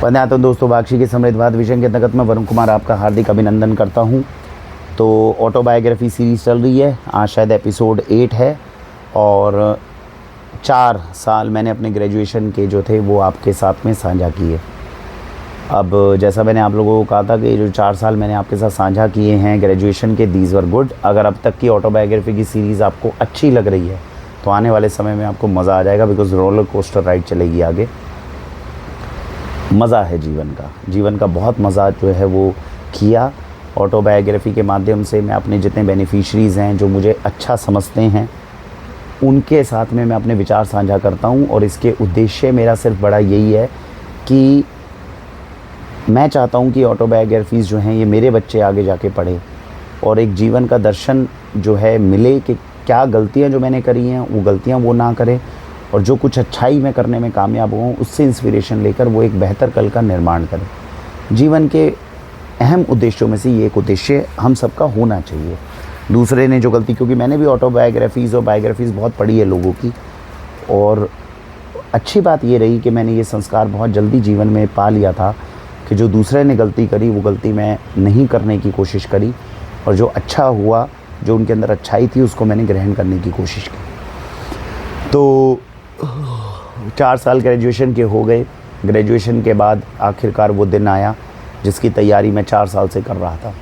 वंदे दोस्तों, बाक्षी के समृद्धवाद विजन के अंतर्गत मैं वरुण कुमार आपका हार्दिक अभिनंदन करता हूं। तो ऑटोबायोग्राफी सीरीज़ चल रही है, आज शायद एपिसोड 8 है और 4 साल मैंने अपने ग्रेजुएशन के जो थे वो आपके साथ में साझा किए। अब जैसा मैंने आप लोगों को कहा था कि जो 4 साल मैंने आपके साथ साझा किए हैं ग्रेजुएशन के, दीज वर गुड। अगर अब तक की ऑटोबायोग्राफी की सीरीज़ आपको अच्छी लग रही है तो आने वाले समय में आपको मज़ा आ जाएगा, बिकॉज़ रोलर कोस्टर राइड चलेगी आगे। मज़ा है जीवन का बहुत मज़ा जो है वो किया। ऑटोबायोग्राफी के माध्यम से मैं अपने जितने बेनिफिशरीज़ हैं जो मुझे अच्छा समझते हैं उनके साथ में मैं अपने विचार साझा करता हूं, और इसके उद्देश्य मेरा सिर्फ बड़ा यही है कि मैं चाहता हूं कि ऑटोबायोग्राफीज़ जो हैं ये मेरे बच्चे आगे जाके पढ़ें और एक जीवन का दर्शन जो है मिले कि क्या गलतियां जो मैंने करी हैं वो गलतियां वो ना करें, और जो कुछ अच्छाई मैं करने में कामयाब हूँ उससे इंस्पिरेशन लेकर वो एक बेहतर कल का निर्माण करें। जीवन के अहम उद्देश्यों में से ये एक उद्देश्य हम सबका होना चाहिए। दूसरे ने जो गलती, क्योंकि मैंने भी ऑटोबायोग्राफीज़ और बायोग्राफीज़ बहुत पढ़ी है लोगों की, और अच्छी बात ये रही कि मैंने ये संस्कार बहुत जल्दी जीवन में पा लिया था कि जो दूसरे ने गलती करी वो गलती मैं नहीं करने की कोशिश करी, और जो अच्छा हुआ, जो उनके अंदर अच्छाई थी, उसको मैंने ग्रहण करने की कोशिश की। तो 4 साल ग्रेजुएशन के हो गए। ग्रेजुएशन के बाद आखिरकार वो दिन आया जिसकी तैयारी मैं 4 साल से कर रहा था।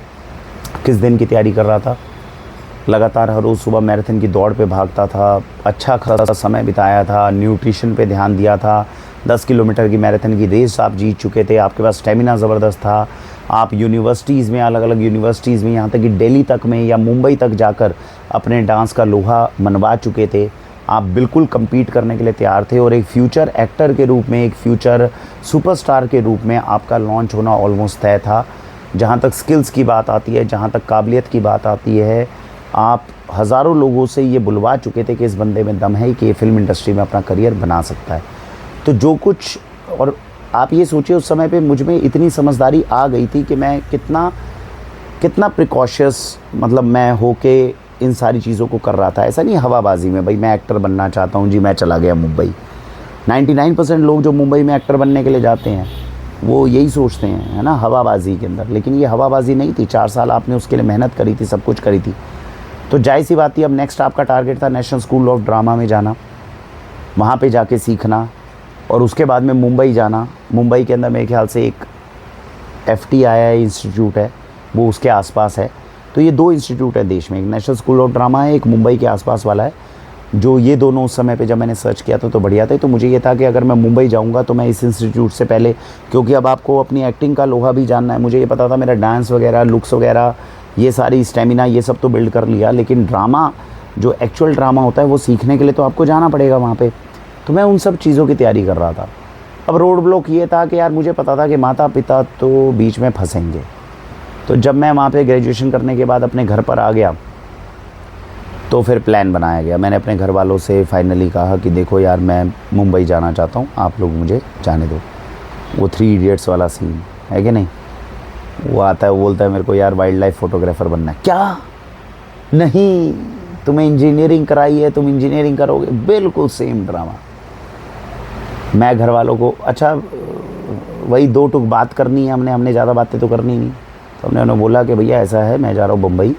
किस दिन की तैयारी कर रहा था? लगातार हर रोज़ सुबह मैराथन की दौड़ पे भागता था, अच्छा खासा समय बिताया था, न्यूट्रिशन पे ध्यान दिया था। 10 किलोमीटर की मैराथन की रेस आप जीत चुके थे, आपके पास स्टेमिना ज़बरदस्त था। आप यूनिवर्सिटीज़ में, अलग अलग यूनिवर्सिटीज़ में, यहाँ तक कि दिल्ली तक में या मुंबई तक जाकर अपने डांस का लोहा मनवा चुके थे। आप बिल्कुल कम्पीट करने के लिए तैयार थे, और एक फ्यूचर एक्टर के रूप में, एक फ्यूचर सुपरस्टार के रूप में आपका लॉन्च होना ऑलमोस्ट तय था। जहाँ तक स्किल्स की बात आती है, जहाँ तक काबिलियत की बात आती है, आप हज़ारों लोगों से ये बुलवा चुके थे कि इस बंदे में दम है कि ये फिल्म इंडस्ट्री में अपना करियर बना सकता है। तो जो कुछ, और आप ये सोचिए उस समय पे मुझ में इतनी समझदारी आ गई थी कि मैं कितना प्रिकॉशियस, मतलब मैं होके इन सारी चीज़ों को कर रहा था। ऐसा नहीं हवाबाजी में, भाई मैं एक्टर बनना चाहता हूँ जी, मैं चला गया मुंबई। 99% लोग जो मुंबई में एक्टर बनने के लिए जाते हैं वो यही सोचते हैं, है ना, हवाबाजी के अंदर। लेकिन ये हवाबाजी नहीं थी। 4 साल आपने उसके लिए मेहनत करी थी, सब कुछ करी थी। तो जाहिर सी बात थी, अब नेक्स्ट आपका टारगेट था नेशनल स्कूल ऑफ ड्रामा में जाना, वहाँ पे जाके सीखना, और उसके बाद में मुंबई जाना। मुंबई के अंदर मेरे ख्याल से एक FTII इंस्टीट्यूट है, वो उसके आसपास है। तो ये 2 इंस्टीट्यूट है देश में, एक नेशनल स्कूल ऑफ ड्रामा है, एक मुंबई के आसपास वाला है। जो ये दोनों उस समय पे जब मैंने सर्च किया था तो बढ़िया था। तो मुझे ये था कि अगर मैं मुंबई जाऊंगा तो मैं इस इंस्टीट्यूट से पहले, क्योंकि अब आपको अपनी एक्टिंग का लोहा भी जानना है। मुझे ये पता था मेरा डांस वगैरह, लुक्स वगैरह, ये सारी स्टेमिना, ये सब तो बिल्ड कर लिया, लेकिन ड्रामा, जो एक्चुअल ड्रामा होता है वो सीखने के लिए तो आपको जाना पड़ेगा वहाँ पर। तो मैं उन सब चीज़ों की तैयारी कर रहा था। अब रोड ब्लॉक ये था कि यार मुझे पता था कि माता पिता तो बीच में फंसेंगे। तो जब मैं वहाँ पे ग्रेजुएशन करने के बाद अपने घर पर आ गया तो फिर प्लान बनाया गया। मैंने अपने घर वालों से फाइनली कहा कि देखो यार, मैं मुंबई जाना चाहता हूँ, आप लोग मुझे जाने दो। वो 3 इडियट्स वाला सीन है कि नहीं, वो आता है, वो बोलता है मेरे को यार वाइल्ड लाइफ फोटोग्राफर बनना है। क्या? नहीं, तुम्हें इंजीनियरिंग कराई है, तुम इंजीनियरिंग करोगे। बिल्कुल सेम ड्रामा। मैं घर वालों को, अच्छा वही 2 टुक बात करनी है, हमने ज़्यादा बातें तो करनी नहीं। तो हमने उन्हें बोला कि भैया ऐसा है, मैं जा रहा हूँ बम्बई,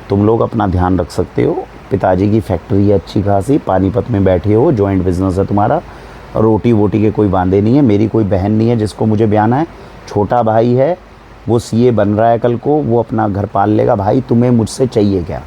तुम लोग अपना ध्यान रख सकते हो। पिताजी की फैक्ट्री है अच्छी खासी, पानीपत में बैठे हो, जॉइंट बिजनेस है तुम्हारा, रोटी वोटी के कोई बांधे नहीं है। मेरी कोई बहन नहीं है जिसको मुझे ब्याना है। छोटा भाई है, वो CA बन रहा है कल को, वो अपना घर पाल लेगा। भाई तुम्हें मुझसे चाहिए क्या?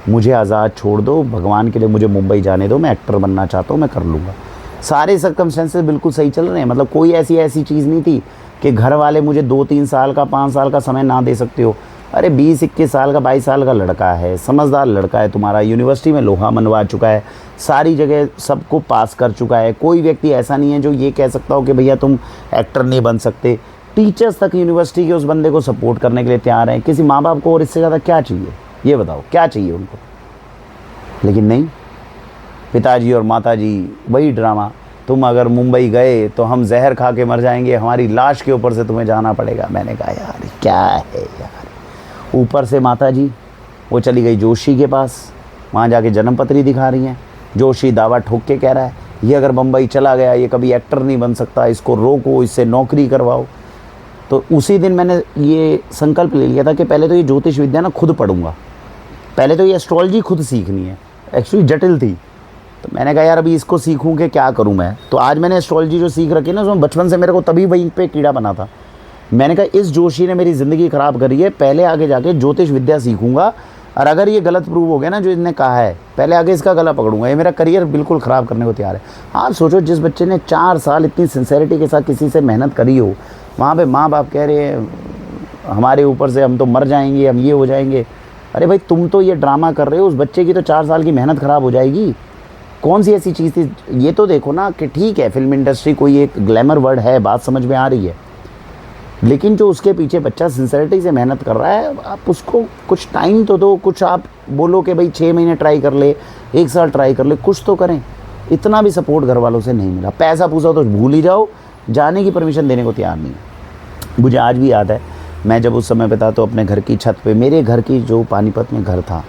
मुझे आज़ाद छोड़ दो, भगवान के लिए मुझे मुंबई जाने दो, मैं एक्टर बनना चाहता हूँ, मैं कर लूँगा। सारे सर्कमस्टेंसेस बिल्कुल सही चल रहे हैं। मतलब कोई ऐसी चीज़ नहीं थी कि घर वाले मुझे 2-3 साल का, 5 साल का समय ना दे सकते हो। अरे 20-21 साल का, 22 साल का लड़का है, समझदार लड़का है तुम्हारा, यूनिवर्सिटी में लोहा मनवा चुका है, सारी जगह सबको पास कर चुका है। कोई व्यक्ति ऐसा नहीं है जो ये कह सकता हो कि भैया तुम एक्टर नहीं बन सकते। टीचर्स तक यूनिवर्सिटी के उस बंदे को सपोर्ट करने के लिए तैयार हैं। किसी माँ बाप को और इससे ज़्यादा क्या चाहिए? ये बताओ, क्या चाहिए उनको? लेकिन नहीं, पिताजी और माताजी वही ड्रामा, तुम अगर मुंबई गए तो हम जहर खा के मर जाएंगे, हमारी लाश के ऊपर से तुम्हें जाना पड़ेगा। मैंने कहा यार क्या है यार। ऊपर से माताजी वो चली गई जोशी के पास, वहाँ जाके जन्म पत्री दिखा रही हैं। जोशी दावा ठोक के कह रहा है ये अगर बम्बई चला गया ये कभी एक्टर नहीं बन सकता, इसको रोको, इससे नौकरी करवाओ। तो उसी दिन मैंने ये संकल्प ले लिया था कि पहले तो ये ज्योतिष विद्या ना खुद पढ़ूंगा, पहले तो ये एस्ट्रोलॉजी खुद सीखनी है। एक्चुअली जटिल थी, तो मैंने कहा यार अभी इसको सीखूं कि क्या करूं मैं। तो आज मैंने एस्ट्रोलॉजी जो सीख रखी है ना, उसमें बचपन से मेरे को तभी वहीं पे कीड़ा बना था। मैंने कहा इस जोशी ने मेरी ज़िंदगी ख़राब करी है, पहले आगे जाके ज्योतिष विद्या सीखूंगा, और अगर ये गलत प्रूव हो गया ना जो इसने कहा है, पहले आगे इसका गला पकड़ूंगा। ये मेरा करियर बिल्कुल ख़राब करने को तैयार है। आप सोचो, जिस बच्चे ने 4 साल इतनी सिंसेरिटी के साथ किसी से मेहनत करी हो, वहाँ पे माँ बाप कह रहे हैं हमारे ऊपर से हम तो मर जाएंगे, हम ये हो जाएंगे। अरे भाई तुम तो ये ड्रामा कर रहे हो, उस बच्चे की तो 4 साल की मेहनत ख़राब हो जाएगी। कौन सी ऐसी चीज़ थी? ये तो देखो ना कि ठीक है फिल्म इंडस्ट्री कोई एक ग्लैमर वर्ड है, बात समझ में आ रही है, लेकिन जो उसके पीछे बच्चा सिंसेरिटी से मेहनत कर रहा है, आप उसको कुछ टाइम तो दो। कुछ आप बोलो कि भाई 6 महीने ट्राई कर ले, 1 साल ट्राई कर ले, कुछ तो करें। इतना भी सपोर्ट घर वालों से नहीं मिला। पैसा पूछा तो भूल ही जाओ, जाने की परमिशन देने को तैयार नहीं। मुझे आज भी याद है, मैं जब उस समय पे था तो अपने घर की छत पे, मेरे घर की जो पानीपत में घर था,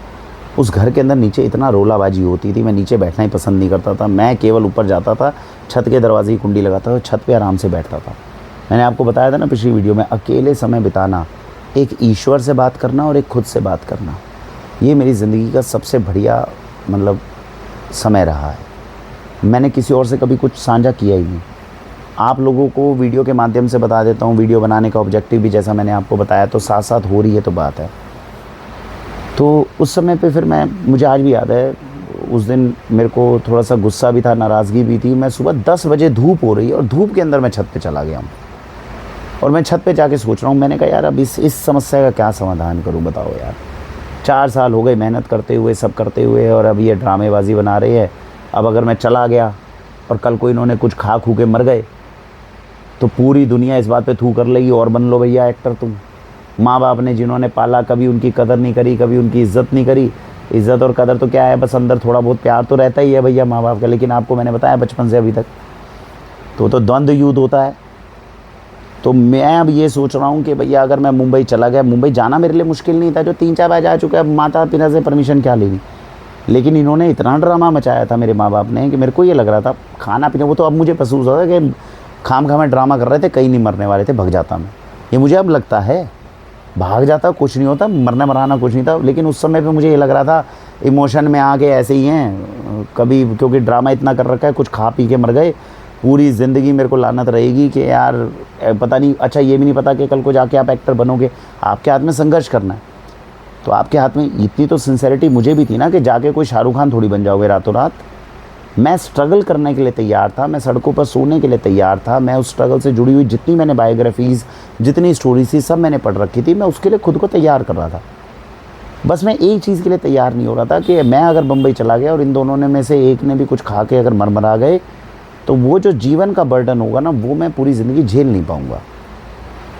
उस घर के अंदर नीचे इतना रोलाबाजी होती थी, मैं नीचे बैठना ही पसंद नहीं करता था। मैं केवल ऊपर जाता था, छत के दरवाजे की कुंडी लगाता था, छत पे आराम से बैठता था। मैंने आपको बताया था ना पिछली वीडियो में, अकेले समय बिताना, एक ईश्वर से बात करना और एक खुद से बात करना, ये मेरी ज़िंदगी का सबसे बढ़िया मतलब समय रहा है। मैंने किसी और से कभी कुछ साझा किया ही नहीं। आप लोगों को वीडियो के माध्यम से बता देता हूँ। वीडियो बनाने का ऑब्जेक्टिव भी जैसा मैंने आपको बताया, तो साथ साथ हो रही है तो बात है। तो उस समय पे फिर मुझे आज भी याद है, उस दिन मेरे को थोड़ा सा गुस्सा भी था, नाराज़गी भी थी। मैं सुबह 10 बजे, धूप हो रही है और धूप के अंदर मैं छत पे चला गया हूँ, और मैं छत पे जाके सोच रहा हूँ। मैंने कहा यार अब इस समस्या का क्या समाधान करूँ, बताओ यार। 4 साल हो गए मेहनत करते हुए, सब करते हुए, और अब ये ड्रामेबाजी बना रही है। अब अगर मैं चला गया और कल को इन्होंने कुछ खा खू के मर गए, तो पूरी दुनिया इस बात पे थू कर लेगी और बन लो भैया एक्टर तुम। माँ बाप ने जिन्होंने पाला, कभी उनकी कदर नहीं करी, कभी उनकी इज़्ज़त नहीं करी। इज़्ज़त और कदर तो क्या है, बस अंदर थोड़ा बहुत प्यार तो रहता ही है भैया माँ बाप का, लेकिन आपको मैंने बताया बचपन से अभी तक तो द्वंद्व युद्ध होता है। तो मैं अब ये सोच रहा हूँ कि भैया अगर मैं मुंबई चला गया, मुंबई जाना मेरे लिए मुश्किल नहीं था, जो 3-4 बार जा चुका है, माता पिता से परमिशन क्या लेनी। लेकिन इन्होंने इतना ड्रामा मचाया था मेरे माँ बाप ने कि मेरे को ये लग रहा था खाना पीना, वो तो अब मुझे महसूस होता है कि खाम खा में ड्रामा कर रहे थे, कहीं नहीं मरने वाले थे, भग जाता मैं। ये मुझे अब लगता है, भाग जाता कुछ नहीं होता, मरना मराना कुछ नहीं था। लेकिन उस समय पे मुझे ये लग रहा था इमोशन में आके ऐसे ही हैं कभी, क्योंकि ड्रामा इतना कर रखा है, कुछ खा पी के मर गए, पूरी ज़िंदगी मेरे को लानत रहेगी कि यार पता नहीं। अच्छा ये भी नहीं पता कि कल को जाके आप एक्टर बनोगे, आपके हाथ में संघर्ष करना है। तो आपके हाथ में इतनी तो सिंसेरिटी मुझे भी थी ना कि जाके कोई शाहरुख खान थोड़ी बन जाओगे रातों रात। मैं स्ट्रगल करने के लिए तैयार था, मैं सड़कों पर सोने के लिए तैयार था। मैं उस स्ट्रगल से जुड़ी हुई जितनी मैंने बायोग्राफीज़, जितनी स्टोरीज थी, सब मैंने पढ़ रखी थी। मैं उसके लिए खुद को तैयार कर रहा था। बस मैं एक चीज़ के लिए तैयार नहीं हो रहा था कि मैं अगर बम्बई चला गया और इन दोनों में से एक ने भी कुछ खा के अगर मरमरा गए, तो वो जो जीवन का बर्डन होगा ना, वो मैं पूरी ज़िंदगी झेल नहीं पाऊँगा।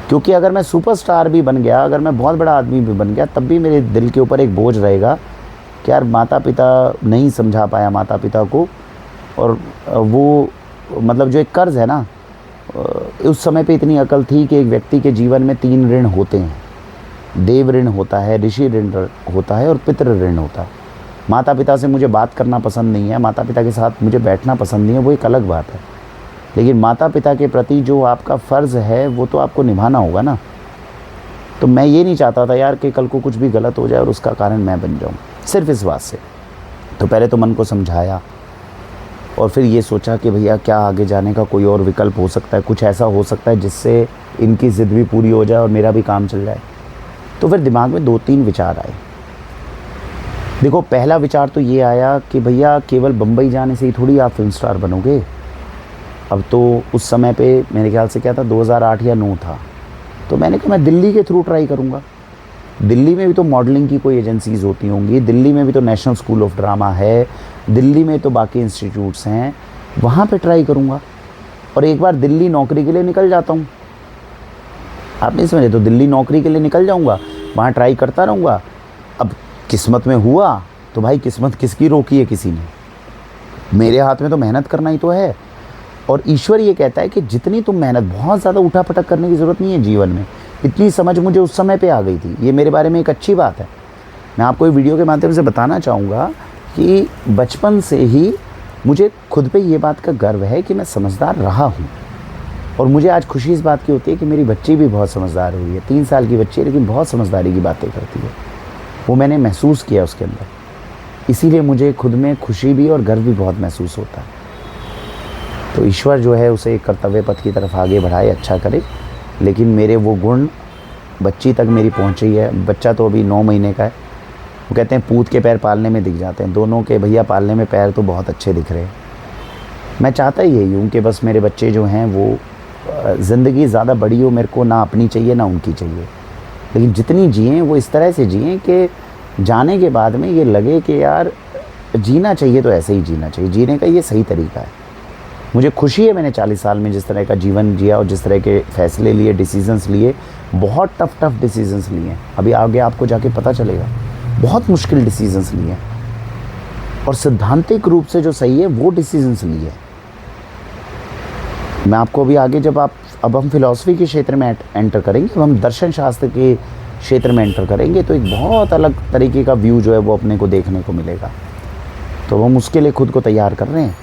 क्योंकि अगर मैं सुपरस्टार भी बन गया, अगर मैं बहुत बड़ा आदमी भी बन गया, तब भी मेरे दिल के ऊपर एक बोझ रहेगा कि यार माता पिता नहीं समझा पाया माता पिता को। और वो मतलब जो एक कर्ज़ है ना, उस समय पे इतनी अकल थी कि एक व्यक्ति के जीवन में 3 ऋण होते हैं। देव ऋण होता है, ऋषि ऋण होता है और पितृ ऋण होता है। माता पिता से मुझे बात करना पसंद नहीं है, माता पिता के साथ मुझे बैठना पसंद नहीं है, वो एक अलग बात है। लेकिन माता पिता के प्रति जो आपका फ़र्ज़ है वो तो आपको निभाना होगा ना। तो मैं ये नहीं चाहता था यार कि कल को कुछ भी गलत हो जाए और उसका कारण मैं बन जाऊँ, सिर्फ इस बात से। तो पहले तो मन को समझाया और फिर ये सोचा कि भैया क्या आगे जाने का कोई और विकल्प हो सकता है, कुछ ऐसा हो सकता है जिससे इनकी ज़िद भी पूरी हो जाए और मेरा भी काम चल जाए। तो फिर दिमाग में 2-3 विचार आए। देखो, पहला विचार तो ये आया कि भैया केवल बम्बई जाने से ही थोड़ी आप फिल्म स्टार बनोगे। अब तो उस समय पे मेरे ख्याल से क्या था, 2008 या 9 था। तो मैंने कहा मैं दिल्ली के थ्रू ट्राई करूँगा। दिल्ली में भी तो मॉडलिंग की कोई एजेंसीज़ होती होंगी, दिल्ली में भी तो नेशनल स्कूल ऑफ ड्रामा है, दिल्ली में तो बाकी इंस्टीट्यूट्स हैं, वहाँ पे ट्राई करूँगा। और एक बार दिल्ली नौकरी के लिए निकल जाता हूँ। आप नहीं समझे, तो दिल्ली नौकरी के लिए निकल जाऊँगा, वहाँ ट्राई करता रहूँगा। अब किस्मत में हुआ तो भाई किस्मत किसकी रोकी है किसी ने, मेरे हाथ में तो मेहनत करना ही तो है। और ईश्वर ये कहता है कि जितनी तुम मेहनत, बहुत ज़्यादा उठा पटक करने की ज़रूरत नहीं है जीवन में। इतनी समझ मुझे उस समय पे आ गई थी। ये मेरे बारे में एक अच्छी बात है। मैं आपको ये वीडियो के माध्यम से बताना चाहूँगा कि बचपन से ही मुझे खुद पे ये बात का गर्व है कि मैं समझदार रहा हूँ। और मुझे आज खुशी इस बात की होती है कि मेरी बच्ची भी बहुत समझदार हुई है। 3 साल की बच्ची है लेकिन बहुत समझदारी की बातें करती है। वो मैंने महसूस किया उसके अंदर, इसीलिए मुझे खुद में खुशी भी और गर्व भी बहुत महसूस होता है। तो ईश्वर जो है उसे एक कर्तव्य पथ की तरफ आगे बढ़ाए, अच्छा करे। लेकिन मेरे वो गुण बच्ची तक मेरी पहुँची है। बच्चा तो अभी 9 महीने का है। वो कहते हैं पूत के पैर पालने में दिख जाते हैं। दोनों के भैया पालने में पैर तो बहुत अच्छे दिख रहे हैं। मैं चाहता ही यही हूँ कि बस मेरे बच्चे जो हैं वो ज़िंदगी ज़्यादा बड़ी हो मेरे को ना अपनी चाहिए ना उनकी चाहिए, लेकिन जितनी जिएँ वो इस तरह से जिएँ कि जाने के बाद में ये लगे कि यार जीना चाहिए तो ऐसे ही जीना चाहिए, जीने का ये सही तरीका है। मुझे खुशी है मैंने 40 साल में जिस तरह का जीवन जिया और जिस तरह के फ़ैसले लिए, डिसीजंस लिए, बहुत टफ डिसीजंस लिए हैं। अभी आगे आपको जाके पता चलेगा, बहुत मुश्किल डिसीजंस लिए हैं और सिद्धांतिक रूप से जो सही है वो डिसीजंस लिए हैं। मैं आपको अभी आगे अब हम फिलॉसफी के क्षेत्र में एंटर करेंगे, अब हम दर्शन शास्त्र के क्षेत्र में एंटर करेंगे तो एक बहुत अलग तरीके का व्यू जो है वो अपने को देखने को मिलेगा। तो हम उसके लिए खुद को तैयार कर रहे हैं,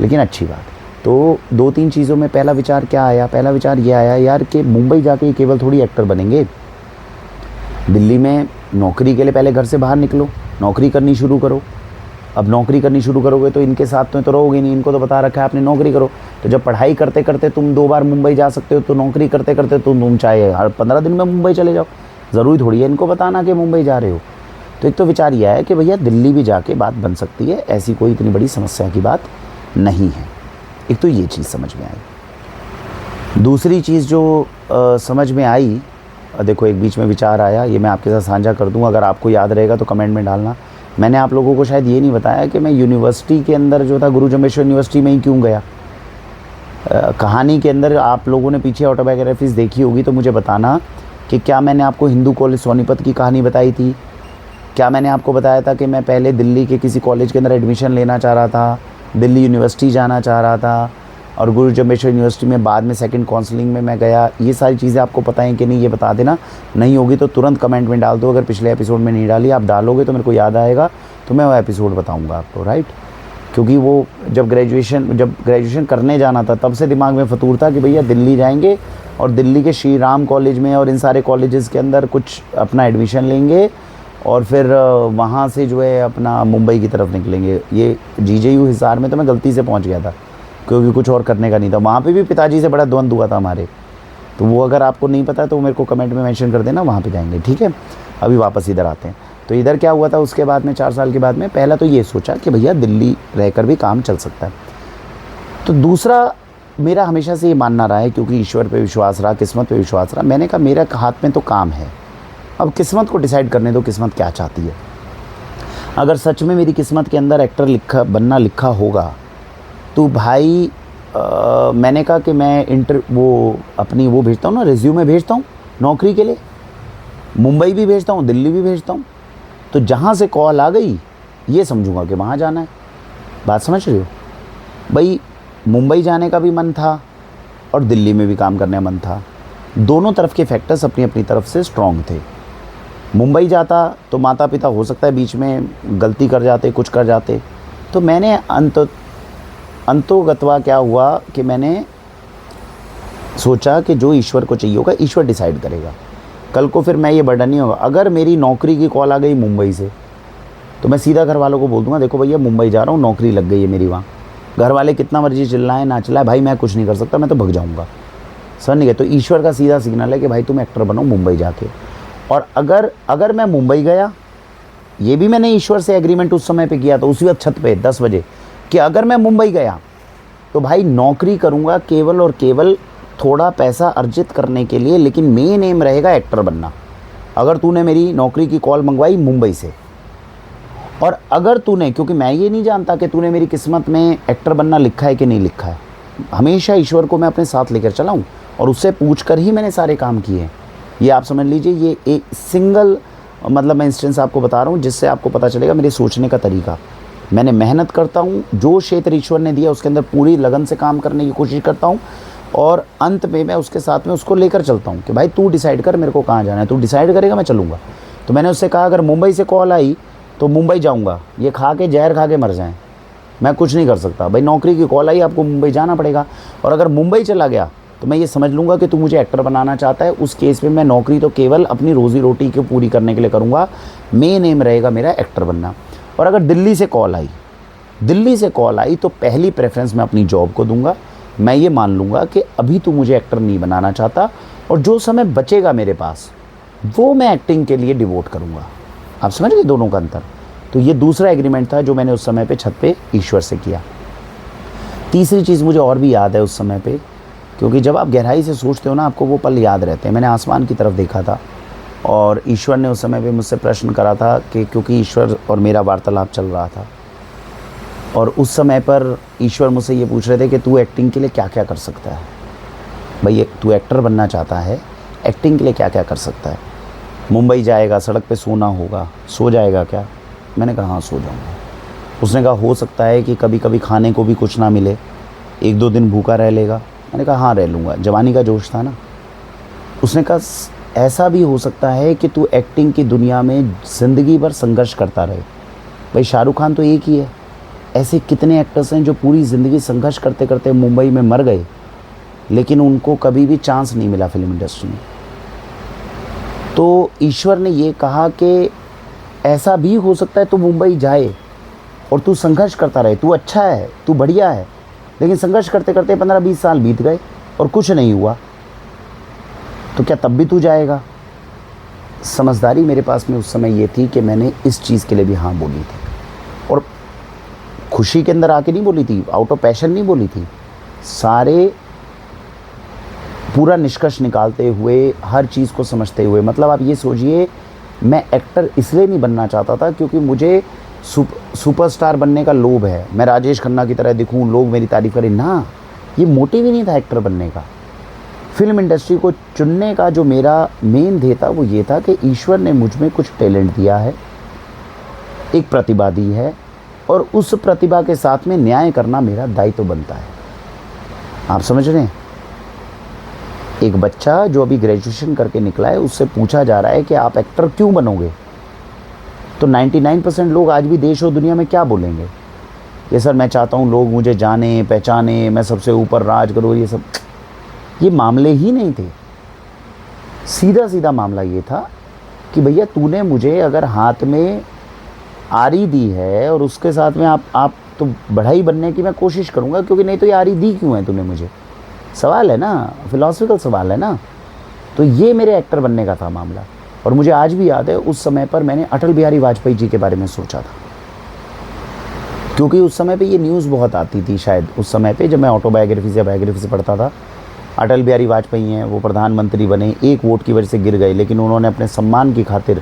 लेकिन अच्छी बात। तो 2-3 चीज़ों में पहला विचार क्या आया? पहला विचार ये आया यार कि मुंबई जाके केवल थोड़ी एक्टर बनेंगे। दिल्ली में नौकरी के लिए पहले घर से बाहर निकलो, नौकरी करनी शुरू करो। अब नौकरी करनी शुरू करोगे तो इनके साथ में तो रहोगे नहीं, इनको तो बता रखा है आपने नौकरी करो। तो जब पढ़ाई करते करते तुम 2 बार मुंबई जा सकते हो तो नौकरी करते करते तुम चाहे हर 15 दिन में मुंबई चले जाओ, ज़रूरी थोड़ी है इनको बताना कि मुंबई जा रहे हो। तो एक तो विचार यह है कि भैया दिल्ली भी जाके बात बन सकती है, ऐसी कोई इतनी बड़ी समस्या की बात नहीं है। एक तो ये चीज़ समझ में आई। दूसरी चीज़ जो समझ में आई, देखो एक बीच में विचार आया, ये मैं आपके साथ साझा कर दूं, अगर आपको याद रहेगा तो कमेंट में डालना। मैंने आप लोगों को शायद ये नहीं बताया कि मैं यूनिवर्सिटी के अंदर जो था गुरु जम्बेश्वर यूनिवर्सिटी में ही क्यों गया। कहानी के अंदर आप लोगों ने पीछे ऑटोबायोग्राफीज़ देखी होगी तो मुझे बताना कि क्या मैंने आपको हिंदू कॉलेज सोनीपत की कहानी बताई थी? क्या मैंने आपको बताया था कि मैं पहले दिल्ली के किसी कॉलेज के अंदर एडमिशन लेना चाह रहा था, दिल्ली यूनिवर्सिटी जाना चाह रहा था और गुरु जम्बेश्वर यूनिवर्सिटी में बाद में सेकंड काउंसलिंग में मैं गया? ये सारी चीज़ें आपको पता है कि नहीं, ये बता देना। नहीं होगी तो तुरंत कमेंट में डाल दो। अगर पिछले एपिसोड में नहीं डाली, आप डालोगे तो मेरे को याद आएगा तो मैं वो एपिसोड बताऊंगा आपको, राइट? क्योंकि वो जब ग्रेजुएशन करने जाना था तब से दिमाग में फतूर था कि भैया दिल्ली जाएंगे और दिल्ली के श्री राम कॉलेज में और इन सारे कॉलेजेस के अंदर कुछ अपना एडमिशन लेंगे और फिर वहाँ से जो है अपना मुंबई की तरफ निकलेंगे। ये GJU हिसार में तो मैं गलती से पहुँच गया था क्योंकि कुछ और करने का नहीं था। वहाँ पे भी पिताजी से बड़ा द्वंद्व हुआ था हमारे। तो वो अगर आपको नहीं पता तो मेरे को कमेंट में मेंशन कर देना, वहाँ पे जाएंगे, ठीक है? अभी वापस इधर आते हैं। तो इधर क्या हुआ था उसके बाद में 4 साल के बाद में पहला तो ये सोचा कि भैया दिल्ली रहकर भी काम चल सकता है। तो दूसरा मेरा हमेशा से ये मानना रहा है, क्योंकि ईश्वर पे विश्वास रहा, किस्मत पे विश्वास रहा, मैंने कहा मेरा हाथ में तो काम है, अब किस्मत को डिसाइड करने दो किस्मत क्या चाहती है। अगर सच में मेरी किस्मत के अंदर एक्टर बनना लिखा होगा तो भाई मैंने कहा कि मैं अपनी वो भेजता हूँ ना, रिज्यूमे भेजता हूँ नौकरी के लिए, मुंबई भी भेजता हूँ, दिल्ली भी भेजता हूँ। तो जहाँ से कॉल आ गई ये समझूंगा कि वहाँ जाना है। बात समझ रहे हो भाई? मुंबई जाने का भी मन था और दिल्ली में भी काम करने का मन था। दोनों तरफ के फैक्टर्स अपनी अपनी तरफ से स्ट्रॉन्ग थे। मुंबई जाता तो माता पिता हो सकता है बीच में गलती कर जाते, कुछ कर जाते। तो मैंने अंतोगत्वा क्या हुआ कि मैंने सोचा कि जो ईश्वर को चाहिए होगा ईश्वर डिसाइड करेगा। कल को फिर मैं ये बर्डन नहीं होगा। अगर मेरी नौकरी की कॉल आ गई मुंबई से तो मैं सीधा घर वालों को बोल दूंगा, देखो भैया मुंबई जा रहा हूँ, नौकरी लग गई है मेरी वहाँ। घर वाले कितना मर्जी चिल्लाएं ना चिल्लाएं, भाई मैं कुछ नहीं कर सकता, मैं तो भग जाऊँगा। समझ नहीं गए? तो ईश्वर का सीधा सिग्नल है कि भाई तुम एक्टर बनो मुंबई जाके। और अगर मैं मुंबई गया, ये भी मैंने ईश्वर से एग्रीमेंट उस समय पे किया था, उसी वक्त छत पे 10 बजे, कि अगर मैं मुंबई गया तो भाई नौकरी करूँगा केवल और केवल थोड़ा पैसा अर्जित करने के लिए, लेकिन मेन एम रहेगा एक्टर बनना। अगर तूने मेरी नौकरी की कॉल मंगवाई मुंबई से, और अगर तूने, क्योंकि मैं ये नहीं जानता कि तूने मेरी किस्मत में एक्टर बनना लिखा है कि नहीं लिखा है, हमेशा ईश्वर को मैं अपने साथ लेकर चला हूँ और उससे पूछ कर ही मैंने सारे काम किए हैं। ये आप समझ लीजिए, ये एक सिंगल मतलब मैं इंस्टेंस आपको बता रहा हूँ जिससे आपको पता चलेगा मेरे सोचने का तरीका। मैंने मेहनत करता हूँ, जो क्षेत्र ईश्वर ने दिया उसके अंदर पूरी लगन से काम करने की कोशिश करता हूँ और अंत में मैं उसके साथ में उसको लेकर चलता हूँ कि भाई तू डिसाइड कर मेरे को कहाँ जाना है, तू डिसाइड करेगा मैं चलूँगा। तो मैंने उससे कहा अगर मुंबई से कॉल आई तो मुंबई जाऊँगा, ये खा के जहर खा के मर जाएँ, मैं कुछ नहीं कर सकता। भाई नौकरी की कॉल आई, आपको मुंबई जाना पड़ेगा, और अगर मुंबई चला गया तो मैं ये समझ लूँगा कि तू मुझे एक्टर बनाना चाहता है। उस केस में मैं नौकरी तो केवल अपनी रोज़ी रोटी को पूरी करने के लिए करूँगा, मेन एम रहेगा मेरा एक्टर बनना। और अगर दिल्ली से कॉल आई तो पहली प्रेफरेंस मैं अपनी जॉब को दूंगा। मैं ये मान लूँगा कि अभी तू मुझे एक्टर नहीं बनाना चाहता, और जो समय बचेगा मेरे पास वो मैं एक्टिंग के लिए डिवोट करूँगा। आप समझ गए दोनों का अंतर। तो ये दूसरा एग्रीमेंट था जो मैंने उस समय पे छत पे ईश्वर से किया। तीसरी चीज़ मुझे और भी याद है उस समय पे, क्योंकि जब आप गहराई से सोचते हो ना, आपको वो पल याद रहते हैं। मैंने आसमान की तरफ देखा था और ईश्वर ने उस समय पे मुझसे प्रश्न करा था कि, क्योंकि ईश्वर और मेरा वार्तालाप चल रहा था, और उस समय पर ईश्वर मुझसे ये पूछ रहे थे कि तू एक्टिंग के लिए क्या क्या कर सकता है। भाई तू एक्टर बनना चाहता है, एक्टिंग के लिए क्या क्या कर सकता है। मुंबई जाएगा, सड़क पे सोना होगा, सो जाएगा क्या? मैंने कहा हाँ सो जाऊँगा। उसने कहा हो सकता है कि कभी कभी खाने को भी कुछ ना मिले, 1-2 दिन भूखा रह लेगा। मैंने कहा हाँ रह लूँगा, जवानी का जोश था ना। उसने कहा ऐसा भी हो सकता है कि तू एक्टिंग की दुनिया में ज़िंदगी भर संघर्ष करता रहे। भाई शाहरुख खान तो एक ही है, ऐसे कितने एक्टर्स हैं जो पूरी ज़िंदगी संघर्ष करते करते मुंबई में मर गए, लेकिन उनको कभी भी चांस नहीं मिला फिल्म इंडस्ट्री में। तो ईश्वर ने ये कहा कि ऐसा भी हो सकता है तू मुंबई जाए और तू संघर्ष करता रहे, तू अच्छा है, तू बढ़िया है, लेकिन संघर्ष करते करते 15-20 साल बीत गए और कुछ नहीं हुआ, तो क्या तब भी तू जाएगा? समझदारी मेरे पास में उस समय ये थी कि मैंने इस चीज़ के लिए भी हाँ बोली थी, और खुशी के अंदर आके नहीं बोली थी, आउट ऑफ पैशन नहीं बोली थी, सारे पूरा निष्कर्ष निकालते हुए, हर चीज़ को समझते हुए। मतलब आप ये सोचिए, मैं एक्टर इसलिए नहीं बनना चाहता था क्योंकि मुझे सुपरस्टार बनने का लोभ है, मैं राजेश खन्ना की तरह दिखूं, लोग मेरी तारीफ़ करें ना। ये मोटिव ही नहीं था एक्टर बनने का। फिल्म इंडस्ट्री को चुनने का जो मेरा मेन ध्येय था वो ये था कि ईश्वर ने मुझ में कुछ टैलेंट दिया है, एक प्रतिभा दी है, और उस प्रतिभा के साथ में न्याय करना मेरा दायित्व बनता है। आप समझ रहे हैं? एक बच्चा जो अभी ग्रेजुएशन करके निकला है, उससे पूछा जा रहा है कि आप एक्टर क्यों बनोगे, तो 99% लोग आज भी देश और दुनिया में क्या बोलेंगे? ये सर मैं चाहता हूँ लोग मुझे जाने पहचाने, मैं सबसे ऊपर राज करूँ। ये सब ये मामले ही नहीं थे। सीधा सीधा मामला ये था कि भैया तूने मुझे अगर हाथ में आरी दी है और उसके साथ में आप तो बढ़ाई बनने की मैं कोशिश करूँगा, क्योंकि नहीं तो ये आरी दी क्यों है तूने मुझे? सवाल है ना, फिलॉसफिकल सवाल है ना। तो ये मेरे एक्टर बनने का था मामला। और मुझे आज भी याद है उस समय पर मैंने अटल बिहारी वाजपेयी जी के बारे में सोचा था, क्योंकि उस समय पे ये न्यूज़ बहुत आती थी। शायद उस समय पे जब मैं ऑटोबायोग्राफी या बायोग्राफी से पढ़ता था, अटल बिहारी वाजपेयी हैं, वो प्रधानमंत्री बने, एक वोट की वजह से गिर गए, लेकिन उन्होंने अपने सम्मान की खातिर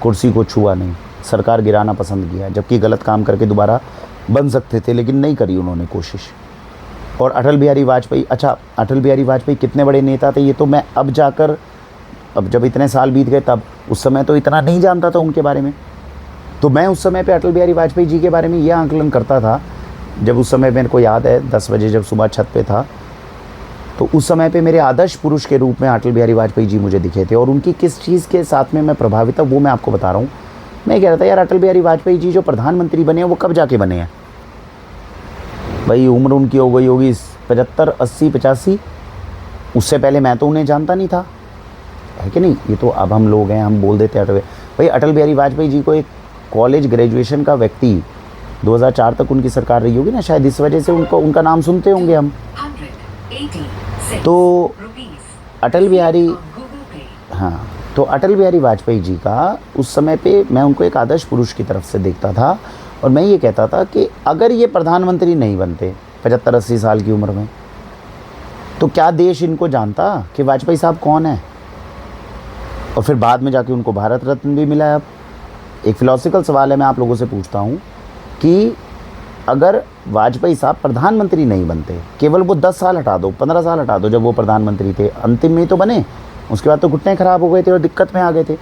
कुर्सी को छुआ नहीं, सरकार गिराना पसंद किया, जबकि गलत काम करके दोबारा बन सकते थे, लेकिन नहीं करी उन्होंने कोशिश। और अटल बिहारी वाजपेयी, अच्छा अटल बिहारी वाजपेयी कितने बड़े नेता थे ये तो मैं अब जाकर, अब जब इतने साल बीत गए तब, उस समय तो इतना नहीं जानता था उनके बारे में। तो मैं उस समय पे अटल बिहारी वाजपेयी जी के बारे में ये आंकलन करता था, जब उस समय मेरे को याद है 10 बजे जब सुबह छत पे था, तो उस समय पे मेरे आदर्श पुरुष के रूप में अटल बिहारी वाजपेयी जी मुझे दिखे थे। और उनकी किस चीज़ के साथ में मैं प्रभावित था वो मैं आपको बता रहा हूँ। मैं कह रहा था यार अटल बिहारी वाजपेयी जी जो प्रधानमंत्री बने हैं वो कब जाके बने हैं? भाई उम्र उनकी हो गई होगी 75, 80, 85। उससे पहले मैं तो उन्हें जानता नहीं था, है कि नहीं? ये तो अब हम लोग हैं, हम बोल देते हैं भाई अटल बिहारी वाजपेयी जी को एक कॉलेज ग्रेजुएशन का व्यक्ति 2004 तक उनकी सरकार रही होगी ना, शायद इस वजह से उनका नाम सुनते होंगे हम। तो अटल बिहारी, हाँ, तो अटल बिहारी वाजपेयी जी का उस समय पे मैं उनको एक आदर्श पुरुष की तरफ से देखता था, और मैं ये कहता था कि अगर ये प्रधानमंत्री नहीं बनते 75-80 साल की उम्र में, तो क्या देश इनको जानता कि वाजपेयी साहब कौन है? और फिर बाद में जाके उनको भारत रत्न भी मिला है। अब एक फिलॉसफिकल सवाल है, मैं आप लोगों से पूछता हूँ कि अगर वाजपेयी साहब प्रधानमंत्री नहीं बनते, केवल वो 10 साल हटा दो, 15 साल हटा दो, जब वो प्रधानमंत्री थे, अंतिम में ही तो बने, उसके बाद तो घुटने ख़राब हो गए थे और दिक्कत में आ गए थे।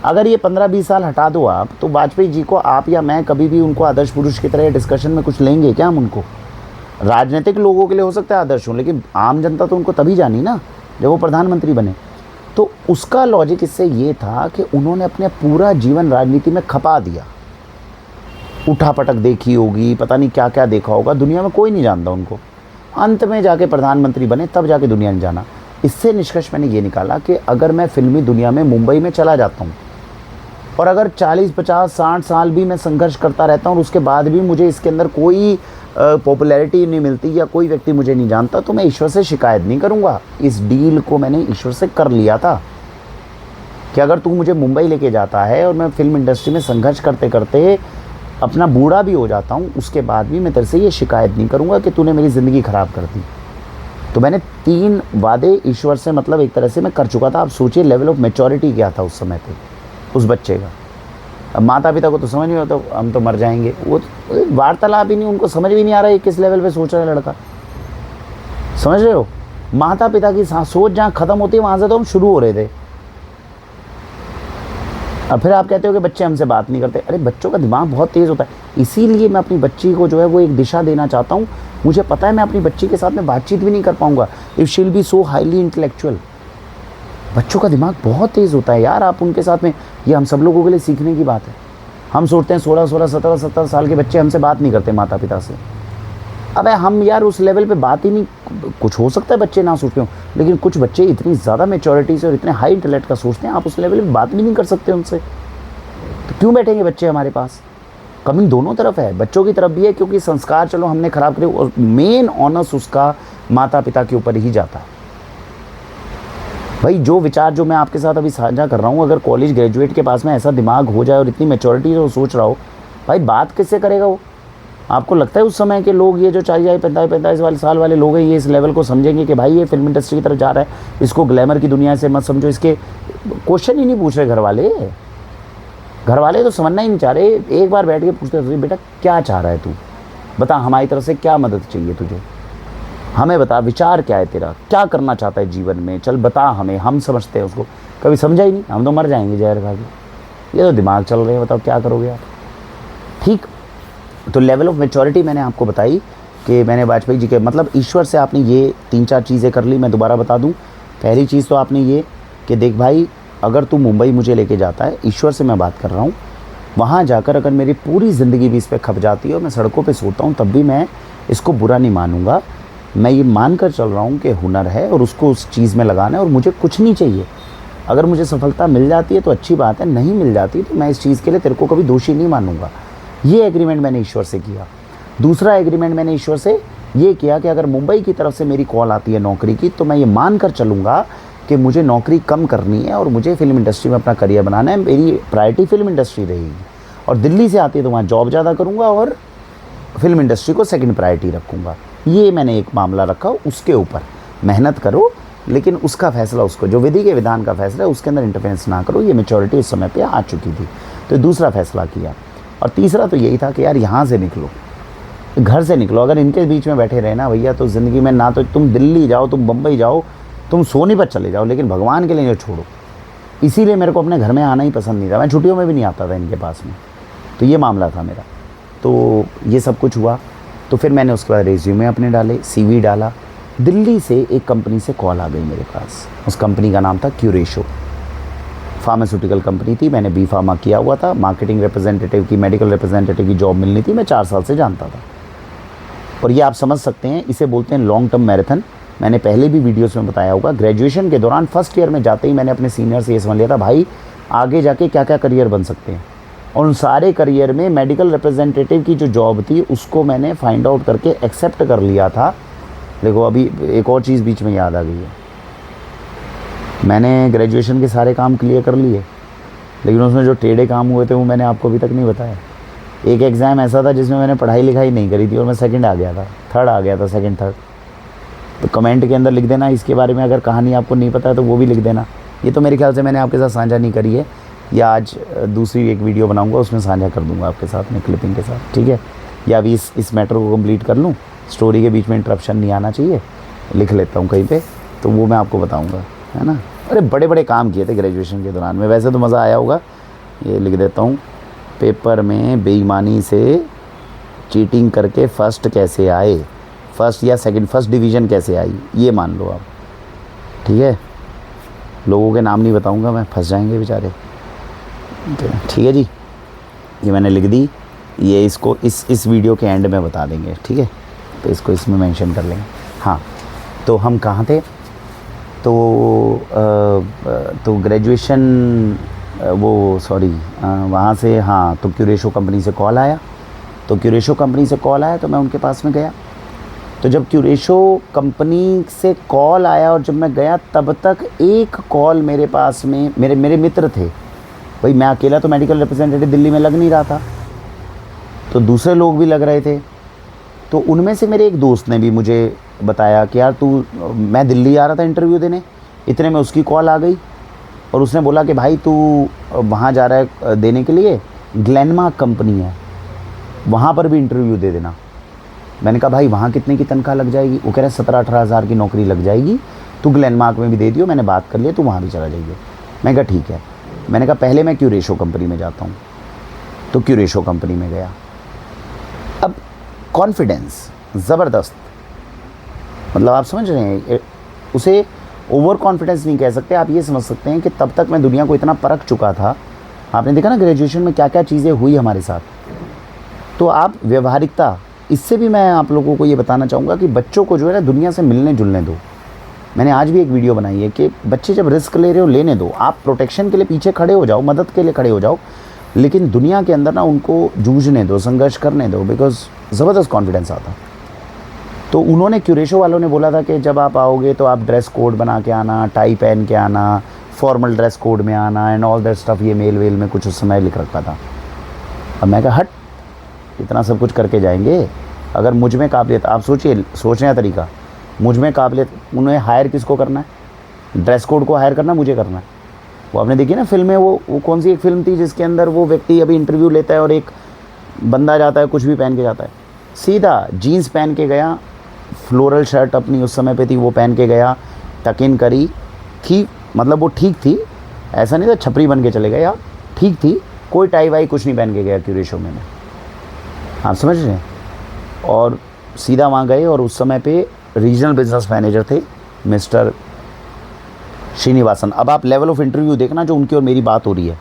अगर ये 15-20 साल हटा दो आप, तो वाजपेयी जी को आप या मैं कभी भी उनको आदर्श पुरुष की तरह डिस्कशन में कुछ लेंगे क्या? हम उनको राजनीतिक लोगों के लिए हो सकता है आदर्श हो, लेकिन आम जनता तो उनको तभी जानी ना जब वो प्रधानमंत्री बने। तो उसका लॉजिक इससे ये था कि उन्होंने अपने पूरा जीवन राजनीति में खपा दिया। उठापटक देखी होगी, पता नहीं क्या क्या देखा होगा, दुनिया में कोई नहीं जानता उनको। अंत में जाके प्रधानमंत्री बने, तब जाके दुनिया ने जाना। इससे निष्कर्ष मैंने ये निकाला कि अगर मैं फिल्मी दुनिया में मुंबई में चला जाता हूँ और अगर 40, 50, 60 साल भी मैं संघर्ष करता रहता हूँ और उसके बाद भी मुझे इसके अंदर कोई पॉपुलैरिटी नहीं मिलती या कोई व्यक्ति मुझे नहीं जानता, तो मैं ईश्वर से शिकायत नहीं करूँगा। इस डील को मैंने ईश्वर से कर लिया था कि अगर तू मुझे मुंबई लेके जाता है और मैं फिल्म इंडस्ट्री में संघर्ष करते करते अपना बूढ़ा भी हो जाता हूँ, उसके बाद भी मैं तेरे से ये शिकायत नहीं करूँगा कि तूने मेरी ज़िंदगी ख़राब कर दी। तो मैंने 3 वादे ईश्वर से मतलब एक तरह से मैं कर चुका था। आप सोचिए लेवल ऑफ मैच्योरिटी क्या था उस समय पे उस बच्चे का। अब माता पिता को तो समझ नहीं होता, हम तो मर जाएंगे, वो वार्तालाप ही नहीं, उनको समझ भी नहीं आ रहा है किस लेवल पे सोच रहा है लड़का। समझ रहे हो, माता पिता की सोच जहाँ ख़त्म होती है वहाँ से तो हम शुरू हो रहे थे। अब फिर आप कहते हो कि बच्चे हमसे बात नहीं करते। अरे बच्चों का दिमाग बहुत तेज़ होता है, इसीलिए मैं अपनी बच्ची को जो है वो एक दिशा देना चाहता हूँ। मुझे पता है मैं अपनी बच्ची के साथ में बातचीत भी नहीं कर पाऊँगा if she will be so highly intellectual. बच्चों का दिमाग बहुत तेज़ होता है यार, आप उनके साथ में, ये हम सब लोगों के लिए सीखने की बात है। हम सोचते हैं 16, 17, 17 साल के बच्चे हमसे बात नहीं करते माता पिता से। अबे हम यार उस लेवल पे बात ही नहीं, कुछ हो सकता है बच्चे ना सोचते हो, लेकिन कुछ बच्चे इतनी ज़्यादा मैच्योरिटी से और इतने हाई इंटेलेक्ट का सोचते हैं, आप उस लेवल पे बात भी नहीं कर सकते उनसे। तो क्यों बैठेंगे बच्चे हमारे पास? कमी दोनों तरफ है, बच्चों की तरफ भी है, क्योंकि संस्कार चलो हमने ख़राब करे और मेन ऑनर्स उसका माता पिता के ऊपर ही जाता है। भाई जो विचार जो मैं आपके साथ अभी साझा कर रहा हूँ, अगर कॉलेज ग्रेजुएट के पास में ऐसा दिमाग हो जाए और इतनी मैच्योरिटी से वो सोच रहा हो, भाई बात किससे करेगा वो? आपको लगता है उस समय के लोग, ये जो 40, 45 वाले साल वाले लोग हैं, ये इस लेवल को समझेंगे कि भाई ये फिल्म इंडस्ट्री की तरफ जा रहा है, इसको ग्लैमर की दुनिया से मत समझो? इसके क्वेश्चन ही नहीं पूछ रहे घर वाले। घर वाले तो समझना ही नहीं चाह रहे। एक बार बैठ के पूछते थे, बेटा क्या चाह रहा है तू, बता हमारी तरफ से क्या मदद चाहिए तुझे, हमें बता, विचार क्या है तेरा, क्या करना चाहता है जीवन में, चल बता हमें, हम समझते हैं उसको। कभी समझा ही नहीं, हम तो मर जाएंगे जहर खा के, ये तो दिमाग चल रहे हैं, बताओ क्या करोगे आप? ठीक, तो लेवल ऑफ मैच्योरिटी मैंने आपको बताई कि मैंने वाजपेयी जी के, मतलब ईश्वर से आपने ये 3-4 चीज़ें कर ली। मैं दोबारा बता दूं, पहली चीज़ तो आपने ये कि देख भाई, अगर तू मुंबई मुझे लेके जाता है, ईश्वर से मैं बात कर रहा हूँ, वहाँ जाकर अगर मेरी पूरी ज़िंदगी भी इस पर खप जाती है और मैं सड़कों पर सोता हूँ, तब भी मैं इसको बुरा नहीं मानूंगा। मैं ये मान कर चल रहा हूँ कि हुनर है और उसको उस चीज़ में लगाना है और मुझे कुछ नहीं चाहिए। अगर मुझे सफलता मिल जाती है तो अच्छी बात है, नहीं मिल जाती तो मैं इस चीज़ के लिए तेरे को कभी दोषी नहीं मानूंगा। ये एग्रीमेंट मैंने ईश्वर से किया। दूसरा एग्रीमेंट मैंने ईश्वर से ये किया कि अगर मुंबई की तरफ से मेरी कॉल आती है नौकरी की, तो मैं ये मान कर चलूँगा कि मुझे नौकरी कम करनी है और मुझे फिल्म इंडस्ट्री में अपना करियर बनाना है, मेरी प्रायोरिटी फिल्म इंडस्ट्री रहेगी। और दिल्ली से आती है तो वहाँ जॉब ज़्यादा करूँगा और फिल्म इंडस्ट्री को सेकंड प्रायोरिटी रखूँगा। ये मैंने एक मामला रखा, उसके ऊपर मेहनत करो, लेकिन उसका फैसला उसको, जो विधि के विधान का फैसला है उसके अंदर इंटरफेरेंस ना करो। ये मैच्योरिटी उस समय पे आ चुकी थी, तो दूसरा फैसला किया। और तीसरा तो यही था कि यार यहाँ से निकलो, घर से निकलो। अगर इनके बीच में बैठे रहे ना भैया, तो ज़िंदगी में ना तो तुम दिल्ली जाओ, तुम बम्बई जाओ, तुम सोनीपत चले जाओ, लेकिन भगवान के लिए छोड़ो। इसीलिए मेरे को अपने घर में आना ही पसंद नहीं था, मैं छुट्टियों में भी नहीं आता था इनके पास में। तो ये मामला था मेरा। तो ये सब कुछ हुआ, तो फिर मैंने उसके बाद रेज्यूमे अपने डाले, CV डाला। दिल्ली से एक कंपनी से कॉल आ गई मेरे पास। उस कंपनी का नाम था क्यूरेशो, फार्मास्यूटिकल कंपनी थी। मैंने B Pharma किया हुआ था, मार्केटिंग रिप्रेजेंटेटिव की, मेडिकल रिप्रेजेंटेटिव की जॉब मिलनी थी, मैं 4 साल से जानता था। और ये आप समझ सकते हैं, इसे बोलते हैं लॉन्ग टर्म मैराथन। मैंने पहले भी वीडियोस में बताया होगा। ग्रेजुएशन के दौरान फर्स्ट ईयर में जाते ही मैंने अपने सीनियर से ये समझ लिया था, भाई आगे जाके क्या क्या करियर बन सकते हैं। और उन सारे करियर में मेडिकल रिप्रेजेंटेटिव की जो जॉब थी उसको मैंने फाइंड आउट करके एक्सेप्ट कर लिया था। देखो अभी एक और चीज़ बीच में याद आ गई है, मैंने ग्रेजुएशन के सारे काम क्लियर कर लिए, लेकिन उसमें जो टेढ़े काम हुए थे वो मैंने आपको अभी तक नहीं बताया। एक एग्ज़ाम ऐसा था जिसमें मैंने पढ़ाई लिखाई नहीं करी थी और मैं सेकंड आ गया था, थर्ड आ गया था, सेकंड थर्ड। तो कमेंट के अंदर लिख देना इसके बारे में, अगर कहानी आपको नहीं पता है तो वो भी लिख देना। ये तो मेरे ख्याल से मैंने आपके साथ साझा नहीं करी है, या आज दूसरी एक वीडियो बनाऊंगा उसमें साझा कर दूंगा आपके साथ में क्लिपिंग के साथ, ठीक है। या अभी इस मैटर को कंप्लीट कर लूँ, स्टोरी के बीच में इंटरप्शन नहीं आना चाहिए, लिख लेता हूँ कहीं पे, तो वो मैं आपको बताऊँगा, है ना। अरे बड़े बड़े काम किए थे ग्रेजुएशन के दौरान में, वैसे तो मज़ा आया होगा। ये लिख देता हूँ, पेपर में बेईमानी से चीटिंग करके फर्स्ट कैसे आए, फर्स्ट या सेकंड, फर्स्ट डिवीज़न कैसे आई, ये मान लो आप, ठीक है। लोगों के नाम नहीं बताऊँगा मैं, फंस जाएंगे बेचारे, ठीक है जी। ये मैंने लिख दी ये इसको इस वीडियो के एंड में बता देंगे, ठीक है, तो इसको इसमें मेंशन कर लेंगे। हाँ, तो हम कहाँ थे, तो ग्रेजुएशन वहाँ से, हाँ, तो क्यूरेशो कंपनी से कॉल आया, तो मैं उनके पास में गया। तो जब क्यूरेशो कंपनी से कॉल आया और जब मैं गया, तब तक एक कॉल मेरे पास में मेरे मित्र थे। भाई मैं अकेला तो मेडिकल रिप्रेजेंटेटिव दिल्ली में लग नहीं रहा था, तो दूसरे लोग भी लग रहे थे। तो उनमें से मेरे एक दोस्त ने भी मुझे बताया कि यार मैं दिल्ली आ रहा था इंटरव्यू देने, इतने में उसकी कॉल आ गई और उसने बोला कि भाई तू वहाँ जा रहा है देने के लिए, ग्लेनमार्क कंपनी है, वहाँ पर भी इंटरव्यू दे देना। मैंने कहा भाई वहाँ कितने की तनख्वाह लग जाएगी? वो कह रहा है 17-18 हज़ार की नौकरी लग जाएगी, तू ग्लेनमार्क में भी दे दियो, मैंने बात कर लिया, तू वहाँ भी चला जाइए। मैं कहा ठीक है। मैंने कहा पहले मैं क्यूरेशो कंपनी में जाता हूँ, तो क्यूरेशो कंपनी में गया। अब कॉन्फिडेंस ज़बरदस्त, मतलब आप समझ रहे हैं, उसे ओवर कॉन्फिडेंस नहीं कह सकते, आप ये समझ सकते हैं कि तब तक मैं दुनिया को इतना परख चुका था। आपने देखा ना ग्रेजुएशन में क्या क्या चीज़ें हुई हमारे साथ। तो आप व्यवहारिकता, इससे भी मैं आप लोगों को ये बताना चाहूँगा कि बच्चों को जो है ना दुनिया से मिलने जुलने दो। मैंने आज भी एक वीडियो बनाई है कि बच्चे जब रिस्क ले रहे हो लेने दो, आप प्रोटेक्शन के लिए पीछे खड़े हो जाओ, मदद के लिए खड़े हो जाओ, लेकिन दुनिया के अंदर ना उनको जूझने दो, संघर्ष करने दो, बिकॉज ज़बरदस्त कॉन्फिडेंस आता। तो उन्होंने, क्यूरेशो वालों ने बोला था कि जब आप आओगे तो आप ड्रेस कोड बना के आना, टाई पहन के आना, फॉर्मल ड्रेस कोड में आना एंड ऑल दैट स्टफ। ये मेल वेल में कुछ उस समय लिख रखा था। अब मैं कहा हट, इतना सब कुछ करके जाएंगे, अगर मुझ में काबिलियत, आप सोचिए, सोचने का तरीका, मुझ में काबिलियत, उन्हें हायर किसको करना है? ड्रेस कोड को हायर करना, मुझे करना है। वो आपने देखी ना फिल्में, वो कौन सी एक फ़िल्म थी जिसके अंदर वो व्यक्ति अभी इंटरव्यू लेता है और एक बंदा जाता है कुछ भी पहन के जाता है, सीधा जीन्स पहन के गया, फ्लोरल शर्ट अपनी उस समय पे थी वो पहन के गया, टक इन करी थी, मतलब वो ठीक थी, ऐसा नहीं था छपरी बन के चले गए यार, ठीक थी, कोई टाई वाई कुछ नहीं पहन के गया क्यूरेशो में। आप समझ रहे हैं? और सीधा वहाँ गए और उस समय पे रीजनल बिजनेस मैनेजर थे मिस्टर श्रीनिवासन। अब आप लेवल ऑफ इंटरव्यू देखना जो उनकी और मेरी बात हो रही है,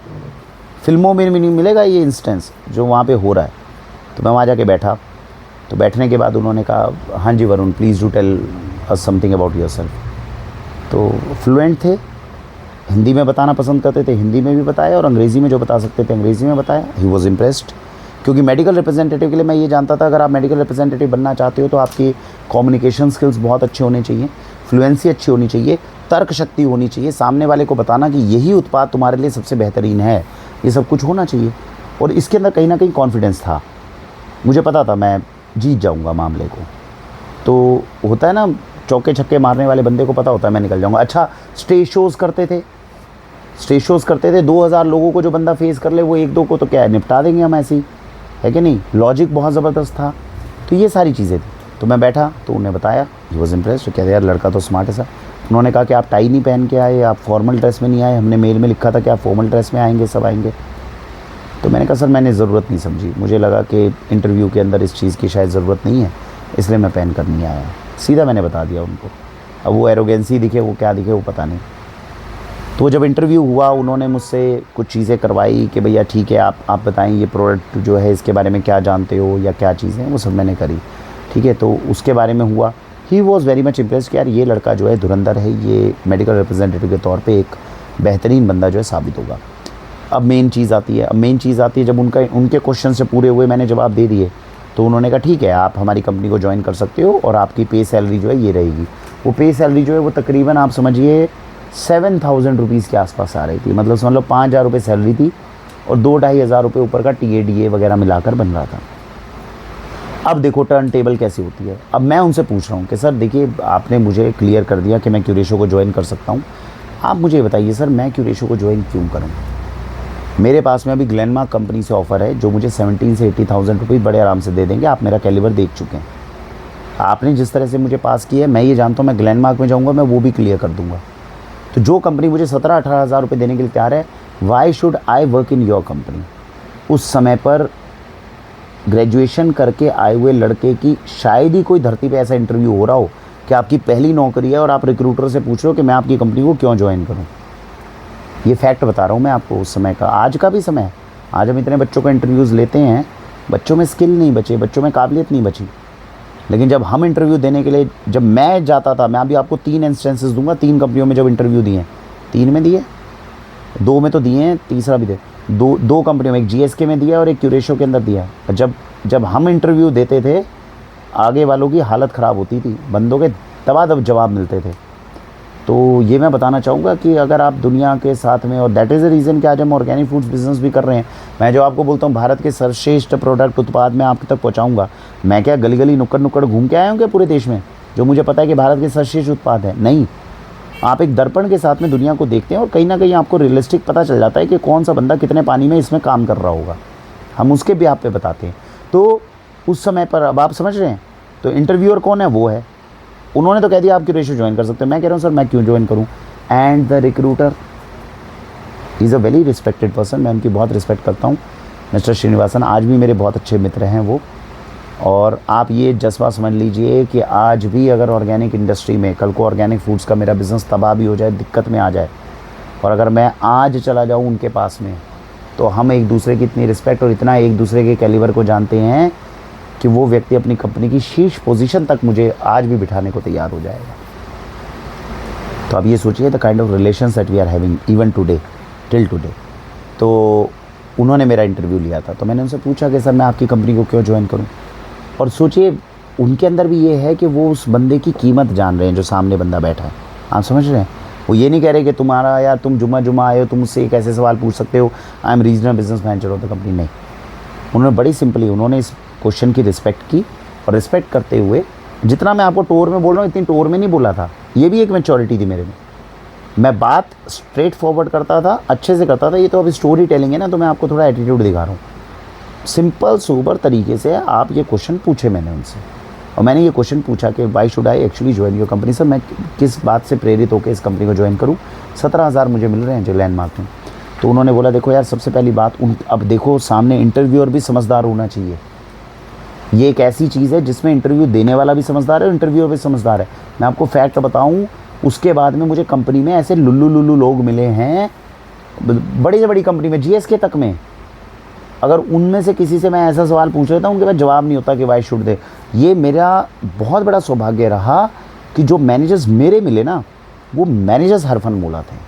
फिल्मों में नहीं मिलेगा ये इंस्टेंस जो वहाँ पे हो रहा है। तो मैं वहाँ जाके बैठा, तो बैठने के बाद उन्होंने कहा हाँ जी Varun, please do tell us something about yourself. तो फ्लुएंट थे, हिंदी में बताना पसंद करते थे, हिंदी में भी बताया, और अंग्रेज़ी में जो बता सकते थे अंग्रेज़ी में बताया। ही वॉज इम्प्रेस्ड, क्योंकि मेडिकल रिप्रेजेंटेटिव के लिए मैं ये जानता था, अगर आप मेडिकल रिप्रेजेंटेटिव बनना चाहते हो तो आपकी कम्युनिकेशन स्किल्स बहुत अच्छे होने चाहिए, फ्लुएंसी अच्छी होनी चाहिए, तर्क शक्ति होनी चाहिए, सामने वाले को बताना कि यही उत्पाद तुम्हारे लिए सबसे बेहतरीन है, ये सब कुछ होना चाहिए। और इसके अंदर कहीं ना कहीं कॉन्फिडेंस था, मुझे पता था मैं जीत जाऊँगा मामले को। तो होता है ना, चौके छक्के मारने वाले बंदे को पता होता है मैं निकल जाऊँगा। अच्छा, स्टेज शोज़ करते थे, 2000 लोगों को जो बंदा फेस कर ले, वो एक दो को तो क्या है, निपटा देंगे हम, ऐसी है कि नहीं। लॉजिक बहुत ज़बरदस्त था। तो ये सारी चीज़ें थी। तो मैं बैठा, तो उन्हें बताया, ही वॉज इम्प्रेस्ड, तो कहते यार लड़का तो स्मार्ट है सर। उन्होंने कहा कि आप टाई नहीं पहन के आए, आप फॉर्मल ड्रेस में नहीं आए, हमने मेल में लिखा था कि आप फॉर्मल ड्रेस में आएंगे, सब आएंगे। तो मैंने कहा सर मैंने ज़रूरत नहीं समझी, मुझे लगा कि इंटरव्यू के अंदर इस चीज़ की शायद ज़रूरत नहीं है, इसलिए मैं पहन कर नहीं आया। सीधा मैंने बता दिया उनको। अब वो एरोगेंसी दिखे, वो क्या दिखे, वो पता नहीं। तो जब इंटरव्यू हुआ, उन्होंने मुझसे कुछ चीज़ें करवाई कि भैया ठीक है, आप बताएं ये प्रोडक्ट जो है इसके बारे में क्या जानते हो या क्या चीज़ें, वो सब मैंने करी। ठीक है, तो उसके बारे में हुआ। He was very much impressed कि यार ये लड़का जो है धुरंधर है, ये मेडिकल रिप्रेजेंटेटिव के तौर पे एक बेहतरीन बंदा जो है साबित होगा। अब मेन चीज़ आती है, जब उनके क्वेश्चन से पूरे हुए, मैंने जवाब दे दिए, तो उन्होंने कहा ठीक है आप हमारी कंपनी को ज्वाइन कर सकते हो और आपकी पे सैलरी जो है ये रहेगी। वो पे सैलरी जो है वो तकरीबन आप समझिए 7,000 रुपीज़ के आसपास आ रही थी, मतलब समझ लो 5,000 रुपये सैलरी थी और 2-2,500 रुपये ऊपर का TADA वगैरह मिलाकर बन रहा था। अब देखो टर्न टेबल कैसी होती है। अब मैं उनसे पूछ रहा हूँ कि सर देखिए आपने मुझे क्लियर कर दिया कि मैं क्यूरेशो को ज्वाइन कर सकता हूँ, आप मुझे बताइए सर मैं क्यूरेशो को ज्वाइन क्यों करूँ। मेरे पास में अभी ग्लेनमार्क कंपनी से ऑफ़र है जो मुझे 17 से 80,000 रुपये बड़े आराम से दे देंगे। आप मेरा कैलिबर देख चुके हैं, आपने जिस तरह से मुझे पास किया है, मैं ये जानता हूँ मैं ग्लेनमार्क में जाऊँगा, मैं वो भी क्लियर कर दूँगा। तो जो कंपनी मुझे 17-18 हज़ार रुपये देने के लिए तैयार है, why should I work in your company. उस समय पर ग्रेजुएशन करके आए हुए लड़के की शायद ही कोई धरती पे ऐसा इंटरव्यू हो रहा हो कि आपकी पहली नौकरी है और आप रिक्रूटर से पूछ रहे हो कि मैं आपकी कंपनी को क्यों ज्वाइन करूं। ये फैक्ट बता रहा हूं मैं आपको, उस समय का, आज का भी समय है। आज हम इतने बच्चों को इंटरव्यूज़ लेते हैं बच्चों में स्किल नहीं बचे, बच्चों में काबिलियत नहीं बची। लेकिन जब हम इंटरव्यू देने के लिए, जब मैं जाता था, मैं अभी आपको 3 इंस्टेंसेस दूंगा, 3 कंपनियों में जब इंटरव्यू दिए, 3 में दिए, 2 में तो दिए हैं, तीसरा भी दे, 2 कंपनियों में, एक जीएसके में दिया और एक क्यूरेशो के अंदर दिया। जब हम इंटरव्यू देते थे, आगे वालों की हालत ख़राब होती थी, बंदों के दबादब जवाब मिलते थे। तो ये मैं बताना चाहूँगा कि अगर आप दुनिया के साथ में, और दैट इज़ द रीज़न कि आज हम ऑर्गेनिक फूड्स बिज़नेस भी कर रहे हैं। मैं जो आपको बोलता हूँ भारत के सर्वश्रेष्ठ प्रोडक्ट उत्पाद मैं आप तक पहुँचाऊँगा, मैं क्या गली गली नुक्कड़ नुक्कड़ घूम के आया हूँ क्या पूरे देश में, जो मुझे पता है कि भारत के सर्वश्रेष्ठ उत्पाद है? नहीं। आप एक दर्पण के साथ में दुनिया को देखते हैं और कहीं ना कहीं आपको रियलिस्टिक पता चल जाता है कि कौन सा बंदा कितने पानी में इसमें काम कर रहा होगा, हम उसके भी आप पे बताते हैं। तो उस समय पर, अब आप समझ रहे हैं, तो इंटरव्यूअर कौन है? वो है। उन्होंने तो कह दिया आप क्यूरेशो ज्वाइन कर सकते हो। मैं कह रहा हूँ सर मैं क्यों ज्वाइन करूँ? And the recruiter is a very respected person, मैं उनकी बहुत रिस्पेक्ट करता हूँ, मिस्टर श्रीनिवासन, आज भी मेरे बहुत अच्छे मित्र हैं वो। और आप ये जज्बा समझ लीजिए कि आज भी अगर ऑर्गेनिक इंडस्ट्री में कल को ऑर्गेनिक फूड्स का मेरा बिज़नेस तबाह भी हो जाए, दिक्कत में आ जाए, और अगर मैं आज चला जाऊँ उनके पास में, तो हम एक दूसरे की इतनी रिस्पेक्ट और इतना एक दूसरे के कैलिबर को जानते हैं कि वो व्यक्ति अपनी कंपनी की शीर्ष पोजीशन तक मुझे आज भी बिठाने को तैयार हो जाएगा। तो अब ये सोचिए the kind of relations that we are having even today, till today. तो उन्होंने मेरा इंटरव्यू लिया था, तो मैंने उनसे पूछा कि सर मैं आपकी कंपनी को क्यों ज्वाइन करूं? और सोचिए उनके अंदर भी ये है कि वो उस बंदे की कीमत जान रहे हैं जो सामने बंदा बैठा है। आप समझ रहे हैं? वो ये नहीं कह रहे कि तुम्हारा यार तुम जुम्मा आए हो, तुम मुझसे एक ऐसे सवाल पूछ सकते हो, I am regional business manager of the company. नहीं, उन्होंने बड़ी सिंपली उन्होंने इस क्वेश्चन की रिस्पेक्ट की, और रिस्पेक्ट करते हुए, जितना मैं आपको टोर में बोल रहा हूँ इतनी टोर में नहीं बोला था, ये भी एक मैच्योरिटी थी मेरे में। मैं बात स्ट्रेट फॉरवर्ड करता था, अच्छे से करता था। ये तो अब स्टोरी टेलिंग है ना, तो मैं आपको थोड़ा एटीट्यूड दिखा रहा हूँ। सिंपल सोबर तरीके से आप ये क्वेश्चन पूछे मैंने उनसे, और मैंने ये क्वेश्चन पूछा कि why should I actually join your company? Sir मैं किस बात से प्रेरित होकर इस कंपनी को ज्वाइन करूँ? 17,000 मुझे मिल रहे हैं जो लैंडमार्क में। तो उन्होंने बोला देखो यार, सबसे पहली बात अब देखो सामने इंटरव्यूअर भी समझदार होना चाहिए। ये एक ऐसी चीज़ है जिसमें इंटरव्यू देने वाला भी समझदार है और इंटरव्यूअर भी समझदार है। मैं आपको फैक्ट बताऊं, उसके बाद में मुझे कंपनी में ऐसे लुल्लू लोग मिले हैं, बड़ी से बड़ी कंपनी में, जीएसके तक में। अगर उनमें से किसी से मैं ऐसा सवाल पूछ लेता हूँ उनके पास जवाब नहीं होता कि वाई शुड दे। ये मेरा बहुत बड़ा सौभाग्य रहा कि जो मैनेजर्स मेरे मिले ना, वो मैनेजर्स हरफनमौला थे।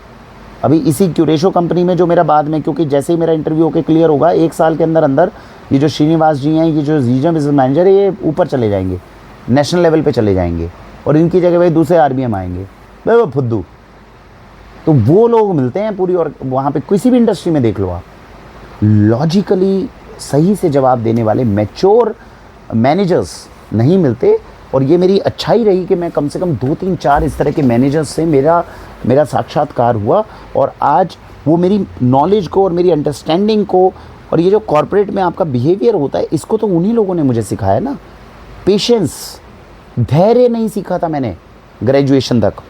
अभी इसी क्यूरेशो कंपनी में जो मेरा बाद में, क्योंकि जैसे ही मेरा इंटरव्यू होकर क्लियर होगा, 1 साल के अंदर अंदर ये जो श्रीनिवास जी हैं, ये जो रीजनल बिजनेस मैनेजर है, ये ऊपर चले जाएंगे, नेशनल लेवल पे चले जाएंगे, और इनकी जगह भाई दूसरे आरबीएम आएंगे, भाई वो फुद्दू। तो वो लोग मिलते हैं पूरी, और वहाँ पे किसी भी इंडस्ट्री में देख लो आप, लॉजिकली सही से जवाब देने वाले मैच्योर मैनेजर्स नहीं मिलते। और ये मेरी अच्छाई रही कि मैं कम से कम 2, 3, 4 इस तरह के मैनेजर्स से मेरा साक्षात्कार हुआ, और आज वो मेरी नॉलेज को और मेरी अंडरस्टैंडिंग को, और ये जो कॉर्पोरेट में आपका बिहेवियर होता है, इसको तो उन्हीं लोगों ने मुझे सिखाया ना। पेशेंस, धैर्य नहीं सीखा था मैंने ग्रेजुएशन तक।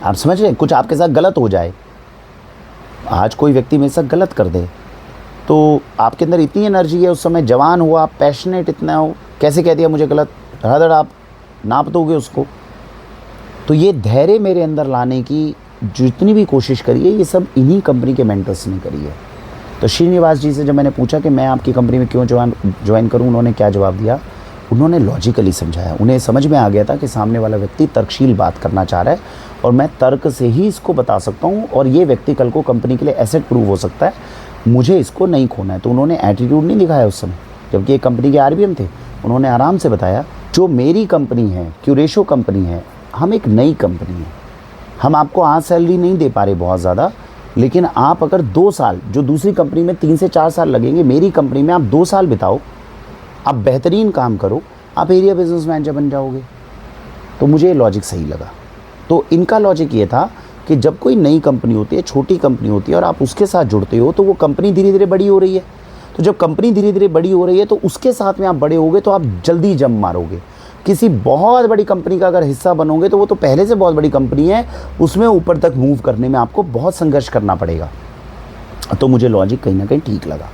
आप समझ रहे हैं? कुछ आपके साथ गलत हो जाए, आज कोई व्यक्ति मेरे साथ गलत कर दे, तो आपके अंदर इतनी एनर्जी है, उस समय जवान हुआ, पैशनेट इतना हो, कैसे कह दिया मुझे गलत, धड़ाधड़ आप नाप दोगे उसको। तो ये धैर्य मेरे अंदर लाने की जितनी भी कोशिश करी है, ये सब इन्हीं कंपनी के मेंटर्स ने करी है। तो श्रीनिवास जी से जब मैंने पूछा कि मैं आपकी कंपनी में क्यों ज्वाइन करूं, उन्होंने क्या जवाब दिया? उन्होंने लॉजिकली समझाया। उन्हें समझ में आ गया था कि सामने वाला व्यक्ति तर्कशील बात करना चाह रहा है, और मैं तर्क से ही इसको बता सकता हूँ, और ये व्यक्ति कल को कंपनी के लिए एसेट प्रूव हो सकता है, मुझे इसको नहीं खोना है। तो उन्होंने एटीट्यूड नहीं दिखाया उस समय, जबकि एक कंपनी के आरबीएम थे। उन्होंने आराम से बताया, जो मेरी कंपनी है, क्यूरेशो कंपनी है, हम एक नई कंपनी है, हम आपको आज सैलरी नहीं दे पा रहे बहुत ज़्यादा, लेकिन आप अगर 2 साल, जो दूसरी कंपनी में 3 से 4 साल लगेंगे, मेरी कंपनी में आप 2 साल बिताओ, आप बेहतरीन काम करो, आप एरिया बिजनेस मैनेजर बन जाओगे। तो मुझे लॉजिक सही लगा। तो इनका लॉजिक ये था कि जब कोई नई कंपनी होती है, छोटी कंपनी होती है, और आप उसके साथ जुड़ते हो, तो वो कंपनी धीरे धीरे बड़ी हो रही है। तो जब कंपनी धीरे धीरे बड़ी हो रही है, तो उसके साथ में आप बड़े होगे, तो आप जल्दी जंप मारोगे। किसी बहुत बड़ी कंपनी का अगर हिस्सा बनोगे, तो वो तो पहले से बहुत बड़ी कंपनी है, उसमें ऊपर तक मूव करने में आपको बहुत संघर्ष करना पड़ेगा। तो मुझे लॉजिक कहीं ना कहीं ठीक लगा,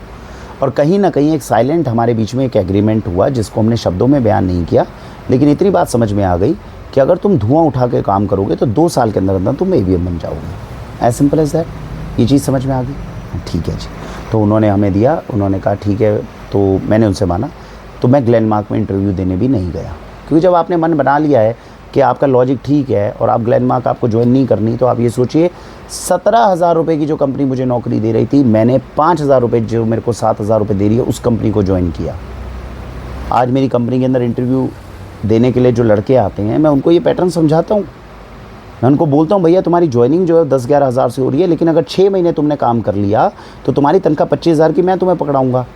और कहीं ना कहीं एक साइलेंट हमारे बीच में एक एग्रीमेंट हुआ, जिसको हमने शब्दों में बयान नहीं किया, लेकिन इतनी बात समझ में आ गई कि अगर तुम धुआं उठा के काम करोगे, तो 2 साल के अंदर अंदर तुम एवीएम बन जाओगे। As simple as that. ये चीज़ समझ में आ गई? ठीक है जी। तो उन्होंने हमें दिया, उन्होंने कहा ठीक है, तो मैंने उनसे माना, तो मैं ग्लेनमार्क में इंटरव्यू देने भी नहीं गया। क्योंकि जब आपने मन बना लिया है कि आपका लॉजिक ठीक है और आप ग्लेनमार्क आपको ज्वाइन नहीं करनी, तो आप ये सोचिए 17,000 रुपये की जो कंपनी मुझे नौकरी दे रही थी, मैंने 5,000 रुपये जो मेरे को 7,000 रुपये दे रही है उस कंपनी को ज्वाइन किया। आज मेरी कंपनी के अंदर इंटरव्यू देने के लिए जो लड़के आते हैं, मैं उनको ये पैटर्न समझाता हूँ। मैं उनको बोलता हूँ भैया तुम्हारी ज्वाइनिंग जो है 10-11 हज़ार से हो रही है, लेकिन अगर 6 महीने तुमने काम कर लिया तो तुम्हारी तनख्वाह 25,000 की मैं तुम्हें पकड़ाऊँगा।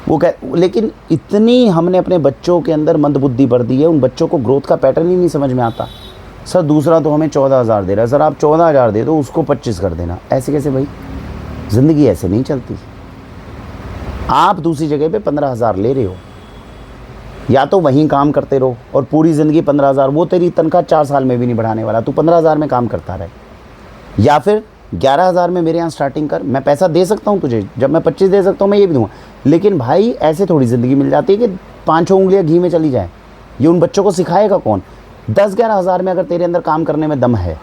वो लेकिन इतनी हमने अपने बच्चों के अंदर मंदबुद्धि भर दी है, उन बच्चों को ग्रोथ का पैटर्न ही नहीं समझ में आता। सर दूसरा तो हमें 14,000 दे रहा है, सर आप 14,000 दे दो, उसको 25 कर देना। ऐसे कैसे भाई? ज़िंदगी ऐसे नहीं चलती। आप दूसरी जगह पे 15,000 ले रहे हो, या तो वहीं काम करते रहो और पूरी ज़िंदगी 15,000, वो तेरी तनख्वाह 4 साल में भी नहीं बढ़ाने वाला, तू 15,000 में काम करता रहे। या फिर 11,000 में मेरे यहाँ स्टार्टिंग कर, मैं पैसा दे सकता हूँ तुझे, जब मैं 25 दे सकता हूँ मैं ये भी दूँगा। लेकिन भाई ऐसे थोड़ी ज़िंदगी मिल जाती है कि 5-6 उंगलियाँ घी में चली जाए। ये उन बच्चों को सिखाएगा कौन? 10-11 हज़ार में अगर तेरे अंदर काम करने में दम है,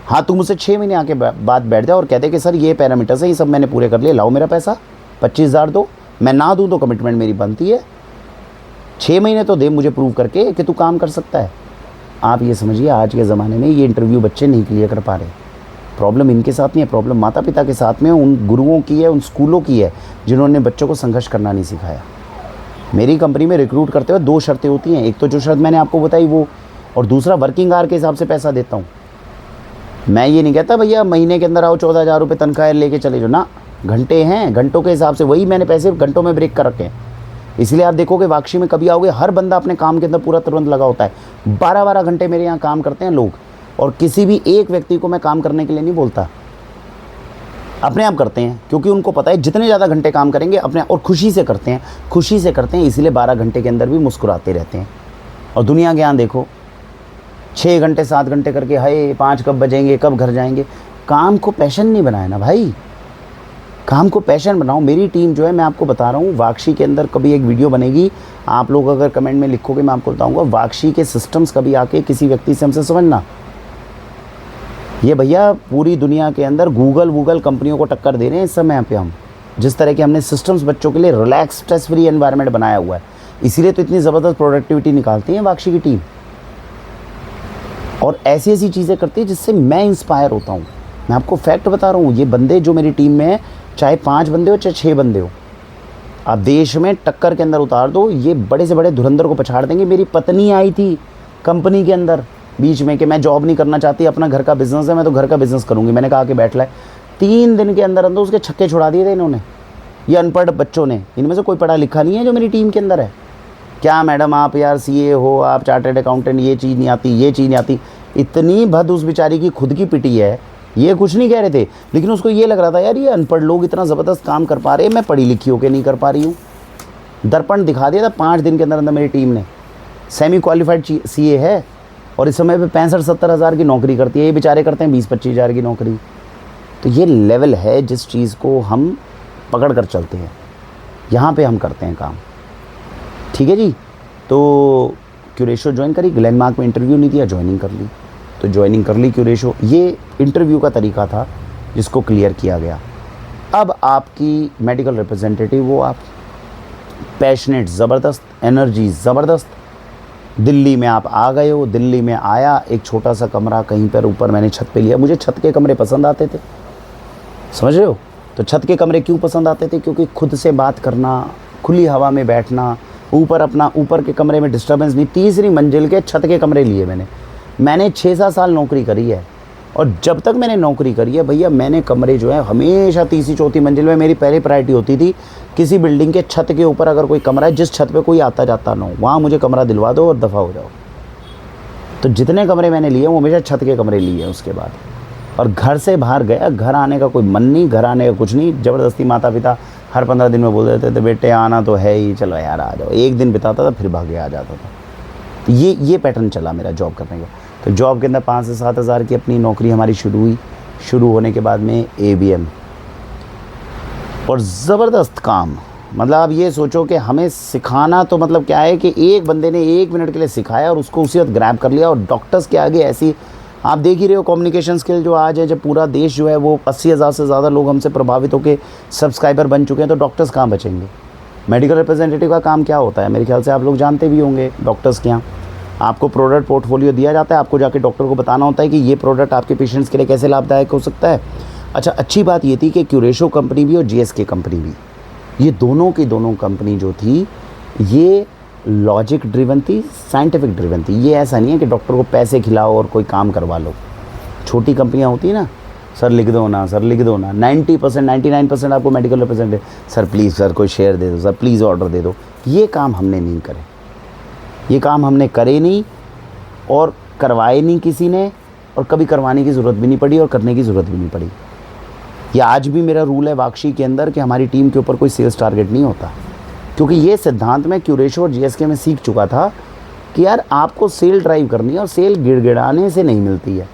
हाँ तू मुझसे 6 महीने आके बाद बैठ जा और कहते कि सर ये पैरामीटर्स है, ये सब मैंने पूरे कर लिए, लाओ मेरा पैसा 25,000 दो। मैं ना दूँ तो कमिटमेंट मेरी बनती है, 6 महीने तो दे मुझे प्रूव करके कि तू काम कर सकता है। आप ये समझिए आज के ज़माने में ये इंटरव्यू बच्चे नहीं क्लियर कर पा रहे। प्रॉब्लम इनके साथ नहीं है, प्रॉब्लम माता पिता के साथ में, उन गुरुओं की है, उन स्कूलों की है जिन्होंने बच्चों को संघर्ष करना नहीं सिखाया। मेरी कंपनी में रिक्रूट करते हुए 2 शर्तें होती हैं, एक तो जो शर्त मैंने आपको बताई वो, और दूसरा वर्किंग आवर के हिसाब से पैसा देता हूँ। मैं ये नहीं कहता भैया महीने के अंदर आओ 14,000 रुपये तनख्वाह लेके चले जाओ ना, घंटे हैं, घंटों के हिसाब से वही मैंने पैसे घंटों में ब्रेक कर रखे हैं। इसलिए आप देखोगे वाक्षी में कभी आओगे, हर बंदा अपने काम के अंदर पूरा तुरंत लगा होता है। 12-12 घंटे मेरे यहाँ काम करते हैं लोग, और किसी भी एक व्यक्ति को मैं काम करने के लिए नहीं बोलता, अपने आप करते हैं, क्योंकि उनको पता है जितने ज़्यादा घंटे काम करेंगे अपने, और खुशी से करते हैं, खुशी से करते हैं, इसलिए 12 घंटे के अंदर भी मुस्कुराते रहते हैं। और दुनिया के यहाँ देखो 6 घंटे 7 घंटे करके, हाय 5 कब बजेंगे, कब घर जाएंगे। काम को पैशन नहीं बनाया ना भाई, काम को पैशन बनाओ। मेरी टीम जो है, मैं आपको बता रहा हूँ, वाक्षी के अंदर कभी एक वीडियो बनेगी, आप लोग अगर कमेंट में लिखोगे मैं आपको बताऊँगा, वाक्षी के सिस्टम्स कभी आके किसी व्यक्ति से हमसे समझना। ये भैया पूरी दुनिया के अंदर गूगल कंपनियों को टक्कर दे रहे हैं इस समय पे हम, जिस तरह के हमने सिस्टम्स बच्चों के लिए रिलैक्स स्ट्रेस फ्री एनवायरनमेंट बनाया हुआ है, इसीलिए तो इतनी ज़बरदस्त प्रोडक्टिविटी निकालती है वाक्षी की टीम, और ऐसी ऐसी चीज़ें करती है जिससे मैं इंस्पायर होता हूँ। मैं आपको फैक्ट बता रहा हूँ, ये बंदे जो मेरी टीम में हैं, चाहे 5 बंदे हो चाहे 6 बंदे हो, आप देश में टक्कर के अंदर उतार दो, ये बड़े से बड़े धुरंधर को पछाड़ देंगे। मेरी पत्नी आई थी कंपनी के अंदर बीच में कि मैं जॉब नहीं करना चाहती, अपना घर का बिज़नेस है, मैं तो घर का बिज़नेस करूँगी। मैंने कहा कि बैठ लाए, 3 दिन के अंदर अंदर उसके छक्के छुड़ा दिए थे इन्होंने, ये अनपढ़ बच्चों ने। इनमें से कोई पढ़ा लिखा नहीं है जो मेरी टीम के अंदर है। क्या मैडम आप यार सीए हो, आप चार्टर्ड अकाउंटेंट, ये चीज़ नहीं आती, ये चीज़ नहीं आती। इतनी भद उस बेचारी की खुद की पिटी है, ये कुछ नहीं कह रहे थे, लेकिन उसको ये लग रहा था यार ये अनपढ़ लोग इतना ज़बरदस्त काम कर पा रहे हैं, मैं पढ़ी लिखी होकर नहीं कर पा रही हूँ। दर्पण दिखा दिया था 5 दिन के अंदर अंदर मेरी टीम ने। सेमी क्वालिफाइड सीए है और इस समय पे 65-70 हज़ार की नौकरी करती है, ये बेचारे करते हैं 20-25 हज़ार की नौकरी। तो ये लेवल है जिस चीज़ को हम पकड़ कर चलते हैं, यहाँ पे हम करते हैं काम। ठीक है जी। तो क्यूरेशो ज्वाइन करी, ग्लेनमार्क में इंटरव्यू नहीं दिया, ज्वाइनिंग कर ली, तो ज्वाइनिंग कर ली क्यूरेशो। ये इंटरव्यू का तरीका था जिसको क्लियर किया गया। अब आपकी मेडिकल रिप्रेजेंटेटिव, वो आप पैशनेट, ज़बरदस्त एनर्जी, ज़बरदस्त। दिल्ली में आप आ गए हो, दिल्ली में आया, एक छोटा सा कमरा कहीं पर ऊपर मैंने छत पे लिया। मुझे छत के कमरे पसंद आते थे, समझ रहे हो। तो छत के कमरे क्यों पसंद आते थे? क्योंकि खुद से बात करना, खुली हवा में बैठना, ऊपर के कमरे में डिस्टर्बेंस नहीं। 3री मंजिल के छत के कमरे लिए मैंने 6-7 साल नौकरी करी है, और जब तक मैंने नौकरी करी है भैया, मैंने कमरे जो है हमेशा 3री-4थी मंजिल में, मेरी पहली प्रायोरिटी होती थी किसी बिल्डिंग के छत के ऊपर अगर कोई कमरा है, जिस छत पे कोई आता जाता ना हो, वहाँ मुझे कमरा दिलवा दो और दफ़ा हो जाओ। तो जितने कमरे मैंने लिए वो हमेशा छत के कमरे लिए हैं उसके बाद। और घर से बाहर गया, घर आने का कोई मन नहीं, घर आने का कुछ नहीं। ज़बरदस्ती माता पिता हर 15 दिन में बोल देते थे बेटे आना तो है ही, चलो यार आ जाओ। एक दिन बिताता था फिर भागे आ जाता था। तो ये पैटर्न चला मेरा जॉब करने का। तो जॉब के अंदर 5 से 7 हज़ार की अपनी नौकरी हमारी शुरू हुई। शुरू होने के बाद में ABM, और ज़बरदस्त काम। मतलब आप ये सोचो कि हमें सिखाना तो मतलब क्या है कि एक बंदे ने 1 मिनट के लिए सिखाया और उसको उसी वक्त ग्रैब कर लिया। और डॉक्टर्स के आगे ऐसी, आप देख ही रहे हो कम्युनिकेशन स्किल जो आज है, जब पूरा देश जो है वो 80 हज़ार से ज़्यादा लोग हमसे प्रभावित होकर सब्सक्राइबर बन चुके हैं, तो डॉक्टर्स कहाँ बचेंगे? मेडिकल रिप्रेजेंटेटिव का काम क्या होता है, मेरे ख्याल से आप लोग जानते भी होंगे डॉक्टर्स के यहाँ। आपको प्रोडक्ट पोर्टफोलियो दिया जाता है, आपको जाके डॉक्टर को बताना होता है कि ये प्रोडक्ट आपके पेशेंट्स के लिए कैसे लाभदायक हो सकता है। अच्छा, अच्छी बात ये थी कि क्यूरेशो कंपनी भी और जीएसके कंपनी भी, ये दोनों की दोनों कंपनी जो थी ये लॉजिक ड्रिवन थी, साइंटिफिक ड्रिवन थी। ये ऐसा नहीं है कि डॉक्टर को पैसे खिलाओ और कोई काम करवा लो। छोटी कंपनियां होती है ना, सर लिख दो ना, सर लिख दो ना, 90% 99% आपको medical representative, sir please sir कोई शेयर दे दो, सर प्लीज़ ऑर्डर दे दो। ये काम हमने नहीं करे, ये काम हमने करे नहीं और करवाए नहीं किसी ने, और कभी करवाने की ज़रूरत भी नहीं पड़ी और करने की ज़रूरत भी नहीं पड़ी। ये आज भी मेरा रूल है वाक्षी के अंदर कि हमारी टीम के ऊपर कोई सेल्स टारगेट नहीं होता, क्योंकि ये सिद्धांत मैं क्यूरेशो और जीएसके में सीख चुका था कि यार आपको सेल ड्राइव करनी है और सेल गिड़गिड़ाने से नहीं मिलती है।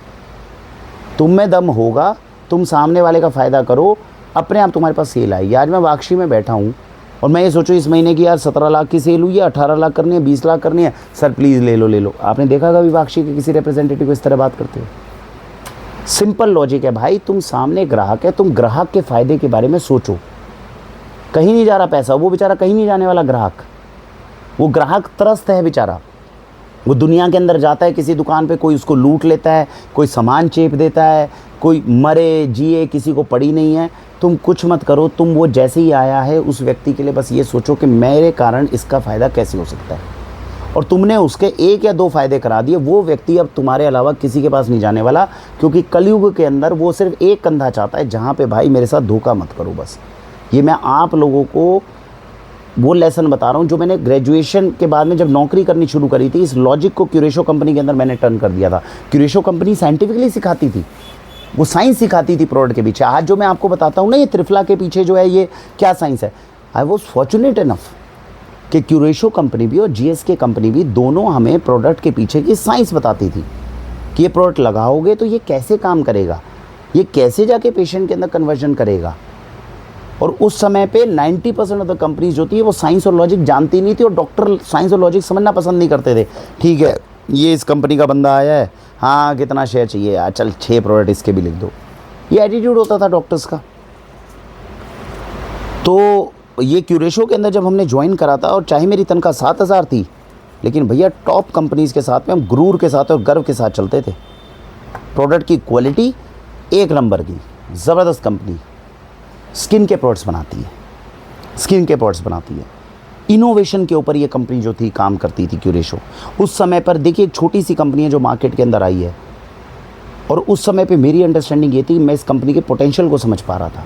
तुम में दम होगा, तुम सामने वाले का फ़ायदा करो, अपने आप तुम्हारे पास सेल आएगी। आज मैं वाक्षी में बैठा हूँ और मैं ये सोचूं इस महीने की यार 17 लाख की सेल हुई है, 18 लाख करनी है, 20 लाख करनी है, सर प्लीज़ ले लो ले लो। आपने देखा कभी वाक्षी के किसी रिप्रेजेंटेटिव को इस तरह बात करते हो? सिंपल लॉजिक है भाई, तुम सामने ग्राहक है, तुम ग्राहक के फ़ायदे के बारे में सोचो। कहीं नहीं जा रहा पैसा, वो बेचारा कहीं नहीं जाने वाला ग्राहक, वो ग्राहक त्रस्त है बेचारा। वो दुनिया के अंदर जाता है किसी दुकान पे, कोई उसको लूट लेता है, कोई सामान चेप देता है, कोई मरे जिए किसी को पड़ी नहीं है। तुम कुछ मत करो, तुम वो जैसे ही आया है उस व्यक्ति के लिए बस ये सोचो कि मेरे कारण इसका फ़ायदा कैसे हो सकता है, और तुमने उसके 1 या 2 फ़ायदे करा दिए। वो व्यक्ति अब तुम्हारे अलावा किसी के पास नहीं जाने वाला, क्योंकि कलयुग के अंदर वो सिर्फ एक कंधा चाहता है जहाँ पे भाई मेरे साथ धोखा मत करो बस। ये मैं आप लोगों को वो लेसन बता रहा हूँ जो मैंने ग्रेजुएशन के बाद में जब नौकरी करनी शुरू करी थी, इस लॉजिक को क्यूरेशो कंपनी के अंदर मैंने टर्न कर दिया था। क्यूरेशो कंपनी साइंटिफिकली सिखाती थी, वो साइंस सिखाती थी प्रोडक्ट के पीछे। आज जो मैं आपको बताता हूँ ना, ये त्रिफला के पीछे जो है ये क्या साइंस है, आई वॉज फॉर्चुनेट इनफ कि क्यूरेशो कंपनी भी और जीएसके कंपनी भी दोनों हमें प्रोडक्ट के पीछे की साइंस बताती थी कि ये प्रोडक्ट लगाओगे तो ये कैसे काम करेगा, ये कैसे जाके पेशेंट के अंदर कन्वर्जन करेगा। और उस समय पे 90% ऑफ द कंपनीज जो थी वो साइंस और लॉजिक जानती नहीं थी, और डॉक्टर साइंस और लॉजिक समझना पसंद नहीं करते थे। ठीक है, ये इस कंपनी का बंदा आया है, हाँ कितना शेयर चाहिए यार, चल 6 प्रोडक्ट इसके भी लिख दो। ये एटीट्यूड होता था डॉक्टर्स का। तो ये क्यूरेशो के अंदर जब हमने ज्वाइन करा था, और चाहे मेरी तनख्वाह 7,000 थी, लेकिन भैया टॉप कंपनीज़ के साथ में हम गुरूर के साथ और गर्व के साथ चलते थे। प्रोडक्ट की क्वालिटी 1 नंबर की, ज़बरदस्त कंपनी, स्किन के प्रोडक्ट्स बनाती है, स्किन के प्रोडक्ट्स बनाती है। इनोवेशन के ऊपर ये कंपनी जो थी काम करती थी क्यूरेशो। उस समय पर देखिए एक छोटी सी कंपनी है जो मार्केट के अंदर आई है, और उस समय पे मेरी अंडरस्टैंडिंग ये थी, मैं इस कंपनी के पोटेंशियल को समझ पा रहा था।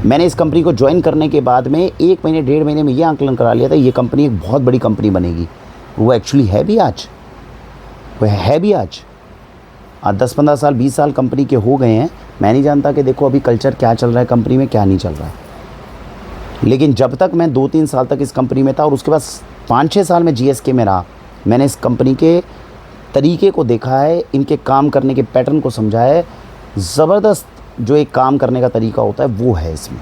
मैंने इस कंपनी को ज्वाइन करने के बाद में 1 महीने 1.5 महीने में ये आंकलन करा लिया था, ये कंपनी एक बहुत बड़ी कंपनी बनेगी। वो एक्चुअली है भी आज, वो है भी आज 10-15 साल 20 साल कंपनी के हो गए हैं। मैं नहीं जानता कि देखो अभी कल्चर क्या चल रहा है कंपनी में, क्या नहीं चल रहा है, लेकिन जब तक मैं 2-3 साल तक इस कंपनी में था और उसके बाद 5-6 साल में जीएसके में रहा, मैंने इस कंपनी के तरीके को देखा है, इनके काम करने के पैटर्न को समझा है। ज़बरदस्त जो एक काम करने का तरीका होता है वो है इसमें,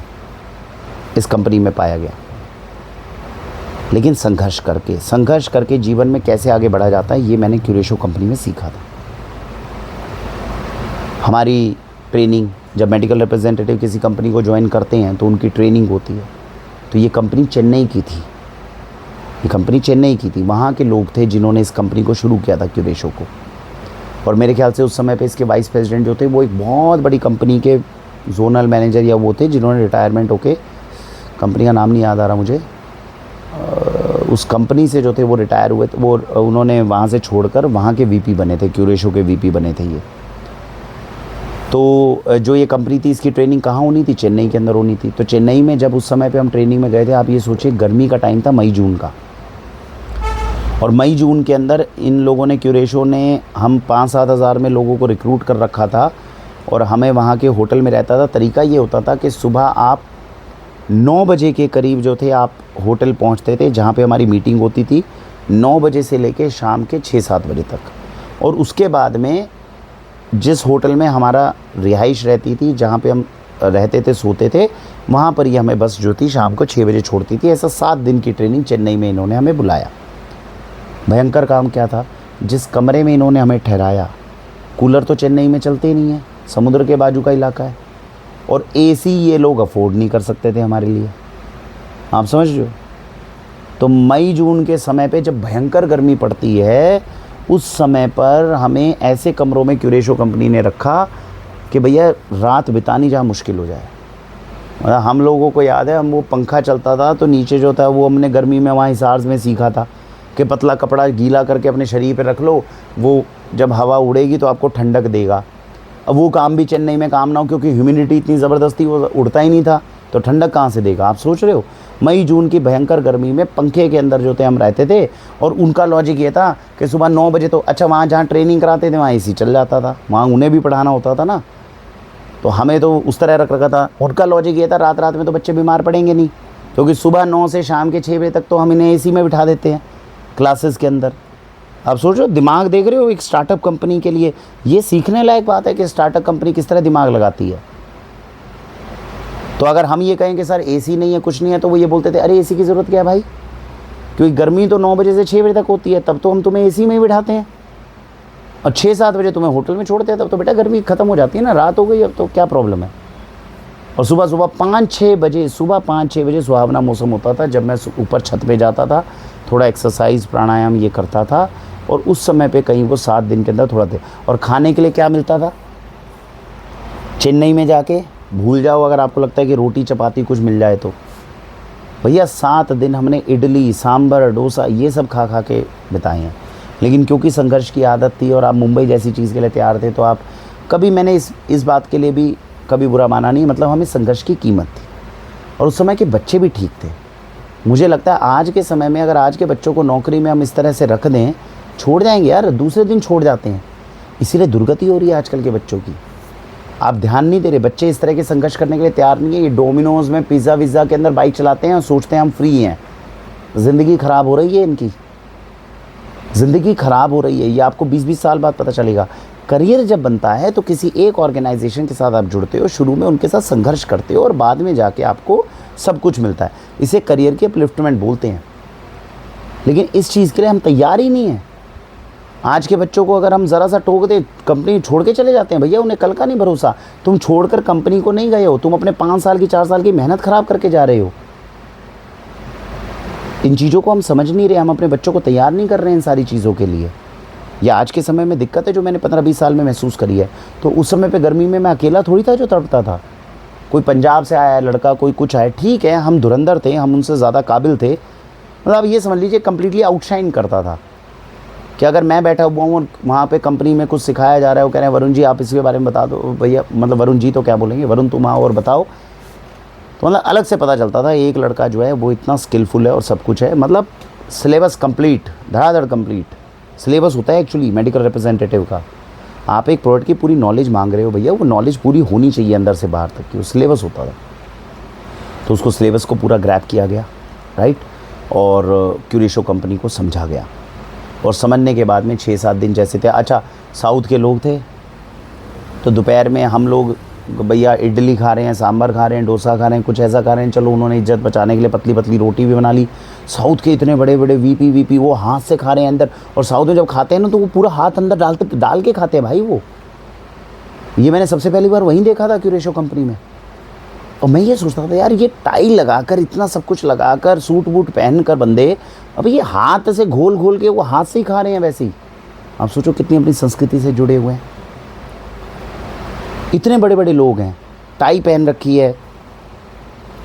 इस कंपनी में पाया गया। लेकिन संघर्ष करके जीवन में कैसे आगे बढ़ा जाता है, ये मैंने क्यूरेशो कंपनी में सीखा था। हमारी ट्रेनिंग, जब मेडिकल रिप्रेजेंटेटिव किसी कंपनी को ज्वाइन करते हैं तो उनकी ट्रेनिंग होती है। तो ये कंपनी चेन्नई की थी, ये कंपनी चेन्नई की थी। वहाँ के लोग थे जिन्होंने इस कंपनी को शुरू किया था क्यूरेशो को, और मेरे ख्याल से उस समय पे इसके वाइस प्रेसिडेंट जो थे वो एक बहुत बड़ी कंपनी के जोनल मैनेजर या वो थे जिन्होंने रिटायरमेंट होके, कंपनी का नाम नहीं याद आ रहा मुझे, उस कंपनी से जो थे वो रिटायर हुए थे, वो उन्होंने वहाँ से छोड़कर वहाँ के वीपी बने थे, क्यूरेशो के वीपी बने थे ये। तो जो ये कंपनी थी इसकी ट्रेनिंग कहाँ होनी थी, चेन्नई के अंदर होनी थी। तो चेन्नई में जब उस समय पे हम ट्रेनिंग में गए थे, आप ये सोचिए गर्मी का टाइम था, मई जून का, और मई जून के अंदर इन लोगों ने, क्यूरेशो ने, हम 5-7 हज़ार में लोगों को रिक्रूट कर रखा था, और हमें वहाँ के होटल में रहता था। तरीका ये होता था कि सुबह आप 9 बजे के करीब जो थे आप होटल पहुँचते थे जहाँ पे हमारी मीटिंग होती थी, 9 बजे से लेके शाम के 6-7 बजे तक, और उसके बाद में जिस होटल में हमारा रिहाइश रहती थी, जहाँ पे हम रहते थे, सोते थे, वहाँ पर ही हमें बस जो थी शाम को 6 बजे छोड़ती थी। ऐसा 7 दिन की ट्रेनिंग चेन्नई में इन्होंने हमें बुलाया। भयंकर काम क्या था, जिस कमरे में इन्होंने हमें ठहराया, कूलर तो चेन्नई में चलते ही नहीं है, समुद्र के बाजू का इलाका है, और एसी ये लोग अफोर्ड नहीं कर सकते थे हमारे लिए। आप समझ रहे हो, तो मई जून के समय पे जब भयंकर गर्मी पड़ती है, उस समय पर हमें ऐसे कमरों में क्यूरेशो कंपनी ने रखा कि भैया रात बितानी जहाँ मुश्किल हो जाए। मतलब हम लोगों को याद है, हम वो पंखा चलता था तो नीचे जो था वो हमने गर्मी में वहाँ हिसार में सीखा था कि पतला कपड़ा गीला करके अपने शरीर पे रख लो, वो जब हवा उड़ेगी तो आपको ठंडक देगा। अब वो काम भी चेन्नई में काम ना हो, क्योंकि ह्यूमिडिटी इतनी ज़बरदस्त थी, वो उड़ता ही नहीं था, तो ठंडक कहाँ से देगा। आप सोच रहे हो, मई जून की भयंकर गर्मी में पंखे के अंदर जो थे हम रहते थे। और उनका लॉजिक ये था कि सुबह 9 बजे तो अच्छा वहाँ जहाँ ट्रेनिंग कराते थे वहाँ एसी चल जाता था, वहाँ उन्हें भी पढ़ाना होता था ना, तो हमें तो उस तरह रख रखा था। उनका लॉजिक ये था रात रात में तो बच्चे बीमार पड़ेंगे नहीं, क्योंकि सुबह 9 से शाम के 6 बजे तक तो हम इन्हें एसी में बिठा देते हैं क्लासेस के अंदर। आप सोचो, दिमाग देख रहे हो एक स्टार्टअप कंपनी के लिए ये सीखने लायक बात है कि स्टार्टअप कंपनी किस तरह दिमाग लगाती है। तो अगर हम ये कहें कि सर एसी नहीं है, कुछ नहीं है, तो वो ये बोलते थे अरे एसी की ज़रूरत क्या है भाई, क्योंकि गर्मी तो 9 बजे से 6 बजे तक होती है, तब तो हम तुम्हें एसी में ही बिठाते हैं, और 6-7 बजे तुम्हें होटल में छोड़ते हैं, तब तो बेटा गर्मी ख़त्म हो जाती है ना, रात हो गई अब तो क्या प्रॉब्लम है। और सुबह सुबह 5-6 बजे सुहावना मौसम होता था, जब मैं ऊपर छत पे जाता था, थोड़ा एक्सरसाइज प्राणायाम ये करता था, और उस समय पे कहीं वो 7 दिन के अंदर थोड़ा थे। और खाने के लिए क्या मिलता था, चेन्नई में जाके भूल जाओ अगर आपको लगता है कि रोटी चपाती कुछ मिल जाए तो, भैया 7 दिन हमने इडली सांभर डोसा ये सब खा खा के बिताए हैं। लेकिन क्योंकि संघर्ष की आदत थी और आप मुंबई जैसी चीज़ के लिए तैयार थे, तो आप कभी, मैंने इस बात के लिए भी कभी बुरा माना नहीं, मतलब हमें संघर्ष की कीमत थी। और उस समय के बच्चे भी ठीक थे। मुझे लगता है आज के समय में अगर आज के बच्चों को नौकरी में हम इस तरह से रख दें, छोड़ जाएंगे यार, दूसरे दिन छोड़ जाते हैं। इसीलिए दुर्गति हो रही है आजकल के बच्चों की। आप ध्यान नहीं दे रहे, बच्चे इस तरह के संघर्ष करने के लिए तैयार नहीं है। ये डोमिनोज़ में पिज़्ज़ा विज़्ज़ा के अंदर बाइक चलाते हैं और सोचते हैं हम फ्री हैं। ज़िंदगी ख़राब हो रही है इनकी, ज़िंदगी ख़राब हो रही है। ये आपको 20-20 साल बाद पता चलेगा। करियर जब बनता है तो किसी एक ऑर्गेनाइजेशन के साथ आप जुड़ते हो, शुरू में उनके साथ संघर्ष करते हो और बाद में जाके आपको सब कुछ मिलता है। इसे करियर के अपलिफ्टमेंट बोलते हैं। लेकिन इस चीज़ के लिए हम तैयार ही नहीं हैं। आज के बच्चों को अगर हम ज़रा सा टोक दे, कंपनी छोड़ के चले जाते हैं। भैया उन्हें कल का नहीं भरोसा। तुम छोड़कर कंपनी को नहीं गए हो, तुम अपने 5 साल की 4 साल की मेहनत ख़राब करके जा रहे हो। इन चीज़ों को हम समझ नहीं रहे, हम अपने बच्चों को तैयार नहीं कर रहे हैं इन सारी चीज़ों के लिए। यह आज के समय में दिक्कत है जो मैंने 15-20 साल में महसूस करी है। तो उस समय पे गर्मी में मैं अकेला थोड़ी था जो तड़पता था। कोई पंजाब से आया है लड़का, कोई कुछ आया, ठीक है, हम धुरंधर थे, हम उनसे ज़्यादा काबिल थे। मतलब आप ये समझ लीजिए कंप्लीटली आउटशाइन करता था कि अगर मैं बैठा हुआ हूँ और वहाँ पे कंपनी में कुछ सिखाया जा रहा है, वो कह रहे हैं वरुण जी आप इसके बारे में बता दो। भैया मतलब वरुण जी तो क्या बोलेंगे, वरुण तुम आओ और बताओ। तो मतलब अलग से पता चलता था एक लड़का जो है वो इतना स्किलफुल है और सब कुछ है। मतलब सिलेबस कंप्लीट, धड़ाधड़ कंप्लीट सिलेबस होता है एक्चुअली मेडिकल रिप्रेजेंटेटिव का। आप एक प्रोडक्ट की पूरी नॉलेज मांग रहे हो, भैया वो नॉलेज पूरी होनी चाहिए अंदर से बाहर तक की, वो सिलेबस होता था। तो उसको सिलेबस को पूरा ग्रैब किया गया, राइट, और क्यूरेशो कंपनी को समझा गया। और समझने के बाद में 6-7 दिन जैसे थे। अच्छा, साउथ के लोग थे तो दोपहर में हम लोग भैया इडली खा रहे हैं, सांभर खा रहे हैं, डोसा खा रहे हैं, कुछ ऐसा खा रहे हैं। चलो उन्होंने इज्जत बचाने के लिए पतली पतली रोटी भी बना ली। साउथ के इतने बड़े बड़े वीपी वो हाथ से खा रहे हैं अंदर। और साउथ में जब खाते हैं ना तो वो पूरा हाथ अंदर डाल के खाते हैं भाई वो। ये मैंने सबसे पहली बार वहीं देखा था क्यूरेशो कंपनी में। और मैं ये सोचता था यार ये टाई लगाकर, इतना सब कुछ लगाकर, सूट बूट पहन कर बंदे, अब ये हाथ से घोल घोल के वो हाथ से ही खा रहे हैं वैसे ही। आप सोचो कितनी अपनी संस्कृति से जुड़े हुए हैं। इतने बड़े बड़े लोग हैं, टाई पहन रखी है,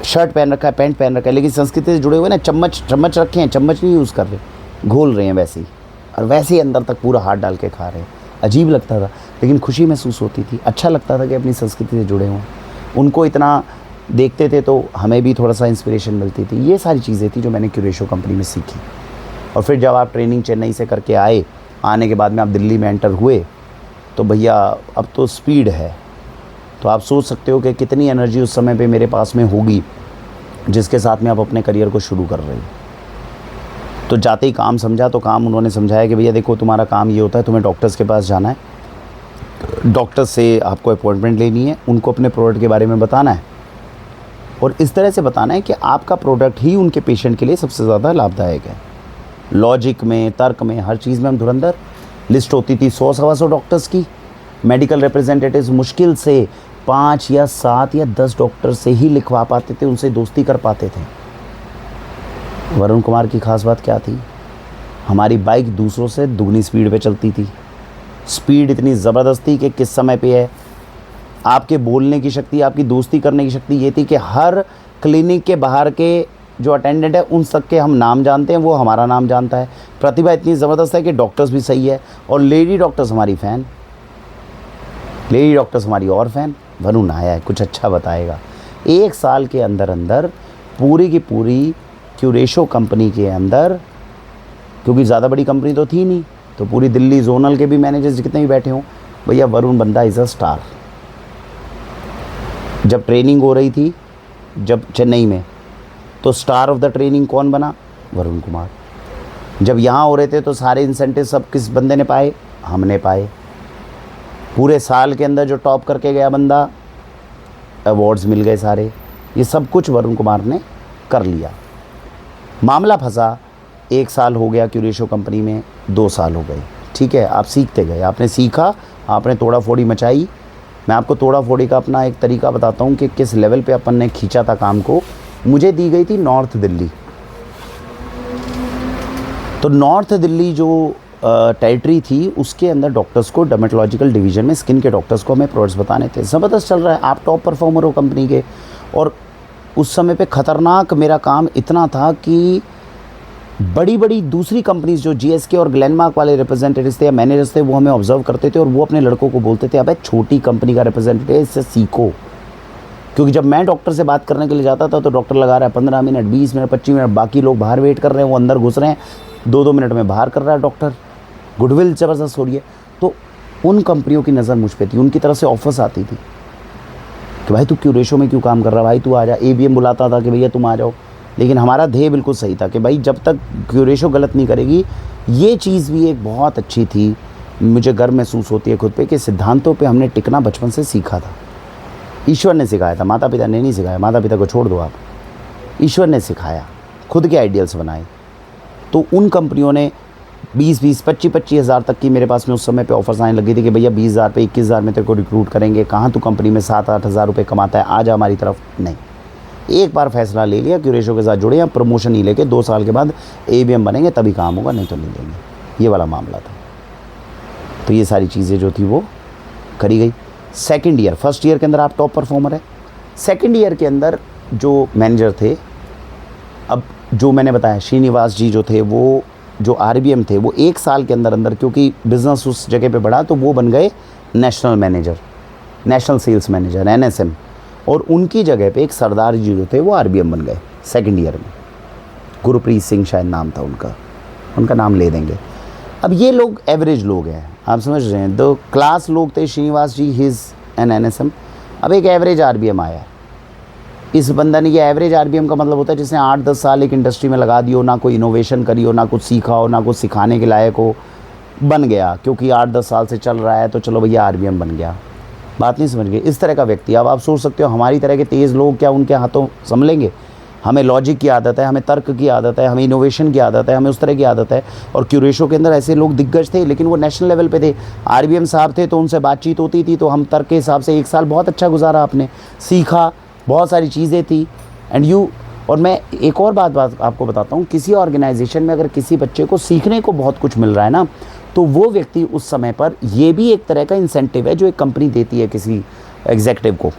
शर्ट पहन रखा है, पैंट पहन रखा है, लेकिन संस्कृति से जुड़े हुए ना। चम्मच रखे हैं, चम्मच नहीं यूज़ कर रहे, घोल रहे हैं वैसे ही, और वैसे ही अंदर तक पूरा हाथ डाल के खा रहे हैं। अजीब लगता था लेकिन खुशी महसूस होती थी। अच्छा लगता था कि अपनी संस्कृति से जुड़े हुए। उनको इतना देखते थे तो हमें भी थोड़ा सा इंस्पिरेशन मिलती थी। ये सारी चीज़ें थी जो मैंने क्यूरेशो कंपनी में सीखी। और फिर जब आप ट्रेनिंग चेन्नई से करके आने के बाद में आप दिल्ली में एंटर हुए तो भैया अब तो स्पीड है। तो आप सोच सकते हो कि कितनी एनर्जी उस समय पे मेरे पास में होगी जिसके साथ में आप अपने करियर को शुरू कर रहे हो। तो जाते ही काम समझा, तो काम उन्होंने समझाया कि भैया देखो तुम्हारा काम ये होता है, तुम्हें डॉक्टर्स के पास जाना है, डॉक्टर से आपको अपॉइंटमेंट लेनी है, उनको अपने प्रोडक्ट के बारे में बताना है और इस तरह से बताना है कि आपका प्रोडक्ट ही उनके पेशेंट के लिए सबसे ज़्यादा लाभदायक है। लॉजिक में, तर्क में, हर चीज़ में हम धुरंधर। लिस्ट होती थी 100-125 डॉक्टर्स की। मेडिकल रिप्रेजेंटेटिव्स मुश्किल से 5 या 7 या 10 डॉक्टर से ही लिखवा पाते थे, उनसे दोस्ती कर पाते थे। वरुण कुमार की खास बात क्या थी? हमारी बाइक दूसरों से दुगनी स्पीड पे चलती थी। स्पीड इतनी ज़बरदस्त थी कि किस समय पे है, आपके बोलने की शक्ति, आपकी दोस्ती करने की शक्ति ये थी कि हर क्लिनिक के बाहर के जो अटेंडेंट है उन सब के हम नाम जानते हैं, वो हमारा नाम जानता है। प्रतिभा इतनी ज़बरदस्त है कि डॉक्टर्स भी सही है, और लेडी डॉक्टर्स हमारी फ़ैन, लेडी डॉक्टर्स हमारी और फ़ैन। वरुण आया है, कुछ अच्छा बताएगा। 1 साल के अंदर अंदर पूरी की पूरी क्यूरेशो कंपनी के अंदर, क्योंकि ज़्यादा बड़ी कंपनी तो थी नहीं, तो पूरी दिल्ली जोनल के भी मैनेजर्स जितने भी बैठे हों, भैया वरुण बंदा इज़ अ स्टार। जब ट्रेनिंग हो रही थी जब चेन्नई में, तो स्टार ऑफ द ट्रेनिंग कौन बना? वरुण कुमार। जब यहाँ हो रहे थे तो सारे इंसेंटिव सब किस बंदे ने पाए? हमने पाए। पूरे साल के अंदर जो टॉप करके गया बंदा, अवार्ड्स मिल गए सारे। ये सब कुछ वरुण कुमार ने कर लिया। मामला फंसा, 1 साल हो गया क्यूरेशो कंपनी में, 2 साल हो गए, ठीक है, आप सीखते गए, आपने सीखा, आपने तोड़ा फोड़ी मचाई। मैं आपको तोड़ा फोड़ी का अपना एक तरीका बताता हूँ कि किस लेवल पे अपन ने खींचा था काम को। मुझे दी गई थी नॉर्थ दिल्ली, तो नॉर्थ दिल्ली जो टेरिटरी थी उसके अंदर डॉक्टर्स को, डर्मेटोलॉजिकल डिवीज़न में स्किन के डॉक्टर्स को हमें प्रोडक्ट्स बताने थे। ज़बरदस्त चल रहा है, आप टॉप परफॉर्मर हो कंपनी के, और उस समय पे ख़तरनाक मेरा काम इतना था कि बड़ी बड़ी दूसरी कंपनीज जो जीएसके और ग्लेनमार्क वाले रिप्रेजेंटेटिव्स थे या मैनेजर्स थे, वो हमें ऑब्जर्व करते थे और वो अपने लड़कों को बोलते थे, अबे छोटी कंपनी का रिप्रेजेंटेटिव है, इससे सीखो। क्योंकि जब मैं डॉक्टर से बात करने के लिए जाता था तो डॉक्टर लगा रहा है 15 मिनट, 20 मिनट, 25 मिनट, बाकी लोग बाहर वेट कर रहे हैं, वो अंदर घुस रहे हैं, 2-2 मिनट में बाहर कर रहा है डॉक्टर। गुडविल ज़बरदस्त हो रही है। तो उन कंपनियों की नज़र मुझ पर थी, उनकी तरफ से ऑफर्स आती थी कि भाई तू क्यूरेशो में क्यों काम कर रहा है, भाई तू आ जा। एबीएम बुलाता था कि भैया तुम आ जाओ। लेकिन हमारा ध्येय बिल्कुल सही था कि भाई जब तक क्यूरेशो गलत नहीं करेगी। ये चीज़ भी एक बहुत अच्छी थी, मुझे गर्व महसूस होती है खुद पे कि सिद्धांतों पे हमने टिकना बचपन से सीखा था। ईश्वर ने सिखाया था, माता पिता ने नहीं सिखाया। माता पिता को छोड़ दो आप, ईश्वर ने सिखाया, खुद के आइडियल्स बनाए। तो उन कंपनियों ने 20-20, 25-25 हज़ार तक की मेरे पास में उस समय पे ऑफर्स आने लगी थी कि भैया 20 हज़ार पे 21 हज़ार में तेरे को रिक्रूट करेंगे। कहाँ तू कंपनी में 7-8 हज़ार रुपये कमाता है, आ जा हमारी तरफ। नहीं, एक बार फैसला ले लिया क्यूरेशो के साथ जुड़े, या प्रमोशन ही लेके 2 साल के बाद एबीएम बनेंगे तभी काम होगा, नहीं तो नहीं देंगे। ये वाला मामला था। तो ये सारी चीज़ें जो थी वो करी गई। सेकंड ईयर, फर्स्ट ईयर के अंदर आप टॉप परफॉर्मर है। सेकंड ईयर के अंदर जो मैनेजर थे, अब जो मैंने बताया श्रीनिवास जी जो थे, वो जो आरबीएम थे, वो 1 साल के अंदर अंदर, क्योंकि बिज़नेस उस जगह पे बढ़ा, तो वो बन गए national manager, national sales manager, NSM. और उनकी जगह पे एक सरदार जी जो थे वो आरबीएम बन गए सेकंड ईयर में। गुरप्रीत सिंह शायद नाम था उनका, उनका नाम ले देंगे। अब ये लोग एवरेज लोग हैं, आप समझ रहे हैं। दो क्लास लोग थे, श्रीनिवास जी हिज एन एनएसएम। अब एक एवरेज आरबीएम आया। इस बंदा ने, ये एवरेज आरबीएम का मतलब होता है जिसने 8-10 साल एक इंडस्ट्री में लगा दियो, ना कोई इनोवेशन करी हो, ना कुछ सीखा हो, ना कुछ सिखाने के लायक हो, बन गया क्योंकि 8-10 साल से चल रहा है तो चलो भैया आरबीएम बन गया। बात नहीं समझ गए, इस तरह का व्यक्ति। अब आप सोच सकते हो हमारी तरह के तेज़ लोग क्या उनके हाथों संभलेंगे? हमें लॉजिक की आदत है, हमें तर्क की आदत है, हमें इनोवेशन की आदत है, हमें उस तरह की आदत है। और क्यूरेशो के अंदर ऐसे लोग दिग्गज थे, लेकिन वो नेशनल लेवल पे थे। आरबीएम साहब थे तो उनसे बातचीत होती थी, तो हम तर्क के हिसाब से 1 साल बहुत अच्छा गुजारा, आपने सीखा, बहुत सारी चीज़ें थी। एंड यू, और मैं एक और बात आपको बताता हूँ, किसी ऑर्गेनाइजेशन में अगर किसी बच्चे को सीखने को बहुत कुछ मिल रहा है ना, तो वो व्यक्ति उस समय पर, ये भी एक तरह का इंसेंटिव है जो एक कंपनी देती है किसी एग्जीक्यूटिव को।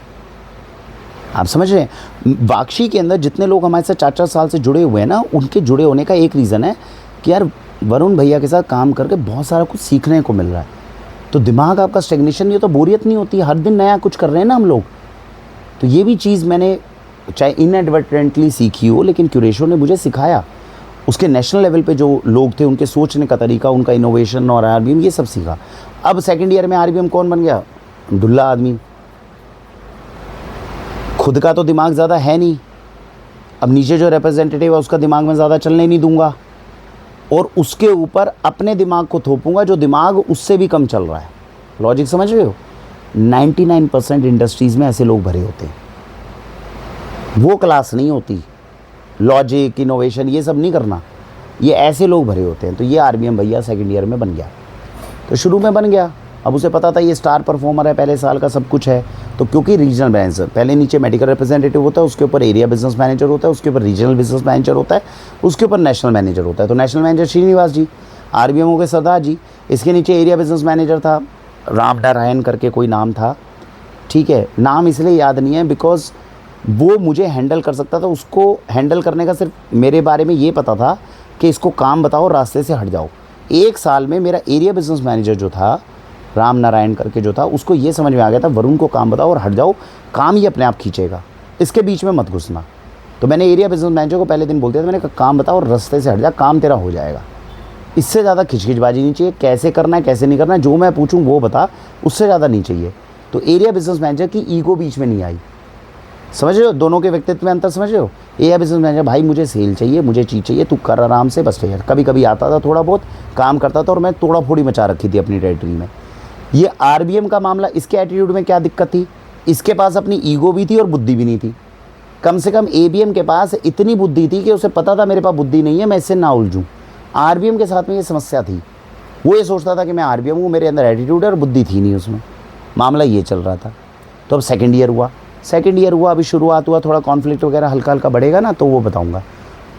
आप समझ रहे हैं? वाक्षी के अंदर जितने लोग हमारे साथ 4-4 साल से जुड़े हुए हैं ना, उनके जुड़े होने का एक रीज़न है कि यार वरुण भैया के साथ काम करके बहुत सारा कुछ सीखने को मिल रहा है। तो दिमाग आपका स्टेग्नेशन नहीं होता, बोरियत नहीं होती, हर दिन नया कुछ कर रहे हैं ना हम लोग। तो ये भी चीज़ मैंने चाहे इनएडवर्टेंटली सीखी हो, लेकिन क्यूरेशो ने मुझे सिखाया। उसके नेशनल लेवल पे जो लोग थे, उनके सोचने का तरीका, उनका इनोवेशन और आरबीएम, ये सब सीखा। अब सेकंड ईयर में आरबीएम कौन बन गया? दुल्ला आदमी। खुद का तो दिमाग ज़्यादा है नहीं, अब नीचे जो रिप्रेजेंटेटिव है उसका दिमाग में ज़्यादा चलने नहीं दूंगा, और उसके ऊपर अपने दिमाग को थोपूंगा जो दिमाग उससे भी कम चल रहा है। लॉजिक समझ रहे हो? 99% इंडस्ट्रीज़ में ऐसे लोग भरे होते हैं। वो क्लास नहीं होती, लॉजिक, इनोवेशन, ये सब नहीं करना, ये ऐसे लोग भरे होते हैं। तो ये आरबीएम भैया सेकंड ईयर में बन गया। तो शुरू में बन गया, अब उसे पता था ये स्टार परफॉर्मर है, पहले साल का सब कुछ है। तो क्योंकि रीजनल मैनेजर पहले नीचे मेडिकल रिप्रेजेंटेटिव होता है, उसके ऊपर एरिया बिजनेस मैनेजर होता है, उसके ऊपर रीजनल बिजनेस मैनेजर होता है, उसके ऊपर नेशनल मैनेजर होता है। तो नेशनल मैनेजर श्रीनिवास जी, आरबीएमओ के सरदार जी, इसके नीचे एरिया बिजनेस मैनेजर था राम नारायण करके कोई नाम था, ठीक है। नाम इसलिए याद नहीं है बिकॉज वो मुझे हैंडल कर सकता था, उसको हैंडल करने का सिर्फ मेरे बारे में ये पता था कि इसको काम बताओ, रास्ते से हट जाओ। एक साल में मेरा एरिया बिजनेस मैनेजर जो था राम नारायण करके जो था, उसको ये समझ में आ गया था वरुण को काम बताओ और हट जाओ, काम ही अपने आप खींचेगा, इसके बीच में मत घुसना। तो मैंने एरिया बिजनेस मैनेजर को पहले दिन बोल दिया था, मैंने कहा काम बताओ और रास्ते से हट जा, काम तेरा हो जाएगा। इससे ज़्यादा खिचखिचबाजी नहीं चाहिए, कैसे करना है कैसे नहीं करना है जो मैं पूछूं वो बता, उससे ज़्यादा नहीं चाहिए। तो एरिया बिजनेस मैनेजर की ईगो बीच में नहीं आई। समझ रहे हो दोनों के व्यक्तित्व में अंतर, समझ रहे हो। एरिया बिजनेस मैनेजर भाई मुझे सेल चाहिए, मुझे चीज़ चाहिए, तू कर आराम से बस यार। कभी कभी आता था, थोड़ा बहुत काम करता था और मैं तोड़ा फोड़ी मचा रखी थी अपनी टेरिटरी में। ये आरबीएम का मामला, इसके एटीट्यूड में क्या दिक्कत थी, इसके पास अपनी ईगो भी थी और बुद्धि भी नहीं थी। कम से कम एबीएम के पास इतनी बुद्धि थी कि उसे पता था मेरे पास बुद्धि नहीं है, मैं इससे ना उलझूँ। आरबीएम के साथ में ये समस्या थी, वो ये सोचता था कि मैं आरबीएम हूँ, मेरे अंदर एटीट्यूड है और बुद्धि थी नहीं उसमें। मामला ये चल रहा था। तो अब सेकेंड ईयर हुआ, अभी शुरुआत हुआ, थोड़ा कॉन्फ्लिक्ट वगैरह हल्का हल्का बढ़ेगा ना तो वो बताऊँगा।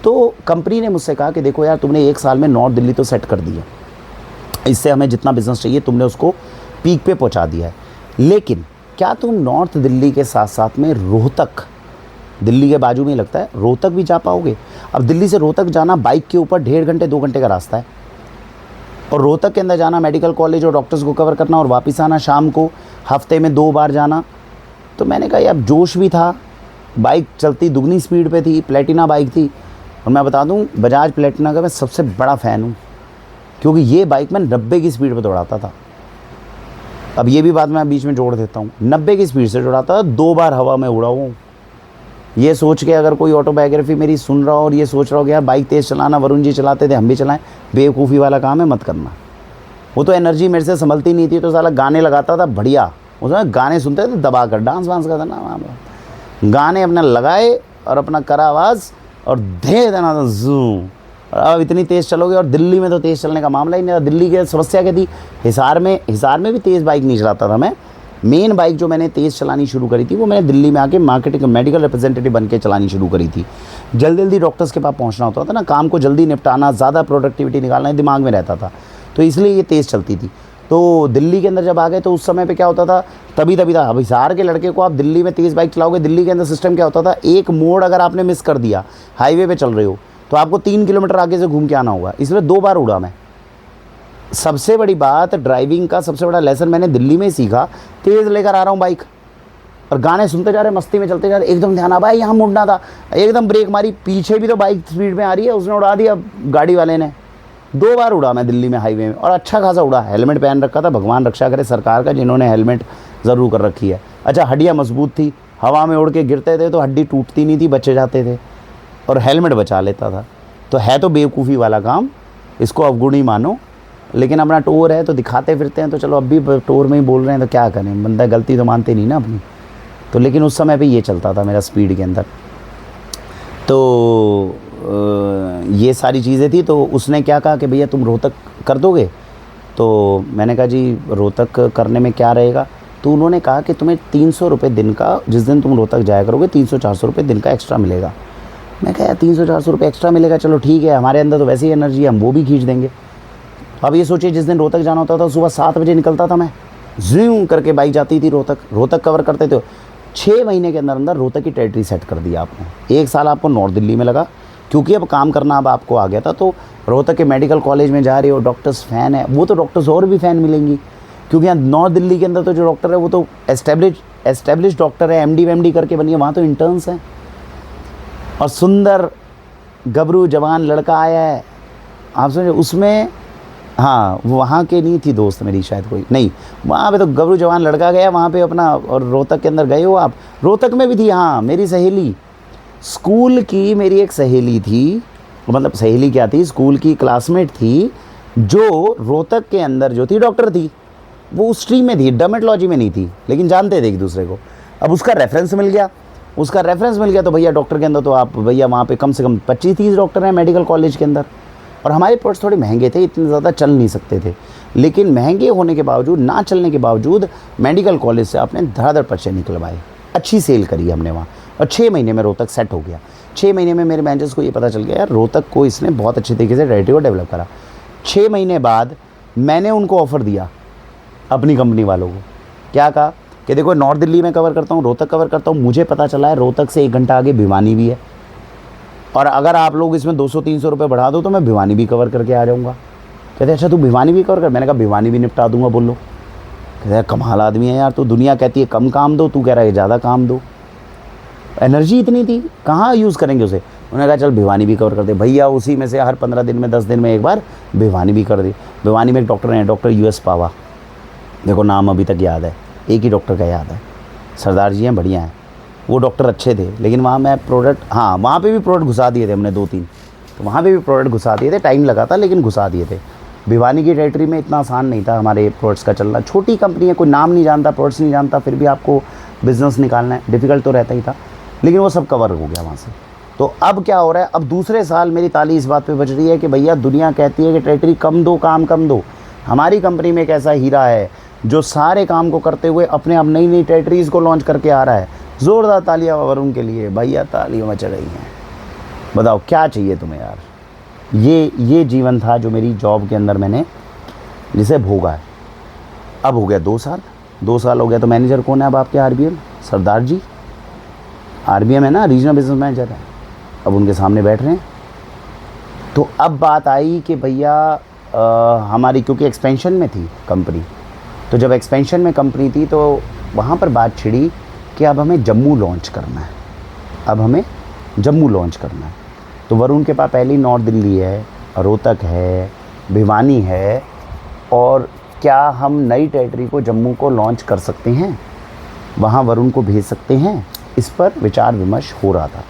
तो कंपनी ने मुझसे कहा कि देखो यार तुमने एक साल में नॉर्थ दिल्ली तो सेट कर दिया, इससे हमें जितना बिजनेस चाहिए तुमने उसको पीक पे पहुंचा दिया है, लेकिन क्या तुम नॉर्थ दिल्ली के साथ साथ में रोहतक, दिल्ली के बाजू में ही लगता है, रोहतक भी जा पाओगे। अब दिल्ली से रोहतक जाना बाइक के ऊपर 1.5 घंटे 2 घंटे का रास्ता है, और रोहतक के अंदर जाना, मेडिकल कॉलेज और डॉक्टर्स को कवर करना और वापस आना, शाम को हफ्ते में 2 बार जाना। तो मैंने कहा यार जोश भी था, बाइक चलती दुगनी स्पीड पे थी, प्लेटिना बाइक थी। और मैं बता दूं बजाज प्लेटिना का मैं सबसे बड़ा फ़ैन हूँ, क्योंकि ये बाइक मैं 90 की स्पीड पे दौड़ाता था। अब ये भी बात मैं बीच में जोड़ देता हूँ, 90 की स्पीड से दौड़ाता था, 2 बार हवा में उड़ा हूँ। ये सोच के अगर कोई ऑटोबायोग्राफी मेरी सुन रहा हो और ये सोच रहा हो कि यार बाइक तेज़ चलाना वरुण जी चलाते थे हम भी चलाएं, बेवकूफ़ी वाला काम है, मत करना। वो तो एनर्जी मेरे से संभलती नहीं थी, तो साला गाने लगाता था बढ़िया, उसमें गाने सुनते थे दबा कर, डांस वांस का था ना मामला। गाने अपना लगाए और अपना करा आवाज़ और दे देना था जूम। और अब इतनी तेज़ चलोगे, और दिल्ली में तो तेज़ चलने का मामला ही नहीं था। दिल्ली की समस्या क्या थी, हिसार में भी तेज़ बाइक नहीं चलाता था मैं। मेन बाइक जो मैंने तेज़ चलानी शुरू करी थी वो मैंने दिल्ली में आके मार्केटिंग मेडिकल रिप्रेजेंटेटिव बन के चलानी शुरू करी थी। जल्दी डॉक्टर्स के पास पहुंचना होता था ना, काम को जल्दी निपटाना, ज़्यादा प्रोडक्टिविटी निकालना दिमाग में रहता था, तो इसलिए ये तेज़ चलती थी। तो दिल्ली के अंदर जब आ गए तो उस समय पे क्या होता था, तभी था। अब हिसार के लड़के को आप दिल्ली में तेज़ बाइक चलाओगे, दिल्ली के अंदर सिस्टम क्या होता था, एक मोड़ अगर आपने मिस कर दिया, हाईवे पे चल रहे हो तो आपको 3 किलोमीटर आगे से घूम के आना होगा। इसलिए 2 बार उड़ा मैं। सबसे बड़ी बात, ड्राइविंग का सबसे बड़ा लेसन मैंने दिल्ली में ही सीखा। तेज़ लेकर आ रहा हूँ बाइक और गाने सुनते जा रहे, मस्ती में चलते जा रहे, एकदम ध्यान आ भाई यहाँ मुड़ना था, एकदम ब्रेक मारी, पीछे भी तो बाइक स्पीड में आ रही है, उसने उड़ा दिया गाड़ी वाले ने। 2 बार उड़ा मैं दिल्ली में हाईवे में, और अच्छा खासा उड़ा। हेलमेट पहन रखा था, भगवान रक्षा करे सरकार का जिन्होंने हेलमेट ज़रूर कर रखी है। अच्छा, हड्डियाँ मजबूत थी, हवा में उड़ के गिरते थे तो हड्डी टूटती नहीं थी, बचे जाते थे, और हेलमेट बचा लेता था। तो है तो बेवकूफ़ी वाला काम, इसको अवगुण ही मानो, लेकिन अपना टोर है तो दिखाते फिरते हैं। तो चलो अब भी टोर में ही बोल रहे हैं तो क्या करें, बंदा गलती तो मानते नहीं ना अपनी। तो लेकिन उस समय पे ये चलता था मेरा स्पीड के अंदर। तो ये सारी चीज़ें थी। तो उसने क्या कहा कि भैया तुम रोहतक कर दोगे, तो मैंने कहा जी रोहतक करने में क्या रहेगा। तो उन्होंने कहा कि तुम्हें 300 रुपये दिन का, जिस दिन तुम रोहतक जाया करोगे 300-400 रुपये दिन का एक्स्ट्रा मिलेगा। मैं कहा यार 300-400 रुपये एक्स्ट्रा मिलेगा, चलो ठीक है, हमारे अंदर तो वैसे ही एनर्जी है, हम वो भी खींच देंगे। अब ये सोचिए जिस दिन रोहतक जाना होता था सुबह 7 बजे निकलता था मैं, ज़ूम करके बाइक जाती थी रोहतक कवर करते थे। 6 महीने के अंदर अंदर रोहतक की टेरिटरी सेट कर दिया आपने। 1 साल आपको नॉर्थ दिल्ली में लगा, क्योंकि अब काम करना अब आपको आ गया था। तो रोहतक के मेडिकल कॉलेज में जा रहे हो, डॉक्टर्स फ़ैन है, वो तो डॉक्टर्स और भी फ़ैन मिलेंगी, क्योंकि यहाँ नॉर्थ दिल्ली के अंदर तो जो डॉक्टर है वो तो एस्टेब्लिश डॉक्टर है, एमडी वेमडी करके बनी है, वहाँ तो इंटर्न्स हैं। और सुंदर गबरू जवान लड़का आया है, आप समझे उसमें, हाँ वहाँ के नहीं थी दोस्त मेरी शायद कोई, नहीं वहाँ पे तो गबरू जवान लड़का गया वहाँ पे अपना। और रोहतक के अंदर गए हो आप, रोहतक में भी थी हाँ मेरी सहेली, स्कूल की मेरी एक सहेली थी, मतलब सहेली क्या थी, स्कूल की क्लासमेट थी, जो रोहतक के अंदर जो थी डॉक्टर थी, वो उस स्ट्रीम में थी, डर्मेटोलॉजी में नहीं थी, लेकिन जानते थे एक दूसरे को। अब उसका रेफरेंस मिल गया, तो भैया डॉक्टर के अंदर तो आप भैया वहाँ पे कम से कम 25-30 डॉक्टर हैं मेडिकल कॉलेज के अंदर। और हमारे प्रोडक्ट्स थोड़े महंगे थे, इतने ज़्यादा चल नहीं सकते थे, लेकिन महंगे होने के बावजूद, ना चलने के बावजूद मेडिकल कॉलेज से आपने धड़ाधड़ पर्चे निकलवाए, अच्छी सेल करी हमने वहाँ, और 6 महीने में रोहतक सेट हो गया। 6 महीने में मेरे मैनेजर्स को ये पता चल गया यार रोहतक को इसने बहुत अच्छे तरीके से टेरिटरी को डेवलप करा। 6 महीने बाद मैंने उनको ऑफ़र दिया अपनी कंपनी वालों को, क्या कहा कि देखो नॉर्थ दिल्ली में कवर करता हूँ, रोहतक कवर करता हूँ, मुझे पता चला है रोहतक से 1 घंटा आगे भिवानी भी है, और अगर आप लोग इसमें 200-300 रुपये बढ़ा दो तो मैं भिवानी भी कवर करके आ जाऊँगा। कहते अच्छा तू भिवानी भी कवर कर, मैंने कहा भिवानी भी निपटा दूंगा। बोलो, कहते यार कमाल आदमी है यार, तो दुनिया कहती है कम काम दो, तू कह रहा है ज़्यादा काम दो। एनर्जी इतनी थी, कहाँ यूज़ करेंगे उसे। उन्होंने कहा चल भिवानी भी कवर कर दे भैया, उसी में से हर 15 दिन में 10 दिन में एक बार भिवानी भी कर दी। भिवानी में एक डॉक्टर हैं, डॉक्टर US पावा, देखो नाम अभी तक याद है, एक ही डॉक्टर का याद है, सरदार जी हैं, बढ़िया हैं वो डॉक्टर, अच्छे थे। लेकिन वहाँ मैं प्रोडक्ट, हाँ वहाँ पे भी प्रोडक्ट घुसा दिए थे हमने 2-3, तो वहाँ पे भी प्रोडक्ट घुसा दिए थे, टाइम लगा था लेकिन घुसा दिए थे। भिवानी की टेरिटरी में इतना आसान नहीं था हमारे प्रोडक्ट्स का चलना, छोटी कंपनी है, कोई नाम नहीं जानता, प्रोडक्ट्स नहीं जानता, फिर भी आपको बिज़नेस निकालना है, डिफ़िकल्ट तो रहता ही था, लेकिन वो सब कवर हो गया वहाँ से। तो अब क्या हो रहा है, अब दूसरे साल मेरी ताली इस बात पे बज रही है कि भैया दुनिया कहती है कि टेरिटरी कम दो, काम कम दो। हमारी कंपनी में एक ऐसा हीरा है जो सारे काम को करते हुए अपने आप नई नई टेरिटरीज़ को लॉन्च करके आ रहा है। ज़ोरदार तालियां वरुण के लिए भैया, तालियों में चढ़ गई हैं। बताओ क्या चाहिए तुम्हें यार। ये जीवन था जो मेरी जॉब के अंदर मैंने जिसे भोगा है। अब हो गया 2 साल, 2 साल हो गया, तो मैनेजर कौन है अब आपके RBM? सरदार जी, RBM है ना, रीजनल बिजनेस मैनेजर है, अब उनके सामने बैठ रहे हैं। तो अब बात आई कि भैया हमारी, क्योंकि एक्सपेंशन में थी कंपनी, तो जब एक्सपेंशन में कंपनी थी तो वहाँ पर बात छिड़ी कि अब हमें जम्मू लॉन्च करना है, अब हमें जम्मू लॉन्च करना है। तो वरुण के पास पहली नॉर्थ दिल्ली है, रोहतक है, भिवानी है, और क्या हम नई टेरिटरी को जम्मू को लॉन्च कर सकते हैं, वहाँ वरुण को भेज सकते हैं, इस पर विचार विमर्श हो रहा था।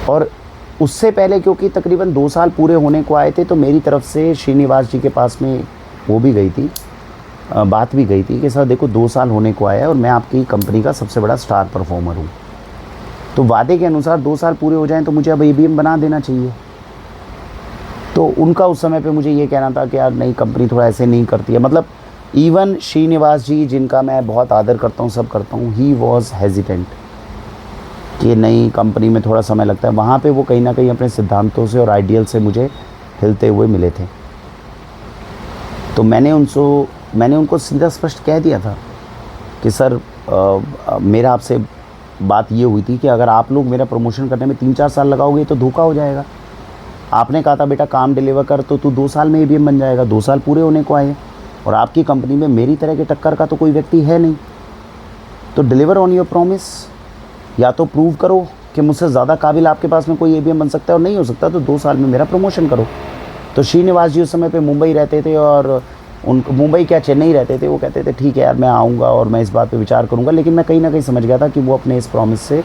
और उससे पहले क्योंकि तकरीबन 2 साल पूरे होने को आए थे, तो मेरी तरफ से श्रीनिवास जी के पास में वो भी गई थी, बात भी गई थी कि सर देखो 2 साल होने को आया है और मैं आपकी कंपनी का सबसे बड़ा स्टार परफॉर्मर हूँ, तो वादे के अनुसार 2 साल पूरे हो जाएं तो मुझे अब ABM बना देना चाहिए। तो उनका उस समय पे मुझे ये कहना था कि यार नहीं, कंपनी थोड़ा ऐसे नहीं करती है, मतलब इवन श्रीनिवास जी जिनका मैं बहुत आदर करता हूँ, सब करता हूँ, ही वॉज हेजिटेंट कि नहीं कंपनी में थोड़ा समय लगता है। वहाँ पे वो कहीं ना कहीं अपने सिद्धांतों से और आइडियल से मुझे हिलते हुए मिले थे। तो मैंने उनको सीधा स्पष्ट कह दिया था कि सर मेरा आपसे बात ये हुई थी कि अगर आप लोग मेरा प्रमोशन करने में 3-4 साल लगाओगे तो धोखा हो जाएगा। आपने कहा था बेटा काम डिलीवर कर तो तू 2 साल में ABM बन जाएगा, 2 साल पूरे होने को आए और आपकी कंपनी में मेरी तरह के टक्कर का तो कोई व्यक्ति है नहीं, तो डिलीवर ऑन योर प्रॉमिस, या तो प्रूव करो कि मुझसे ज़्यादा काबिल आपके पास में कोई ABM बन सकता है, और नहीं हो सकता तो 2 साल में मेरा प्रमोशन करो। तो श्रीनिवास जी उस समय पे मुंबई रहते थे, और मुंबई क्या चेन्नई रहते थे, वो कहते थे ठीक है यार मैं आऊँगा और मैं इस बात पे विचार करूँगा। लेकिन मैं कहीं ना कहीं समझ गया था कि वो अपने इस प्रॉमिस से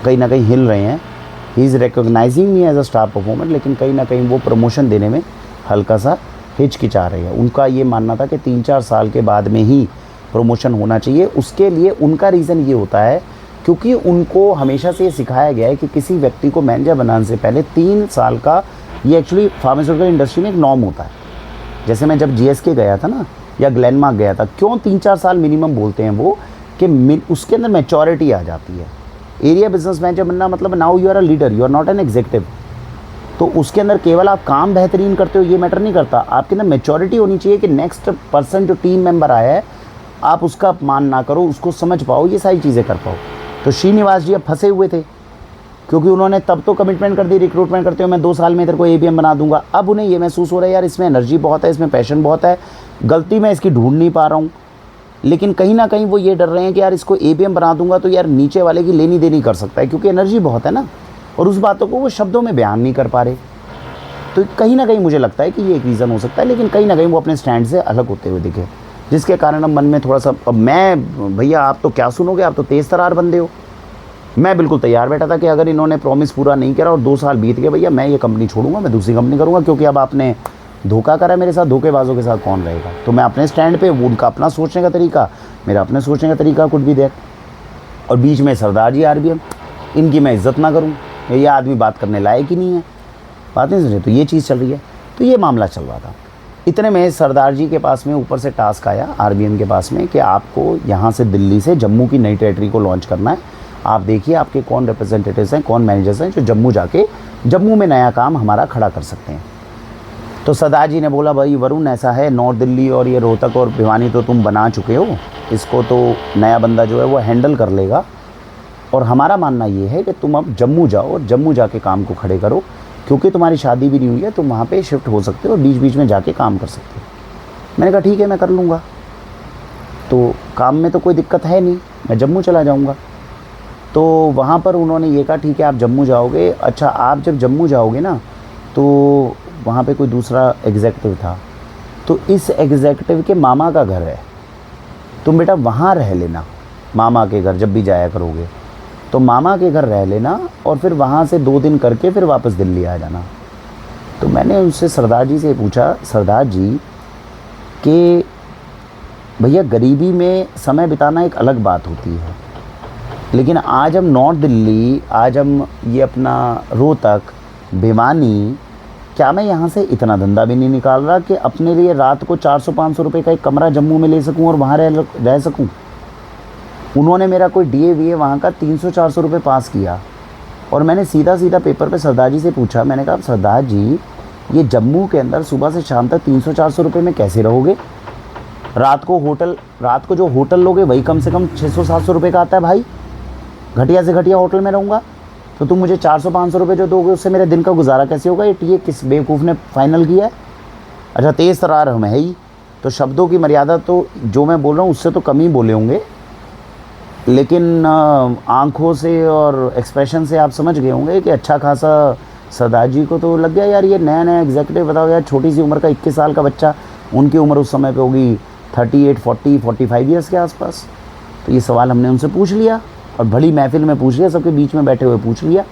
कहीं ना कहीं हिल रहे हैं। He is recognising me as a star performer, लेकिन कहीं ना कहीं वो प्रमोशन देने में हल्का सा हिचकिचा रहे हैं। उनका ये मानना था कि 3-4 साल के बाद में ही प्रमोशन होना चाहिए। उसके लिए उनका रीज़न ये होता है क्योंकि उनको हमेशा से ये सिखाया गया है कि किसी व्यक्ति को मैनेजर बनाने से पहले 3 साल का, ये एक्चुअली फार्मास्यूटिकल इंडस्ट्री में एक नॉर्म होता है। जैसे मैं जब GSK गया था ना, या ग्लेनमार्क गया था, क्यों 3-4 साल मिनिमम बोलते हैं वो, कि उसके अंदर मैच्योरिटी आ जाती है। एरिया बिजनेस मैनेजर बनना मतलब now you are a leader, you are not an executive. तो उसके अंदर केवल आप काम बेहतरीन करते हो ये मैटर नहीं करता, आपके अंदर मैच्योरिटी होनी चाहिए कि नेक्स्ट पर्सन जो टीम मेंबर आया है आप उसका अपमान ना करो, उसको समझ पाओ, ये सारी चीज़ें कर पाओ। तो श्रीनिवास जी अब फंसे हुए थे क्योंकि उन्होंने तब तो कमिटमेंट कर दी रिक्रूटमेंट करते हुए मैं 2 साल में तेरे को ABM बना दूंगा। अब उन्हें ये महसूस हो रहा है यार इसमें एनर्जी बहुत है, इसमें पैशन बहुत है, गलती मैं इसकी ढूंढ नहीं पा रहा हूँ। लेकिन कहीं ना कहीं वो ये डर रहे हैं कि यार इसको ABM बना दूंगा तो यार नीचे वाले की लेनी देनी कर सकता है, क्योंकि एनर्जी बहुत है ना, और उस बातों को वो शब्दों में बयान नहीं कर पा रहे। तो कहीं ना कहीं मुझे लगता है कि ये एक रीज़न हो सकता है, लेकिन कहीं ना कहीं वो अपने स्टैंड से अलग होते हुए दिखे, जिसके कारण अब मन में थोड़ा सा, अब मैं भैया आप तो क्या सुनोगे, आप तो तेज़ तरार बंदे हो। मैं बिल्कुल तैयार बैठा था कि अगर इन्होंने प्रॉमिस पूरा नहीं करा और 2 साल बीत गए भैया, मैं ये कंपनी छोड़ूंगा, मैं दूसरी कंपनी करूँगा, क्योंकि अब आपने धोखा करा मेरे साथ, धोखेबाजों के साथ कौन रहेगा। तो मैं अपने स्टैंड पे, वो उनका अपना सोचने का तरीका, मेरा अपने सोचने का तरीका कुछ भी देर, और बीच में सरदार जी RBM, इनकी मैं इज्जत ना करूँ, ये आदमी बात करने लायक ही नहीं है। बात नहीं समझे। तो ये चीज़ चल रही है, तो ये मामला चल रहा था। इतने में सरदार जी के पास में ऊपर से टास्क आया आरबीएन के पास में कि आपको यहाँ से दिल्ली से जम्मू की नई टेरिटरी को लॉन्च करना है। आप देखिए आपके कौन रिप्रेजेंटेटिव्स हैं, कौन मैनेजर्स हैं जो जम्मू जाके जम्मू में नया काम हमारा खड़ा कर सकते हैं। तो सरदार जी ने बोला, भाई वरुण ऐसा है, नॉर्थ दिल्ली और ये रोहतक और भिवानी तो तुम बना चुके हो, इसको तो नया बंदा जो है वो हैंडल कर लेगा, और हमारा मानना ये है कि तुम अब जम्मू जाओ और जम्मू जाके काम को खड़े करो, क्योंकि तुम्हारी शादी भी नहीं हुई है, तुम वहाँ पे शिफ्ट हो सकते हो और बीच बीच में जाके काम कर सकते हो। मैंने कहा ठीक है, मैं कर लूँगा, तो काम में तो कोई दिक्कत है नहीं, मैं जम्मू चला जाऊँगा। तो वहाँ पर उन्होंने ये कहा ठीक है आप जम्मू जाओगे। अच्छा, आप जब जम्मू जाओगे ना तो वहाँ पे कोई दूसरा एग्जेक्टिव था, तो इस एग्जेक्टिव के मामा का घर है, तुम बेटा वहाँ रह लेना, मामा के घर जब भी जाया करोगे तो मामा के घर रह लेना, और फिर वहाँ से 2 दिन करके फिर वापस दिल्ली आ जाना। तो मैंने उनसे सरदार जी से पूछा, सरदार जी कि भैया गरीबी में समय बिताना एक अलग बात होती है, लेकिन आज हम नॉर्थ दिल्ली, आज हम ये अपना रोहतक, भिवानी, क्या मैं यहाँ से इतना धंधा भी नहीं निकाल रहा कि अपने लिए रात को 400-500 रुपये का एक कमरा जम्मू में ले सकूँ और वहाँ रह सकूँ। उन्होंने मेरा कोई DA वहाँ का 300-400 रुपये पास किया, और मैंने सीधा सीधा पेपर पे सरदार जी से पूछा, मैंने कहा सरदार जी ये जम्मू के अंदर सुबह से शाम तक 300-400 रुपये में कैसे रहोगे? रात को जो होटल लोगे वही कम से कम 600-700 रुपये का आता है भाई, घटिया से घटिया होटल में रहूँगा, तो तुम मुझे 400-500 रुपये जो दोगे उससे मेरे दिन का गुजारा कैसे होगा? ये किस बेवकूफ़ ने फाइनल किया है? अच्छा, तेज़ तरार हम है ही, तो शब्दों की मर्यादा तो जो मैं बोल रहा हूँ उससे तो कम ही बोले होंगे, लेकिन आँखों से और एक्सप्रेशन से आप समझ गए होंगे कि अच्छा खासा सरदार जी को तो लग गया यार ये नया नया एग्जेक्टिव, बताओ यार छोटी सी उम्र का 21 साल का बच्चा, उनकी उम्र उस समय पे होगी 38, 40, 45 ईयर्स के आसपास। तो ये सवाल हमने उनसे पूछ लिया, और बड़ी महफिल में पूछ लिया, सबके बीच में बैठे हुए पूछ लिया।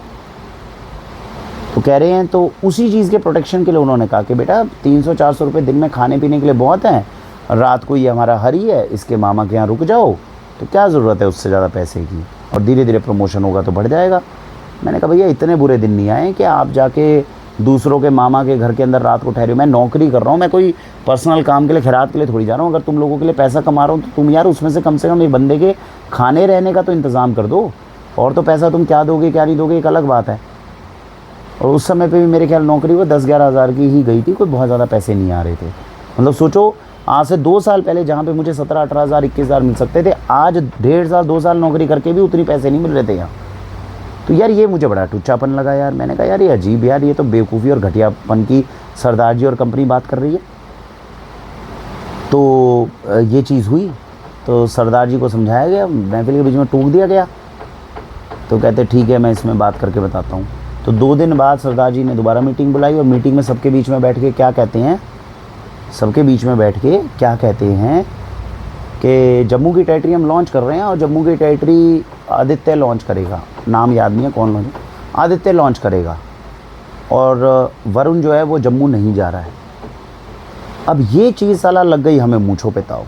तो कह रहे हैं, तो उसी चीज़ के प्रोटेक्शन के लिए उन्होंने कहा कि बेटा 300-400 रुपये दिन में खाने पीने के लिए बहुत हैं, रात को ये हमारा हरी है, इसके मामा के यहाँ रुक जाओ, तो क्या ज़रूरत है उससे ज़्यादा पैसे की, और धीरे धीरे प्रमोशन होगा तो बढ़ जाएगा। मैंने कहा भैया इतने बुरे दिन नहीं आए कि आप जाके दूसरों के मामा के घर के अंदर रात को ठहरे हो। मैं नौकरी कर रहा हूँ, मैं कोई पर्सनल काम के लिए, खैरात के लिए थोड़ी जा रहा हूँ। अगर तुम लोगों के लिए पैसा कमा रहा हूँ तो तुम यार उसमें से कम एक बंदे के खाने रहने का तो इंतज़ाम कर दो, और तो पैसा तुम क्या दोगे क्या नहीं दोगे एक अलग बात है। और उस समय पे भी मेरे ख्याल नौकरी वो 10-11 हज़ार की ही गई थी, कोई बहुत ज़्यादा पैसे नहीं आ रहे थे। मतलब सोचो आज से 2 साल पहले जहाँ पे मुझे 17-18 हज़ार 21 हज़ार मिल सकते थे, आज 1.5 साल 2 साल नौकरी करके भी उतनी पैसे नहीं मिल रहे थे यहाँ। तो यार ये मुझे बड़ा टुच्चापन लगा यार। मैंने कहा यार ये अजीब यार, ये तो बेवकूफ़ी और घटियापन की सरदार जी और कंपनी बात कर रही है। तो ये चीज़ हुई, तो सरदार जी को समझाया गया, महफिल के बीच में टूक दिया गया। तो कहते ठीक है मैं इसमें बात करके बताता हूँ। तो 2 दिन बाद सरदार जी ने दोबारा मीटिंग बुलाई, और मीटिंग में सबके बीच में बैठ के क्या कहते हैं, सबके बीच में बैठ के क्या कहते हैं कि जम्मू की टेरिटरी हम लॉन्च कर रहे हैं, और जम्मू की टेरिटरी आदित्य लॉन्च करेगा, नाम याद नहीं है कौन लॉन्च, आदित्य लॉन्च करेगा, और वरुण जो है वो जम्मू नहीं जा रहा है। अब ये चीज़ साला लग गई हमें मूंछों पे ताव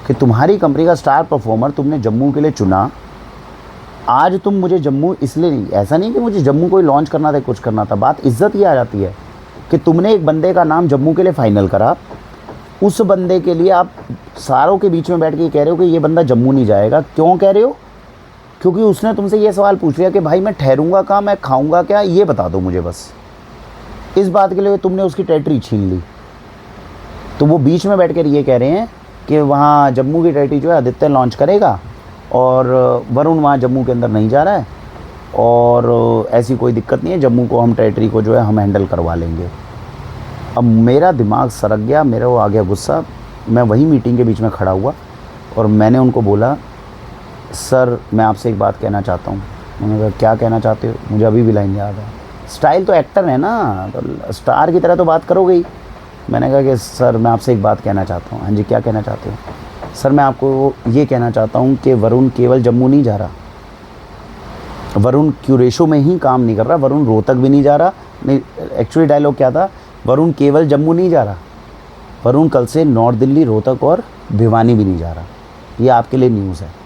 कि तुम्हारी कंपनी का स्टार परफॉर्मर तुमने जम्मू के लिए चुना, आज तुम मुझे जम्मू इसलिए नहीं, ऐसा नहीं कि मुझे जम्मू कोई लॉन्च करना था कुछ करना था, बात इज्जत ही आ जाती है कि तुमने एक बंदे का नाम जम्मू के लिए फाइनल करा, उस बंदे के लिए आप सारों के बीच में बैठ के कह रहे हो कि ये बंदा जम्मू नहीं जाएगा। क्यों कह रहे हो? क्योंकि उसने तुमसे ये सवाल पूछ लिया कि भाई मैं ठहरूंगा कहाँ, मैं खाऊंगा क्या, ये बता दो मुझे बस। इस बात के लिए तुमने उसकी टेरिटरी छीन ली। तो वो बीच में बैठ कर ये कह रहे हैं कि वहाँ जम्मू की टेरिटरी जो है आदित्य लॉन्च करेगा, और वरुण वहाँ जम्मू के अंदर नहीं जा रहा है, और ऐसी कोई दिक्कत नहीं है, जम्मू को हम टेरिटरी को जो है हम हैंडल करवा लेंगे। अब मेरा दिमाग सरक गया, मेरा वो आ गया गुस्सा। मैं वही मीटिंग के बीच में खड़ा हुआ और मैंने उनको बोला, सर मैं आपसे एक बात कहना चाहता हूँ। मैंने कहा क्या कहना चाहते हो? मुझे अभी भी लाइन याद है। स्टाइल तो एक्टर है ना, तो स्टार की तरह तो बात करोगे ही। मैंने कहा कि सर मैं आपसे एक बात कहना चाहता हूँ। हाँ जी क्या कहना चाहते हो? सर मैं आपको ये कहना चाहता हूँ कि वरुण केवल जम्मू नहीं जा रहा, वरुण क्यूरेशो में ही काम नहीं कर रहा, वरुण रोहतक भी नहीं जा रहा। नहीं, एक्चुअली डायलॉग क्या था, वरुण केवल जम्मू नहीं जा रहा, वरुण कल से नॉर्थ दिल्ली, रोहतक और भिवानी भी नहीं जा रहा। ये आपके लिए न्यूज़ है।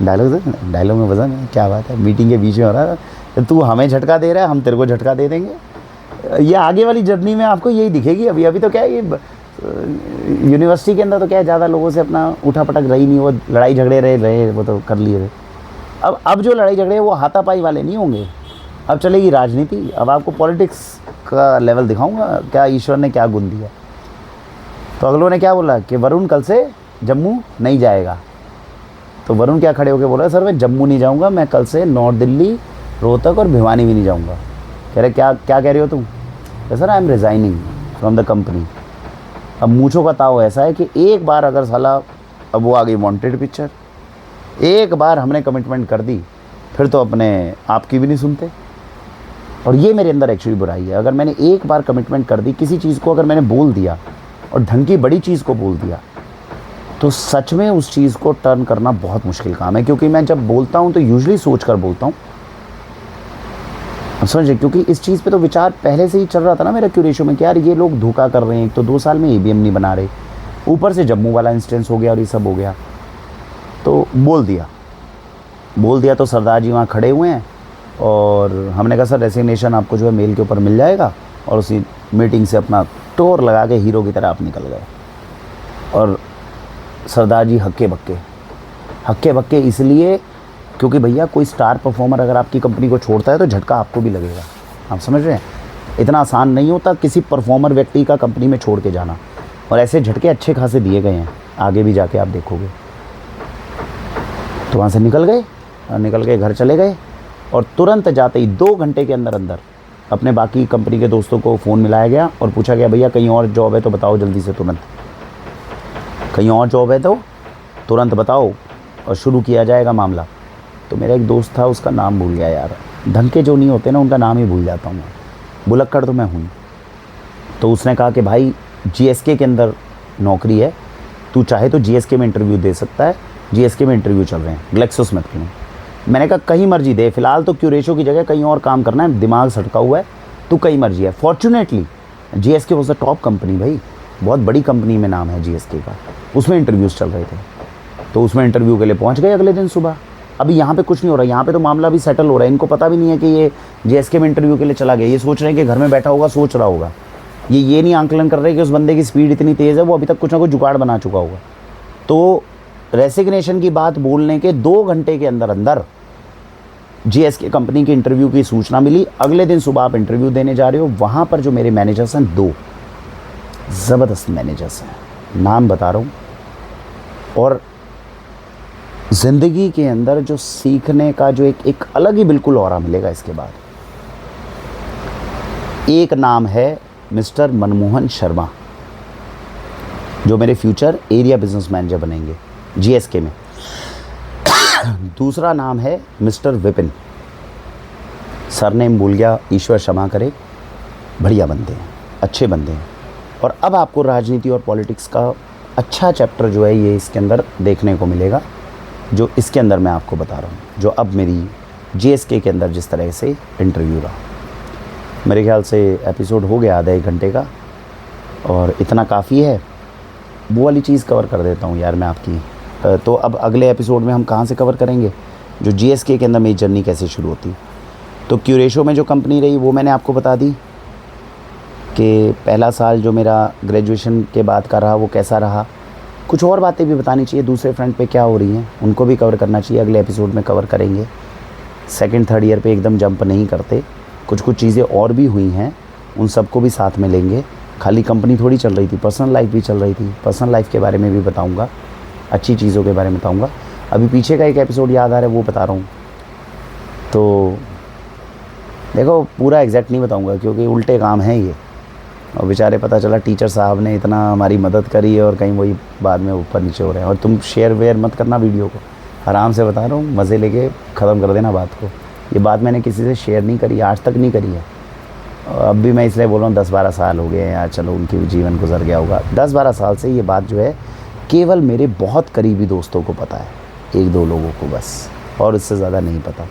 डायलॉग में वजन है, क्या बात है। मीटिंग के बीच में हो रहा है, तू हमें झटका दे रहा है, हम तेरे को झटका दे देंगे। ये आगे वाली जर्नी में आपको यही दिखेगी। अभी अभी तो क्या है, ये यूनिवर्सिटी के अंदर तो क्या है, ज़्यादा लोगों से अपना उठा पटक रही नहीं, वो लड़ाई झगड़े रहे वो तो कर लिए थे। अब जो लड़ाई झगड़े वो हाथापाई वाले नहीं होंगे, अब चलेगी राजनीति। अब आपको पॉलिटिक्स का लेवल दिखाऊंगा, क्या ईश्वर ने क्या गुण दिया। तो अगलों ने क्या बोला कि वरुण कल से जम्मू नहीं जाएगा। तो वरुण क्या खड़े होकर बोला, सर मैं जम्मू नहीं जाऊंगा, मैं कल से नॉर्थ दिल्ली, रोहतक और भिवानी भी नहीं जाऊंगा। कह रहे क्या क्या कह रहे हो तुम? Sir I M resigning from the company. अब मूँछों का ताव ऐसा है कि एक बार अगर साला, अब वो आ गई वांटेड पिक्चर, एक बार हमने कमिटमेंट कर दी फिर तो अपने आपकी भी नहीं सुनते। और ये मेरे अंदर एक्चुअली बुराई है। अगर मैंने एक बार कमिटमेंट कर दी किसी चीज़ को, अगर मैंने बोल दिया और ढंग की बड़ी चीज़ को बोल दिया, तो सच में उस चीज़ को टर्न करना बहुत मुश्किल काम है। क्योंकि मैं जब बोलता हूँ तो यूजुअली सोच कर बोलता हूँ, समझे, क्योंकि इस चीज़ पे तो विचार पहले से ही चल रहा था ना मेरा क्यूरेशो में कि यार ये लोग धोखा कर रहे हैं, तो 2 साल में ईवीएम नहीं बना रहे, ऊपर से जम्मू वाला इंस्टेंस हो गया और ये सब हो गया। तो बोल दिया तो सरदार जी वहाँ खड़े हुए हैं और हमने कहा सर रेसिग्नेशन आपको जो है मेल के ऊपर मिल जाएगा, और उसी मीटिंग से अपना टोर लगा के हीरो की तरह आप निकल गए। और सरदार जी हक्के बक्के इसलिए क्योंकि भैया कोई स्टार परफॉर्मर अगर आपकी कंपनी को छोड़ता है तो झटका आपको भी लगेगा। आप समझ रहे हैं, इतना आसान नहीं होता किसी परफॉर्मर व्यक्ति का कंपनी में छोड़ के जाना, और ऐसे झटके अच्छे खासे दिए गए हैं, आगे भी जाके आप देखोगे। तो वहाँ से निकल के घर चले गए, और तुरंत जाते ही 2 घंटे के अंदर अपने बाकी कंपनी के दोस्तों को फ़ोन मिलाया गया और पूछा गया भैया कहीं और जॉब है तो बताओ जल्दी से, तुरंत कहीं और जॉब है तो तुरंत बताओ और शुरू किया जाएगा मामला। तो मेरा एक दोस्त था, उसका नाम भूल गया यार, ढंग के जो नहीं होते ना उनका नाम ही भूल जाता हूँ मैं, बुलक्कड़ तो मैं हूँ। तो उसने कहा कि भाई जीएसके के अंदर नौकरी है, तू चाहे तो जीएसके में इंटरव्यू दे सकता है, जीएसके में इंटरव्यू चल रहे हैं ग्लेक्सोस्मिथ में। मैंने कहा कहीं मर्जी दे, फिलहाल तो क्यूरेशो की जगह कहीं और काम करना है, दिमाग सटका हुआ है, तू कहीं मर्जी है। Fortunately GSK was the top company भाई, बहुत बड़ी कंपनी में नाम है जीएसके का, उसमें इंटरव्यूज़ चल रहे थे। तो उसमें इंटरव्यू के लिए पहुंच गए अगले दिन सुबह। अभी यहाँ पे कुछ नहीं हो रहा, यहाँ पे तो मामला भी सेटल हो रहा है, इनको पता भी नहीं है कि ये जीएसके में इंटरव्यू के लिए चला गया। ये सोच रहे हैं कि घर में बैठा होगा, सोच रहा होगा, ये नहीं आंकलन कर रहे कि उस बंदे की स्पीड इतनी तेज़ है, वो अभी तक कुछ ना कुछ जुगाड़ बना चुका होगा। तो रेसिग्नेशन की बात बोलने के 2 घंटे के अंदर जीएसके कंपनी की इंटरव्यू की सूचना मिली। अगले दिन सुबह आप इंटरव्यू देने जा रहे हो। वहाँ पर जो मेरे मैनेजर्स हैं, 2 ज़बरदस्त मैनेजर्स हैं, नाम बता रहा हूँ। और ज़िंदगी के अंदर जो सीखने का जो एक अलग ही बिल्कुल ऑरा मिलेगा इसके बाद। एक नाम है मिस्टर मनमोहन शर्मा, जो मेरे फ्यूचर एरिया बिजनेस मैनेजर बनेंगे जीएसके में। दूसरा नाम है मिस्टर विपिन, सरनेम भूल गया, ईश्वर क्षमा करे, बढ़िया बंदे हैं, अच्छे बंदे हैं। और अब आपको राजनीति और पॉलिटिक्स का अच्छा चैप्टर जो है ये इसके अंदर देखने को मिलेगा, जो इसके अंदर मैं आपको बता रहा हूँ, जो अब मेरी जीएसके के अंदर जिस तरह से इंटरव्यू रहा। मेरे ख्याल से एपिसोड हो गया आधा 1 घंटे का, और इतना काफ़ी है। वो वाली चीज़ कवर कर देता हूँ यार मैं आपकी। तो अब अगले एपिसोड में हम कहाँ से कवर करेंगे, जो जीएसके के अंदर मेरी जर्नी कैसे शुरू होती। तो क्यूरेशो में जो कंपनी रही वो मैंने आपको बता दी कि पहला साल जो मेरा ग्रेजुएशन के बाद का रहा वो कैसा रहा। कुछ और बातें भी बतानी चाहिए, दूसरे फ्रंट पे क्या हो रही हैं उनको भी कवर करना चाहिए, अगले एपिसोड में कवर करेंगे। 2nd 3rd ईयर पे एकदम जंप नहीं करते, कुछ चीज़ें और भी हुई हैं, उन सबको भी साथ में लेंगे। खाली कंपनी थोड़ी चल रही थी, पर्सनल लाइफ भी चल रही थी, पर्सनल लाइफ के बारे में भी बताऊँगा, अच्छी चीज़ों के बारे में बताऊँगा। अभी पीछे का एक एपिसोड याद आ रहा है, वो बता रहा हूँ। तो देखो पूरा एग्जैक्ट नहीं बताऊँगा क्योंकि उल्टे काम हैं ये, और बेचारे पता चला टीचर साहब ने इतना हमारी मदद करी है और कहीं वही बाद में ऊपर नीचे हो रहे हैं। और तुम शेयर वेयर मत करना वीडियो को, आराम से बता रहा हूँ, मज़े लेके ख़त्म कर देना बात को। ये बात मैंने किसी से शेयर नहीं करी, आज तक नहीं करी है। अब भी मैं इसलिए बोल रहा हूँ 10-12 साल हो गए हैं यार, चलो उनकी जीवन गुजर गया होगा। 10-12 साल से ये बात जो है केवल मेरे बहुत करीबी दोस्तों को पता है, 1-2 लोगों को बस, और इससे ज़्यादा नहीं पता।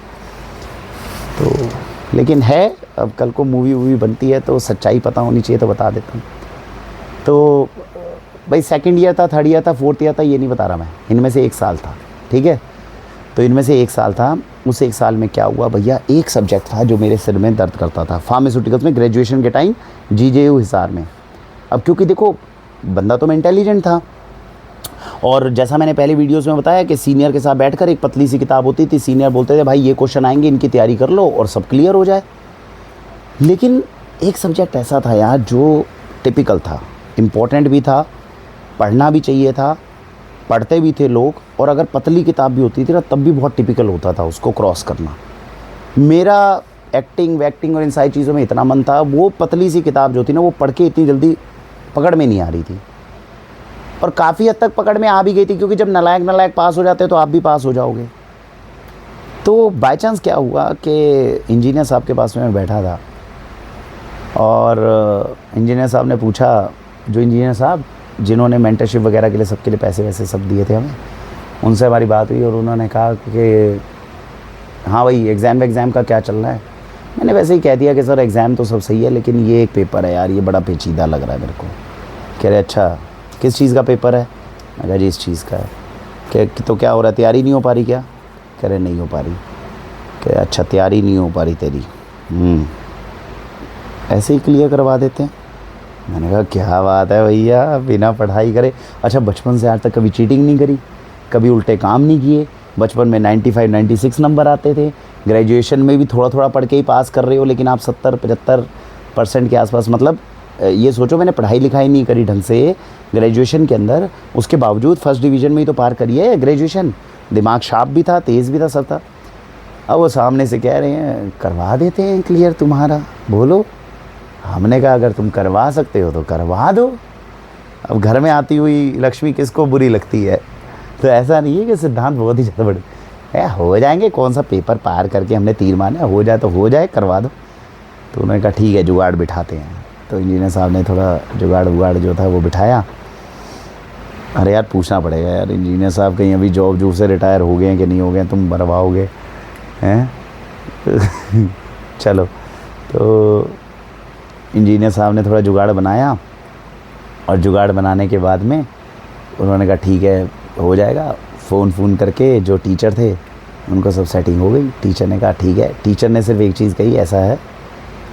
तो लेकिन है, अब कल को मूवी बनती है तो सच्चाई पता होनी चाहिए, तो बता देता हूँ। तो भाई 2nd ईयर था, 3rd ईयर था, 4th ईयर था, ये नहीं बता रहा मैं, इनमें से 1 साल था, ठीक है। तो इनमें से 1 साल था, उस 1 साल में क्या हुआ भैया, एक सब्जेक्ट था जो मेरे सिर में दर्द करता था फार्मास्यूटिकल्स में, ग्रेजुएशन के टाइम जीजेयू हिसार में। अब क्योंकि देखो बंदा तो मैं इंटेलिजेंट था, और जैसा मैंने पहले वीडियोस में बताया कि सीनियर के साथ बैठकर एक पतली सी किताब होती थी, सीनियर बोलते थे भाई ये क्वेश्चन आएंगे, इनकी तैयारी कर लो और सब क्लियर हो जाए। लेकिन एक सब्जेक्ट ऐसा था यार जो टिपिकल था, इम्पोर्टेंट भी था, पढ़ना भी चाहिए था, पढ़ते भी थे लोग, और अगर पतली किताब भी होती थी ना तब भी बहुत टिपिकल होता था उसको क्रॉस करना। मेरा एक्टिंग वैक्टिंग और इन सारी चीज़ों में इतना मन था, वो पतली सी किताब जो थी ना वो पढ़ के इतनी जल्दी पकड़ में नहीं आ रही थी, और काफ़ी हद तक पकड़ में आ भी गई थी, क्योंकि जब नालायक पास हो जाते तो आप भी पास हो जाओगे। तो बाय चांस क्या हुआ कि इंजीनियर साहब के पास में मैं बैठा था, और इंजीनियर साहब ने पूछा, जो इंजीनियर साहब जिन्होंने मेंटरशिप वगैरह के लिए सबके लिए पैसे वैसे सब दिए थे हमें, उनसे हमारी बात हुई और उन्होंने कहा कि हाँ भाई एग्ज़ाम का क्या चल रहा है। मैंने वैसे ही कह दिया कि सर एग्ज़ाम तो सब सही है, लेकिन ये एक पेपर है यार, ये बड़ा पेचीदा लग रहा है मेरे को। कह रहे अच्छा किस चीज़ का पेपर है? मैं कहा जी इस चीज़ का है। कह तो क्या हो रहा है, तैयारी नहीं हो पा रही क्या? कह रहे नहीं हो पा रही। कह रहे अच्छा तैयारी नहीं हो पा रही तेरी, ऐसे ही क्लियर करवा देते हैं। मैंने कहा क्या बात है भैया, बिना पढ़ाई करे। अच्छा बचपन से आज तक कभी चीटिंग नहीं करी, कभी उल्टे काम नहीं किए, बचपन में 95-96 नंबर आते थे, ग्रेजुएशन में भी थोड़ा थोड़ा पढ़ के ही पास कर रहे हो, लेकिन आप 70-75% के आसपास, मतलब ये सोचो मैंने पढ़ाई लिखाई नहीं करी ढंग से ग्रेजुएशन के अंदर, उसके बावजूद फर्स्ट डिवीज़न में ही तो पार करी है ग्रेजुएशन। दिमाग शार्प भी था, तेज़ भी था, सब था। अब वो सामने से कह रहे हैं करवा देते हैं क्लियर तुम्हारा, बोलो। हमने कहा अगर तुम करवा सकते हो तो करवा दो। अब घर में आती हुई लक्ष्मी किसको बुरी लगती है? तो ऐसा नहीं है कि सिद्धांत बहुत ही ज़्यादा बड़े है, हो जाएंगे, कौन सा पेपर पार करके हमने तीर माने, हो जाए तो हो जाए, करवा दो। तो उन्होंने कहा ठीक है जुगाड़ बिठाते हैं। तो इंजीनियर साहब ने थोड़ा जुगाड़ वुगाड़ जो था वो बिठाया। अरे यार पूछना पड़ेगा यार इंजीनियर साहब कहीं अभी जॉब से रिटायर हो गए हैं कि नहीं हो गए, तुम भरवाओगे हैं? चलो, तो इंजीनियर साहब ने थोड़ा जुगाड़ बनाया, और जुगाड़ बनाने के बाद में उन्होंने कहा ठीक है हो जाएगा। फ़ोन करके जो टीचर थे उनको सब सेटिंग हो गई। टीचर ने कहा ठीक है। टीचर ने सिर्फ एक चीज़ कही, ऐसा है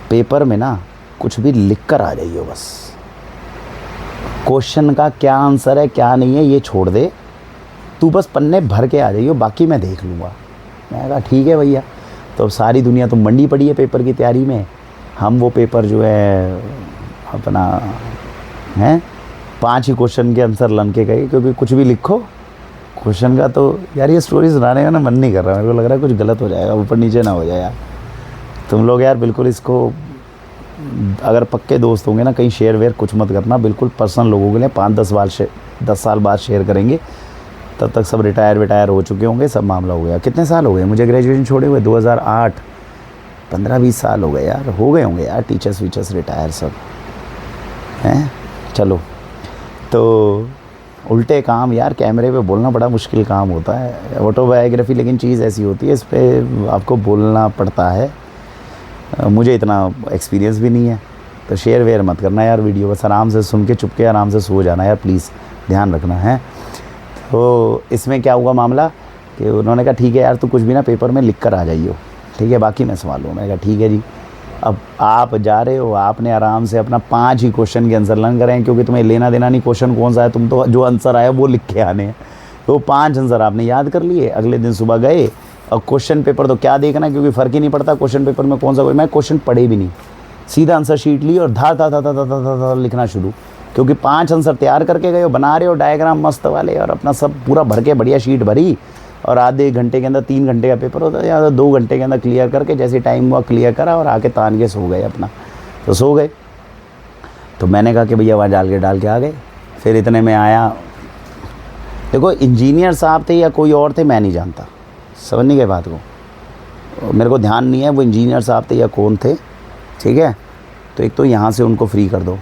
पेपर में ना कुछ भी लिख कर आ जाइए, बस क्वेश्चन का क्या आंसर है क्या नहीं है ये छोड़ दे, तू बस पन्ने भर के आ जाइए, बाकी मैं देख लूँगा। मैंने कहा ठीक है भैया। तो अब सारी दुनिया तो मंडी पड़ी है पेपर की तैयारी में, हम वो पेपर जो है अपना हैं 5 ही क्वेश्चन के आंसर लन के गए, क्योंकि कुछ भी लिखो क्वेश्चन का तो यार ये स्टोरी सुनाने का ना मन नहीं कर रहा, मेरे को लग रहा है कुछ गलत हो जाएगा, ऊपर नीचे ना हो जाए यार। तुम लोग यार बिल्कुल इसको, अगर पक्के दोस्त होंगे ना कहीं शेयर वेयर कुछ मत करना, बिल्कुल पर्सनल लोगों के लिए 5-10 साल बाद शेयर करेंगे, तब तक सब रिटायर हो चुके होंगे, सब मामला हो गया। कितने साल हो गए मुझे ग्रेजुएशन छोड़े हुए? 2008, 15-20 साल हो गए यार, हो गए होंगे यार टीचर्स वीचर्स रिटायर सब हैं। चलो, तो उल्टे काम यार कैमरे पे बोलना बड़ा मुश्किल काम होता है, ऑटोबायोग्राफी, लेकिन चीज़ ऐसी होती है इस पर आपको बोलना पड़ता है। मुझे इतना एक्सपीरियंस भी नहीं है, तो शेयर वेयर मत करना यार वीडियो, बस आराम से सुन के चुपके आराम से सो जाना यार, प्लीज़ ध्यान रखना है। तो इसमें क्या हुआ मामला कि उन्होंने कहा ठीक है यार तू कुछ भी ना पेपर में लिख कर आ जाइयो, ठीक है बाकी मैं संभालूँ। मैंने कहा ठीक है जी। अब आप जा रहे हो, आपने आराम से अपना 5 ही क्वेश्चन के आंसर लर्न करें, क्योंकि तुम्हें लेना देना नहीं क्वेश्चन कौन सा है, तुम तो जो आंसर आया वो लिख के आने हैं। तो 5 आंसर आपने याद कर लिए, अगले दिन सुबह गए, और क्वेश्चन पेपर तो क्या देखना, क्योंकि फ़र्क ही नहीं पड़ता क्वेश्चन पेपर में कौन सा, मैं क्वेश्चन पढ़े भी नहीं, सीधा आंसर शीट ली और था लिखना शुरू, क्योंकि 5 आंसर तैयार करके गए हो, बना रहे हो डायग्राम मस्त वाले, और अपना सब पूरा भर के बढ़िया शीट भरी, और आधे घंटे के अंदर 3 घंटे का पेपर होता है, या 2 घंटे के अंदर क्लियर करके जैसे टाइम हुआ क्लियर करा, और आके तान के सो गए अपना। तो सो गए, तो मैंने कहा कि भैया वहाँ डाल के आ गए। फिर इतने में आया, देखो इंजीनियर साहब थे या कोई और थे मैं नहीं जानता, समझ नहीं गए बात को, मेरे को ध्यान नहीं है वो इंजीनियर साहब थे या कौन थे, ठीक है। तो एक तो यहाँ से उनको फ्री कर दो,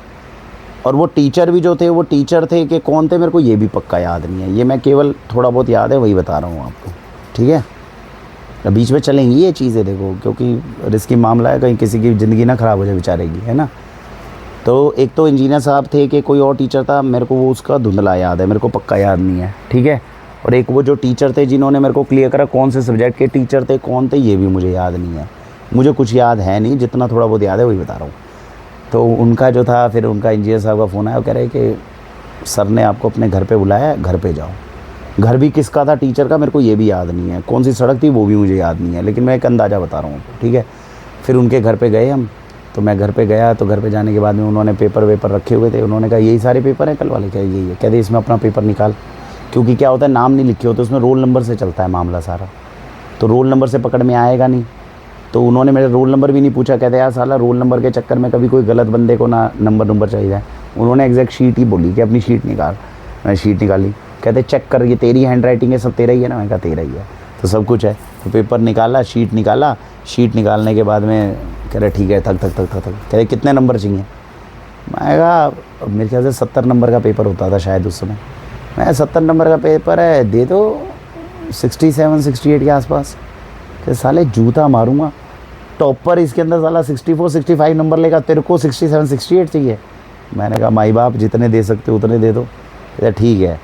और वो टीचर भी जो थे वो टीचर थे कि कौन थे मेरे को ये भी पक्का याद नहीं है, ये मैं केवल थोड़ा बहुत याद है वही बता रहा हूँ आपको, ठीक है। बीच में चलेंगी ये चीज़ें देखो, क्योंकि रिस्की मामला है, कहीं किसी की ज़िंदगी ना ख़राब हो जाए बेचारे की, है ना। तो एक तो इंजीनियर साहब थे कि कोई और टीचर था, मेरे को वो उसका धुंधला याद है, मेरे को पक्का याद नहीं है, ठीक है। और एक वो जो टीचर थे जिन्होंने मेरे को क्लियर करा कौन से सब्जेक्ट के टीचर थे, कौन थे, ये भी मुझे याद नहीं है। मुझे कुछ याद है नहीं, जितना थोड़ा बहुत याद है वही बता रहा हूँ। तो उनका जो था, फिर उनका इंजीनियर साहब का फ़ोन आया, वो कह रहे कि सर ने आपको अपने घर पे बुलाया है, घर पे जाओ। घर भी किसका था टीचर का मेरे को ये भी याद नहीं है, कौन सी सड़क थी वो भी मुझे याद नहीं है, लेकिन मैं एक अंदाज़ा बता रहा हूँ, ठीक है। फिर उनके घर पे गए हम, तो मैं घर पे गया, तो घर पे जाने के बाद में उन्होंने पेपर वेपर रखे हुए थे। उन्होंने कहा यही सारे पेपर हैं कल वाले? क्या यही है? कहते इसमें अपना पेपर निकाल, क्योंकि क्या होता है नाम नहीं लिखे होते उसमें, रोल नंबर से चलता है मामला सारा, तो रोल नंबर से पकड़ में आएगा नहीं। तो उन्होंने मेरा रोल नंबर भी नहीं पूछा, कहते यार साला रोल नंबर के चक्कर में कभी कोई गलत बंदे को ना नंबर चाहिए जाए। उन्होंने एग्जैक्ट शीट ही बोली कि अपनी शीट निकाल। मैंने शीट निकाली, कहते चेक कर, ये तेरी हैंड राइटिंग है, सब तेरा ही है ना? मैंने कहा तेरा ही है, तो सब कुछ है। तो पेपर निकाला, शीट निकाला, शीट निकालने के बाद में कह रहे ठीक है, थक थक थक थक थक कह रहे कितने नंबर चाहिए? मैं कहा मेरे ख्याल से 70 नंबर का पेपर होता था शायद उस समय। मैं 70 नंबर का पेपर है, दे दो 67 68 के आसपास। कि साले जूता मारूंगा, टॉपर इसके अंदर साला 64 65 नंबर लेगा, तेरे को 67 68 चाहिए? मैंने कहा माई बाप जितने दे सकते हो उतने दे दो। कहते ठीक है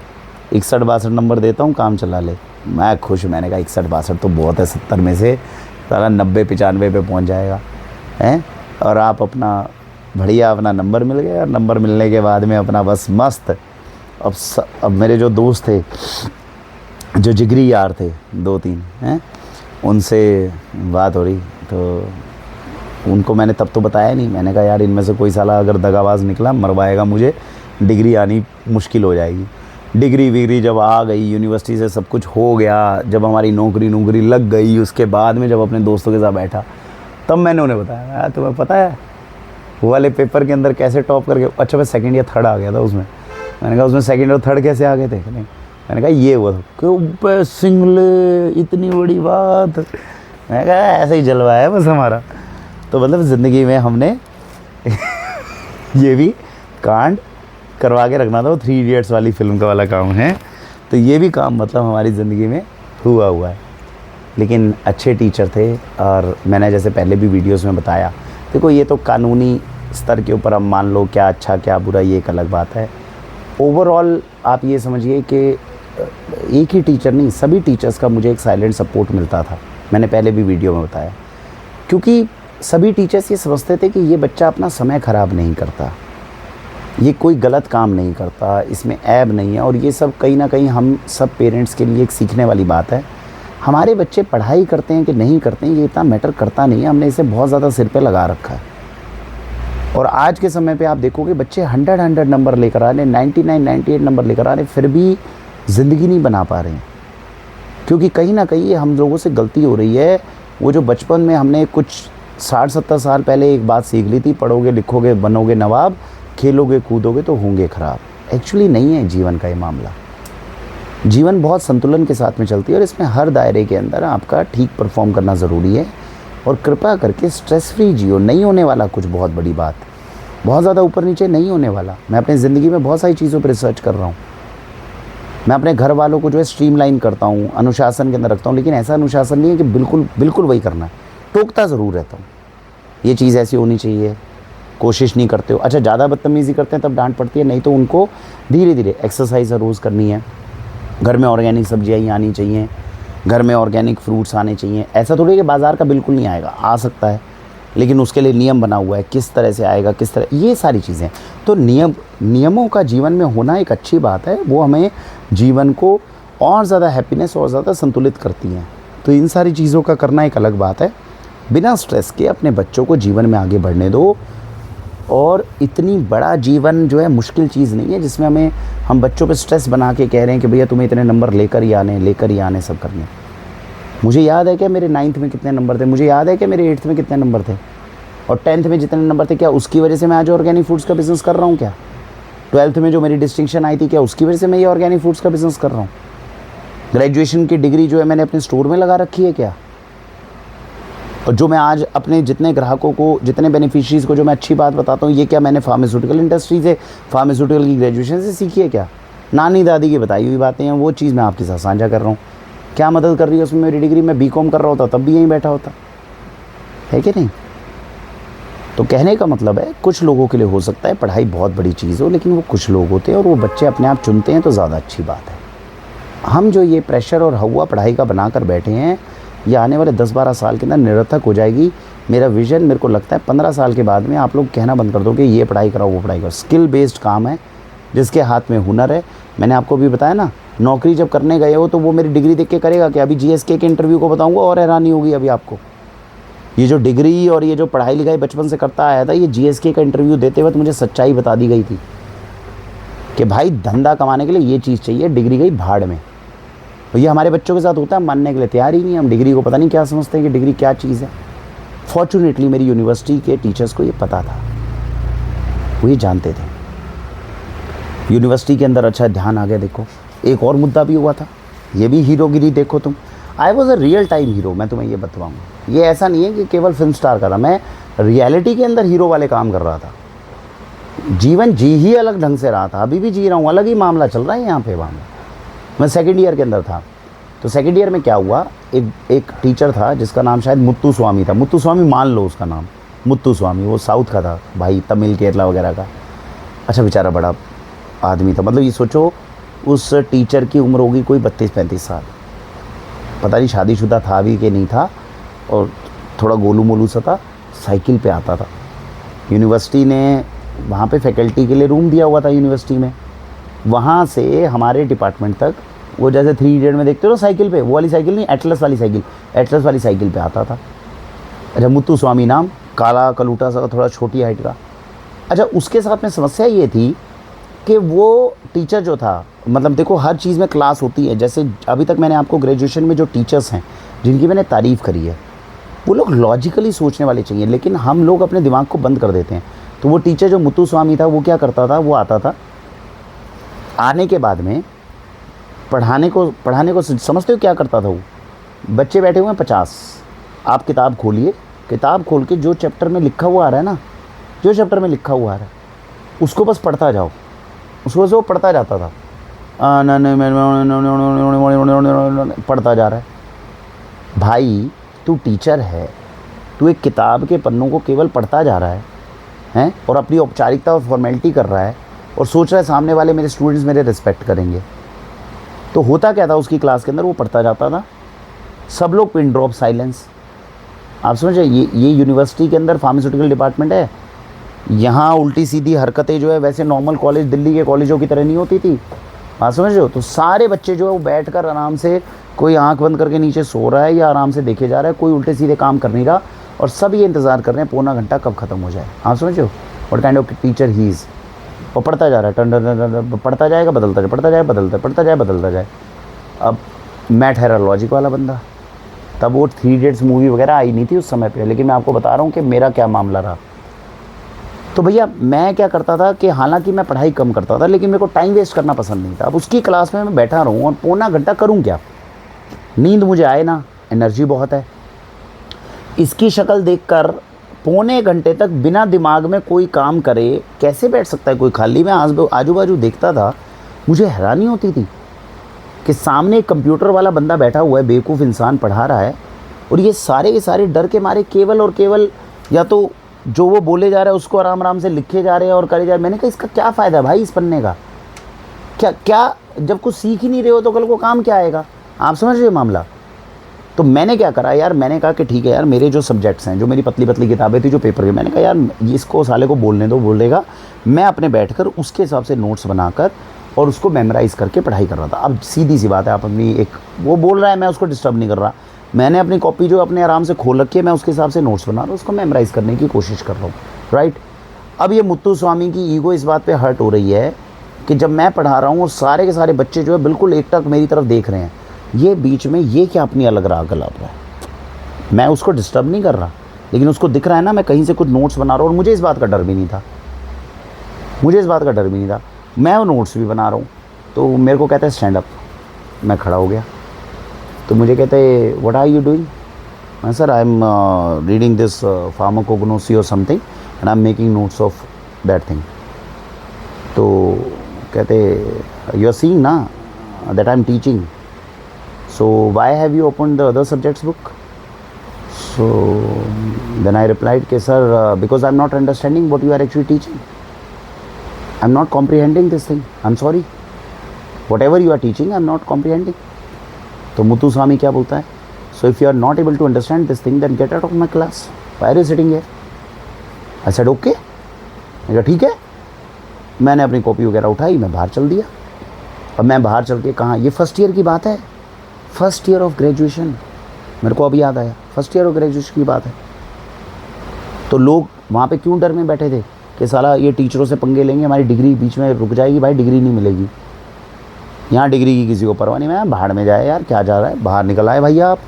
61 62 नंबर देता हूँ, काम चला ले। मैं खुश, मैंने कहा 61 62 तो बहुत है, 70 में से साला 90 95 पे पहुँच जाएगा हैं। और आप अपना बढ़िया अपना नंबर मिल गया, और नंबर मिलने के बाद में अपना बस मस्त। अब मेरे जो दोस्त थे, जो जिगरी यार थे 2-3 हैं, उनसे बात हो रही, तो उनको मैंने तब तो बताया नहीं। मैंने कहा यार इनमें से कोई साला अगर दगाबाज निकला मरवाएगा मुझे, डिग्री आनी मुश्किल हो जाएगी। डिग्री विग्री जब आ गई, यूनिवर्सिटी से सब कुछ हो गया, जब हमारी नौकरी लग गई, उसके बाद में जब अपने दोस्तों के साथ बैठा, तब मैंने उन्हें बताया यार तुम्हें पता है वो वाले पेपर के अंदर कैसे टॉप करके, अच्छा मैं सेकंड या थर्ड आ गया था उसमें। मैंने कहा उसमें सेकंड और थर्ड कैसे आ गए थे? नहीं, मैंने कहा ये वो क्यों सिंगले, इतनी बड़ी बात। मैंने कहा ऐसे ही जलवा है बस हमारा। तो मतलब ज़िंदगी में हमने ये भी कांड करवा के रखना था। वो 3 इडियट्स वाली फिल्म का वाला काम है। तो ये भी काम मतलब हमारी ज़िंदगी में हुआ है। लेकिन अच्छे टीचर थे, और मैंने जैसे पहले भी वीडियोस में बताया, देखो ये तो कानूनी स्तर के ऊपर अब मान लो क्या अच्छा क्या बुरा ये एक अलग बात है। ओवरऑल आप ये समझिए कि एक ही टीचर नहीं, सभी टीचर्स का मुझे एक साइलेंट सपोर्ट मिलता था। मैंने पहले भी वीडियो में बताया, क्योंकि सभी टीचर्स ये समझते थे कि ये बच्चा अपना समय ख़राब नहीं करता, ये कोई गलत काम नहीं करता, इसमें ऐब नहीं है। और ये सब कहीं ना कहीं हम सब पेरेंट्स के लिए एक सीखने वाली बात है। हमारे बच्चे पढ़ाई करते हैं कि नहीं करते हैं ये इतना मैटर करता नहीं है, हमने इसे बहुत ज़्यादा सिर पे लगा रखा है। और आज के समय पे आप देखोगे बच्चे 100 नंबर लेकर आ रहे हैं, 99 98 नंबर लेकर आ रहे हैं, फिर भी ज़िंदगी नहीं बना पा रहे हैं। क्योंकि कहीं ना कहीं हम लोगों से गलती हो रही है। वो जो बचपन में हमने कुछ 60-70 साल पहले एक बात सीख ली थी, पढ़ोगे लिखोगे बनोगे नवाब, खेलोगे कूदोगे तो होंगे ख़राब। एक्चुअली नहीं है जीवन का ये मामला। जीवन बहुत संतुलन के साथ में चलती है, और इसमें हर दायरे के अंदर आपका ठीक परफॉर्म करना ज़रूरी है। और कृपा करके स्ट्रेस फ्री जियो। नहीं होने वाला कुछ बहुत बड़ी बात, बहुत ज़्यादा ऊपर नीचे नहीं होने वाला। मैं अपनी ज़िंदगी में बहुत सारी चीज़ों पर रिसर्च कर रहा हूँ। मैं अपने घर वालों को जो है स्ट्रीमलाइन करता हूँ, अनुशासन के अंदर रखता हूँ, लेकिन ऐसा अनुशासन नहीं है कि बिल्कुल वही करना है। टोकता ज़रूर रहता हूँ, ये चीज़ ऐसी होनी चाहिए, कोशिश नहीं करते हो। अच्छा ज़्यादा बदतमीज़ी करते हैं तब डांट पड़ती है, नहीं तो उनको धीरे धीरे एक्सरसाइज रोज़ करनी है। घर में ऑर्गेनिक सब्जियाँ ही आनी चाहिए, घर में ऑर्गेनिक फ्रूट्स आने चाहिए। ऐसा थोड़ी कि बाज़ार का बिल्कुल नहीं आएगा, आ सकता है, लेकिन उसके लिए नियम बना हुआ है, किस तरह से आएगा, किस तरह, ये सारी चीज़ें। तो नियमों का जीवन में होना एक अच्छी बात है, वो हमें जीवन को और ज़्यादा हैप्पीनेस और ज़्यादा संतुलित करती हैं। तो इन सारी चीज़ों का करना एक अलग बात है। बिना स्ट्रेस के अपने बच्चों को जीवन में आगे बढ़ने दो। और इतनी बड़ा जीवन जो है मुश्किल चीज़ नहीं है जिसमें हम बच्चों पे स्ट्रेस बना के कह रहे हैं कि भैया तुम्हें इतने नंबर लेकर ही आने सब करने। मुझे याद है क्या मेरे 9th में कितने नंबर थे, मुझे याद है क्या मेरे 8th में कितने नंबर थे, और 10th में जितने नंबर थे, क्या उसकी वजह से मैं आज ऑर्गेनिक फूड्स का बिज़नेस कर रहा हूँ? क्या 12th में जो मेरी डिस्टिंक्शन आई थी, क्या उसकी वजह से मैं ये ऑर्गेनिक फूड्स का बिज़नेस कर रहा हूँ? ग्रेजुएशन की डिग्री जो है मैंने अपने स्टोर में लगा रखी है क्या? और जो मैं आज अपने जितने ग्राहकों को, जितने बेनिफिशरीज़ को जो मैं अच्छी बात बताता हूँ, ये क्या मैंने फार्मास्यूटिकल इंडस्ट्री से, फार्मास्यूटिकल की ग्रेजुएशन से सीखी है क्या? नानी दादी की बताई हुई बातें हैं, वो चीज़ मैं आपके साथ साझा कर रहा हूँ। क्या मदद कर रही है उसमें मेरी डिग्री? मैं बीकॉम कर रहा होता तब भी यहीं बैठा होता, है कि नहीं? तो कहने का मतलब है कुछ लोगों के लिए हो सकता है पढ़ाई बहुत बड़ी चीज़ हो, लेकिन वो कुछ लोग होते हैं और वो बच्चे अपने आप चुनते हैं, तो ज़्यादा अच्छी बात है। हम जो ये प्रेशर और हवा पढ़ाई का बना कर बैठे हैं, ये आने वाले 10-12 साल के अंदर निरर्थक हो जाएगी। मेरा विज़न, मेरे को लगता है 15 साल के बाद में आप लोग कहना बंद कर दो कि ये पढ़ाई कराओ वो पढ़ाई करो। स्किल बेस्ड काम है, जिसके हाथ में हुनर है। मैंने आपको भी बताया ना, नौकरी जब करने गए हो तो वो मेरी डिग्री देख के करेगा कि अभी जीएसके के इंटरव्यू को बताऊंगा और हैरानी होगी अभी आपको। ये जो डिग्री और ये जो पढ़ाई लिखाई बचपन से करता आया था, ये जीएसके का इंटरव्यू देते वक्त मुझे सच्चाई बता दी गई थी कि भाई धंधा कमाने के लिए ये चीज़ चाहिए, डिग्री गई भाड़ में। तो ये हमारे बच्चों के साथ होता है, मानने के लिए तैयार ही नहीं। हम डिग्री को पता नहीं क्या समझते हैं कि डिग्री क्या चीज़ है। फॉर्चुनेटली मेरी यूनिवर्सिटी के टीचर्स को ये पता था, वो ये जानते थे। यूनिवर्सिटी के अंदर अच्छा ध्यान आ गया। देखो एक और मुद्दा भी हुआ था, ये भी हीरोगिरी देखो तुम। I was a real time hero, मैं तुम्हें ये बताऊँगा। ये ऐसा नहीं है कि केवल फिल्म स्टार का था, मैं रियलिटी के अंदर हीरो वाले काम कर रहा था। जीवन जी ही अलग ढंग से रहा था, अभी भी जी रहा हूँ, अलग ही मामला चल रहा है यहाँ पे मामला। मैं सेकेंड ईयर के अंदर था, तो सेकेंड ईयर में क्या हुआ, एक टीचर था जिसका नाम शायद मुत्तु स्वामी था। मुत्तु स्वामी मान लो उसका नाम, मुत्तु स्वामी। वो साउथ का था भाई, तमिल केरला वगैरह का। अच्छा बेचारा बड़ा आदमी था। मतलब ये सोचो, उस टीचर की उम्र होगी कोई 32-35 साल। पता नहीं शादीशुदा था भी कि नहीं था, और थोड़ा गोलू मोलू सा था। साइकिल पे आता था। यूनिवर्सिटी ने वहाँ पे फैकल्टी के लिए रूम दिया हुआ था यूनिवर्सिटी में। वहाँ से हमारे डिपार्टमेंट तक वो जैसे 3 इडियट में देखते हो साइकिल पे, वो वाली साइकिल नहीं, एटलस वाली साइकिल, एटलस वाली साइकिल पे आता था। अच्छा, मुत्तु स्वामी नाम, काला कलूटा सा, थोड़ा छोटी हाइट का। अच्छा, उसके साथ में समस्या ये थी कि वो टीचर जो था, मतलब देखो हर चीज़ में क्लास होती है। जैसे अभी तक मैंने आपको ग्रेजुएशन में जो टीचर्स हैं जिनकी मैंने तारीफ़ करी है, वो लोग लॉजिकली सोचने वाले चाहिए, लेकिन हम लोग अपने दिमाग को बंद कर देते हैं। तो वो टीचर जो मुत्तु स्वामी था, वो क्या करता था, वो आता था, आने के बाद में पढ़ाने को समझते हो क्या करता था वो? बच्चे बैठे हुए हैं 50, आप किताब खोलिए, किताब खोल के जो चैप्टर में लिखा हुआ आ रहा है ना, जो चैप्टर में लिखा हुआ आ रहा है उसको बस पढ़ता जाओ। उसको बस वो पढ़ता जाता था, पढ़ता जा रहा है। भाई तू टीचर है, तू एक किताब के पन्नों को केवल पढ़ता जा रहा है हैं, और अपनी औपचारिकता और फॉर्मेलिटी कर रहा है, और सोच रहा है सामने वाले मेरे स्टूडेंट्स मेरे रिस्पेक्ट करेंगे। तो होता क्या था उसकी क्लास के अंदर, वो पढ़ता जाता था, सब लोग पिन ड्रॉप साइलेंस। आप समझे, ये यूनिवर्सिटी के अंदर फार्मास्यूटिकल डिपार्टमेंट है। यहाँ उल्टी सीधी हरकतें जो है वैसे नॉर्मल कॉलेज, दिल्ली के कॉलेजों की तरह नहीं होती थी। आप समझ रहे हो? तो सारे बच्चे जो है वो बैठ कर आराम से, कोई आंख बंद करके नीचे सो रहा है या आराम से देखे जा रहा है, कोई उल्टे सीधे काम कर नहीं रहा, और सब ये इंतज़ार कर रहे हैं पौना घंटा कब ख़त्म हो जाए। आप समझ रहे हो what kind of teacher he is. और पढ़ता जा रहा है, टन पढ़ता जाएगा, बदलता जाए, पढ़ता जाए, बदलता, पढ़ता जाए, बदलता जाए। अब मैट हैरा लॉजिक वाला बंदा, तब वो 3 इडियट्स मूवी वगैरह आई नहीं थी उस समय पे, लेकिन मैं आपको बता रहा हूँ कि मेरा क्या मामला रहा। तो भैया मैं क्या करता था कि हालांकि मैं पढ़ाई कम करता था, लेकिन मेरे को टाइम वेस्ट करना पसंद नहीं था। अब उसकी क्लास में मैं बैठा रहूँ और पौना घंटा करूँ क्या? नींद मुझे आए ना, एनर्जी बहुत है। इसकी शक्ल देखकर पौने घंटे तक बिना दिमाग में कोई काम करे कैसे बैठ सकता है कोई खाली? मैं आजू बाजू देखता था, मुझे हैरानी होती थी कि सामने एक कंप्यूटर वाला बंदा बैठा हुआ है, बेवकूफ़ इंसान पढ़ा रहा है, और ये सारे के सारे डर के मारे केवल और केवल या तो जो वो बोले जा रहा है उसको आराम आराम से लिखे जा रहे हैं और करे जा रहे हैं। मैंने कहा इसका क्या फ़ायदा भाई इस पढ़ने का? क्या जब कुछ सीख ही नहीं रहे हो तो कल को काम क्या आएगा? आप समझ रहे हो मामला? तो मैंने क्या करा यार, मैंने कहा कि ठीक है यार, मेरे जो सब्जेक्ट्स हैं, जो मेरी पतली पतली किताबें थी जो पेपर की, मैंने कहा यार इसको साले को बोलने दो, बोलेगा। मैं अपने बैठकर उसके हिसाब से नोट्स बनाकर और उसको मेमोराइज़ करके पढ़ाई कर रहा था। अब सीधी सी बात है, आप अपनी एक, वो बोल रहा है, मैं उसको डिस्टर्ब नहीं कर रहा, मैंने अपनी कॉपी जो अपने आराम से खोल रखी है, मैं उसके हिसाब से नोट्स बना रहा हूँ, उसको मेमोराइज़ करने की कोशिश कर रहा हूँ, राइट। अब ये मुत्तु स्वामी की ईगो इस बात पे हर्ट हो रही है कि जब मैं पढ़ा रहा हूँ और सारे के सारे बच्चे जो है बिल्कुल एकटक मेरी तरफ देख रहे हैं, ये बीच में ये क्या अपनी अलग राग गला रहा है। मैं उसको डिस्टर्ब नहीं कर रहा, लेकिन उसको दिख रहा है ना मैं कहीं से कुछ नोट्स बना रहा हूँ, और मुझे इस बात का डर भी नहीं था, मैं वो नोट्स भी बना रहा हूँ। तो मेरे को कहता है स्टैंड अप। मैं खड़ा हो गया, तो मुझे कहते हैं व्हाट आर यू डूइंग? मैं sir I am reading this pharmacognosy और something and I am making notes of that thing. तो कहते यू आर सीइंग ना that I am teaching, so why have you opened the other subjects book? So then I replied कि sir because I'm not understanding what you are actually teaching, I'm not comprehending this thing, I'm sorry। Whatever you are teaching I am not comprehending. तो Muthuswamy क्या बोलता है, so if you are not able to understand this thing then get out of my class, why are you sitting here. I said okay, मैं कहा ठीक है। मैंने अपनी कॉपी वगैरह उठाई, मैं बाहर चल दिया। अब मैं बाहर चल के कहाँ, ये फर्स्ट ईयर की बात है, फर्स्ट ईयर ऑफ ग्रेजुएशन, मेरे को अभी याद आया, फर्स्ट ईयर ऑफ ग्रेजुएशन की बात है। तो लोग वहाँ पे क्यों डर में बैठे थे कि साला ये टीचरों से पंगे लेंगे, हमारी डिग्री बीच में रुक जाएगी। भाई डिग्री नहीं मिलेगी, यहाँ डिग्री की किसी को परवाह नहीं, मैं बाहर में जाए यार, क्या जा रहा है, बाहर निकल आए भैया आप।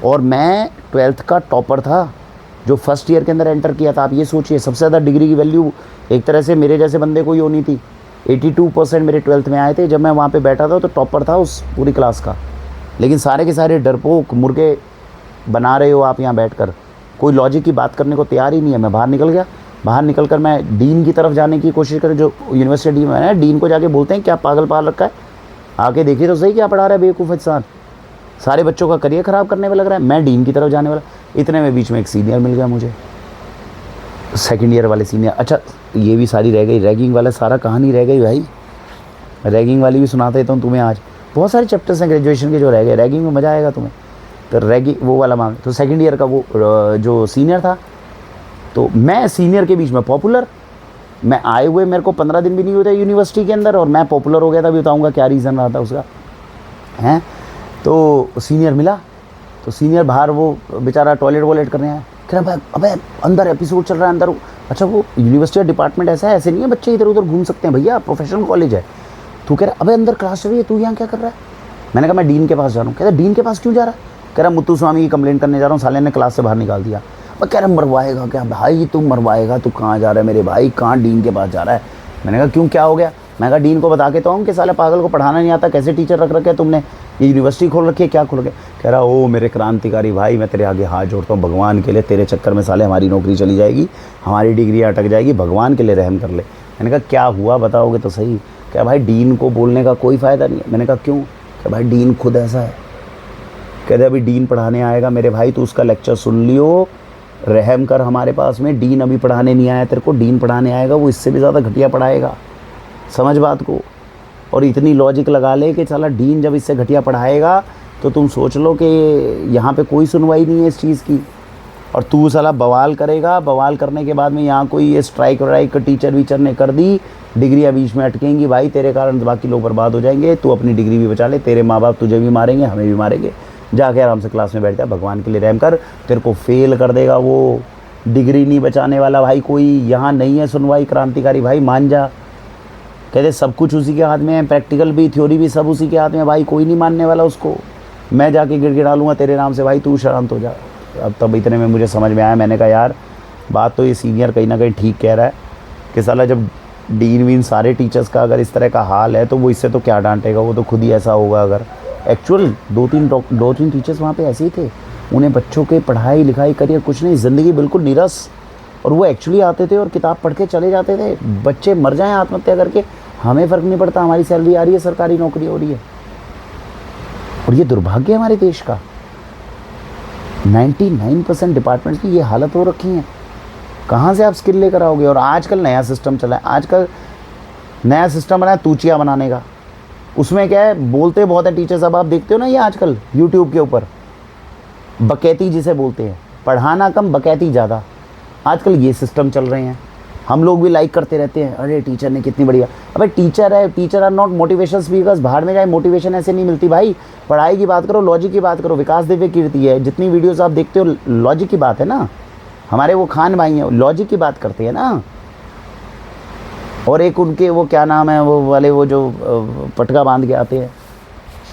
और मैं 12th का टॉपर था जो फर्स्ट ईयर के अंदर एंटर किया था। आप ये सोचिए, सबसे ज़्यादा डिग्री की वैल्यू एक तरह से मेरे जैसे बंदे को ही होनी थी। 82% मेरे 12th में आए थे। जब मैं वहाँ पे बैठा था तो टॉपर था उस पूरी क्लास का। लेकिन सारे के सारे डरपोक मुर्गे बना रहे हो आप यहाँ बैठकर, कोई लॉजिक की बात करने को तैयार ही नहीं है। मैं बाहर निकल गया, बाहर निकल कर मैं डीन की तरफ जाने की कोशिश करें, जो यूनिवर्सिटी डीन है। डीन को जाके बोलते हैं क्या पागल पाल रखा है, आके देखिए तो सही क्या पढ़ा रहा है बेवकूफ़ इंसान, सारे बच्चों का करियर ख़राब करने में लग रहा है। मैं डीन की तरफ जाने वाला, इतने में बीच में एक सीनियर मिल गया मुझे, सेकेंड ईयर वाले सीनियर। अच्छा ये भी सारी रह गई, रैगिंग वाला सारा कहानी रह गई भाई, रैगिंग वाली भी सुनाते देता हूँ तुम्हें। आज बहुत सारे चैप्टर्स हैं ग्रेजुएशन के जो रह गए, रैगिंग में मज़ा आएगा तुम्हें। तो रैगिंग वो वाला मांग, तो सेकेंड ईयर का वो जो सीनियर था, तो मैं सीनियर के बीच में पॉपुलर, मैं आए हुए मेरे को 15 दिन भी नहीं हुए थे यूनिवर्सिटी के अंदर और मैं पॉपुलर हो गया था। भी बताऊँगा क्या रीज़न रहा था उसका, हैं। तो सीनियर मिला, तो सीनियर बाहर वो बेचारा टॉयलेट वॉयलेट करने आया, कह रहा भाई अबे अंदर एपिसोड चल रहा है अंदर। अच्छा वो यूनिवर्सिटी डिपार्टमेंट ऐसा है, ऐसे नहीं है बच्चे इधर उधर घूम सकते हैं भैया, प्रोफेशनल कॉलेज है। तू कह रहा अबे अंदर क्लास चल रही है, तू यहाँ क्या कर रहा है। मैंने कहा मैं डीन के पास जा रहा हूँ। कह रहा डीन के पास क्यों जा रहा है। कह रहा मुत्तु स्वामी की कंप्लेंट करने जा रहा हूँ, साले ने क्लास से बाहर निकाल दिया। मैं कह रहा मरवाएगा क्या भाई, तू मरवाएगा, तू कहाँ जा रहा है मेरे भाई, कहाँ डीन के पास जा रहा है। मैंने कहा क्यों क्या हो गया। मैं कहा डीन को बता के तो हूँ कि साले पागल को पढ़ाना नहीं आता, कैसे टीचर रख रखे तुमने, ये यूनिवर्सिटी खोल रखी है, क्या खोल रखे। कह रहा ओ मेरे क्रांतिकारी भाई, मैं तेरे आगे हाथ जोड़ता हूँ भगवान के लिए, तेरे चक्कर में साले हमारी नौकरी चली जाएगी, हमारी डिग्री अटक जाएगी, भगवान के लिए रहम कर ले। मैंने कहा क्या हुआ बताओगे तो सही। क्या भाई डीन को बोलने का कोई फ़ायदा नहीं है। मैंने कहा क्यों। क्या भाई डीन खुद ऐसा है। कहते अभी डीन पढ़ाने आएगा मेरे भाई, तो उसका लेक्चर सुन लियो, रहम कर हमारे पास में। डीन अभी पढ़ाने नहीं आया तेरे को, डीन पढ़ाने आएगा, वो इससे भी ज़्यादा घटिया पढ़ाएगा, समझ बात को। और इतनी लॉजिक लगा ले कि साला डीन जब इससे घटिया पढ़ाएगा तो तुम सोच लो कि यहाँ पे कोई सुनवाई नहीं है इस चीज़ की। और तू साला बवाल करेगा, बवाल करने के बाद में यहाँ कोई ये स्ट्राइक व्राइक टीचर वीचर ने कर दी, डिग्रियाँ बीच में अटकेंगी भाई, तेरे कारण बाकी लोग बर्बाद हो जाएंगे। तू अपनी डिग्री भी बचा ले, तेरे माँ बाप तुझे भी मारेंगे, हमें भी मारेंगे। जाके आराम से क्लास में बैठ जा, भगवान के लिए रहम कर, तेरे को फेल कर देगा वो, डिग्री नहीं बचाने वाला भाई कोई यहाँ नहीं है सुनवाई। क्रांतिकारी भाई मान जा। कहते सब कुछ उसी के हाथ में है, प्रैक्टिकल भी थ्योरी भी सब उसी के हाथ में भाई, कोई नहीं मानने वाला उसको। मैं जाके गिड़गिड़ा लूँगा तेरे नाम से भाई, तू शांत हो जा। अब तब इतने में मुझे समझ में आया, मैंने कहा यार बात तो ये सीनियर कहीं ना कहीं ठीक कह रहा है कि साला जब डीन वीन सारे टीचर्स का अगर इस तरह का हाल है तो वो इससे तो क्या डांटेगा, वो तो खुद ही ऐसा होगा। अगर एक्चुअल दो तीन टीचर्स वहाँ पे ऐसे ही थे, उन्हें बच्चों के पढ़ाई लिखाई करियर कुछ नहीं, ज़िंदगी बिल्कुल नीरस। और वो एक्चुअली आते थे और किताब पढ़ के चले जाते थे, बच्चे मर जाएं आत्महत्या करके, हमें फ़र्क नहीं पड़ता, हमारी सैलरी आ रही है, सरकारी नौकरी हो रही है। और ये दुर्भाग्य है हमारे देश का, 99% डिपार्टमेंट्स की ये हालत हो रखी है। कहाँ से आप स्किल लेकर आओगे। और आजकल नया सिस्टम चला है, आजकल नया सिस्टम बना है तूचिया बनाने का। उसमें क्या है, बोलते बहुत है टीचर साहब, आप देखते हो ना ये आजकल यूट्यूब के ऊपर बकैती जिसे बोलते हैं, पढ़ाना कम बकैती ज़्यादा, आजकल ये सिस्टम चल रहे हैं। हम लोग भी लाइक करते रहते हैं, अरे टीचर ने कितनी बढ़िया। अबे टीचर है, teacher are not motivation speakers, बाहर में जाए मोटिवेशन ऐसे नहीं मिलती भाई। पढ़ाई की बात करो, लॉजिक की बात करो। विकास दिव्य कीर्ति है, जितनी वीडियोस आप देखते हो लॉजिक की बात है ना। हमारे वो खान भाई हैं, लॉजिक की बात करते हैं ना। और एक उनके वो क्या नाम है वो वाले, वो जो पटका बांध के आते हैं,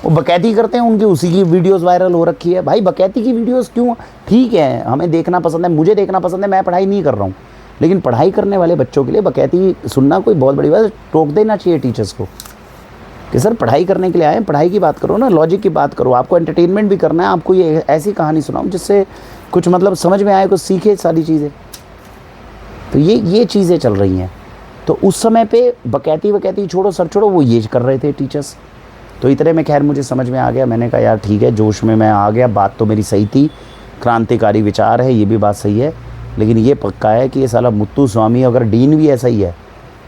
वो बकैती करते हैं, उनकी उसी की वीडियोस वायरल हो रखी है। भाई बकैती की वीडियोस क्यों, ठीक है हमें देखना पसंद है, मुझे देखना पसंद है, मैं पढ़ाई नहीं कर रहा हूँ, लेकिन पढ़ाई करने वाले बच्चों के लिए बकैती सुनना कोई बहुत बड़ी बात है। टोक देना चाहिए टीचर्स को कि सर पढ़ाई करने के लिए आए, पढ़ाई की बात करो ना, लॉजिक की बात करो। आपको एंटरटेनमेंट भी करना है, आपको ये ऐसी कहानी सुनाऊँ जिससे कुछ मतलब समझ में आए, कुछ सीखे सारी चीज़ें। तो ये चीज़ें चल रही हैं। तो उस समय पे बकैती छोड़ो, सर छोड़ो, वो ये कर रहे थे टीचर्स। तो इतने में खैर मुझे समझ में आ गया, मैंने कहा यार ठीक है, जोश में मैं आ गया, बात तो मेरी सही थी, क्रांतिकारी विचार है, ये भी बात सही है, लेकिन ये पक्का है कि ये साला मुत्तु स्वामी अगर डीन भी ऐसा ही है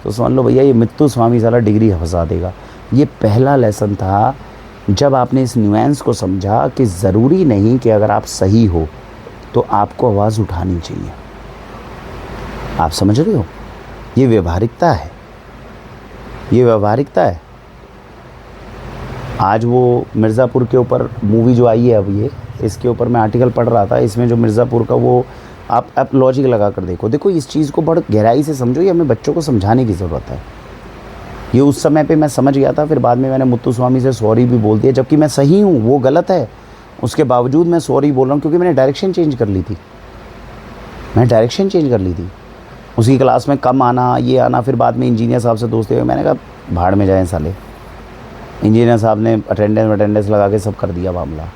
तो समझ लो भैया ये मुत्तु स्वामी साला डिग्री फंसा देगा। ये पहला लेसन था जब आपने इस न्यूएंस को समझा कि ज़रूरी नहीं कि अगर आप सही हो तो आपको आवाज़ उठानी चाहिए। आप समझ रहे हो, ये व्यवहारिकता है, ये व्यवहारिकता है। आज वो मिर्ज़ापुर के ऊपर मूवी जो आई है, अब ये इसके ऊपर मैं आर्टिकल पढ़ रहा था, इसमें जो मिर्ज़ापुर का वो आप लॉजिक लगा कर देखो इस चीज़ को बड़ी गहराई से समझो। ये हमें बच्चों को समझाने की ज़रूरत है। ये उस समय पे मैं समझ गया था, फिर बाद में मैंने मुत्तु स्वामी से सॉरी भी बोल दिया, जबकि मैं सही हूँ, वो गलत है, उसके बावजूद मैं सॉरी बोल रहा हूँ क्योंकि मैंने डायरेक्शन चेंज कर ली थी। मैं डायरेक्शन चेंज कर ली थी। उसकी क्लास में कम आना, ये आना, फिर बाद में इंजीनियर साहब से दोस्ती हुई, मैंने कहा भाड़ में जाएँ साले। इंजीनियर साहब ने अटेंडेंस लगा के सब कर दिया मामला,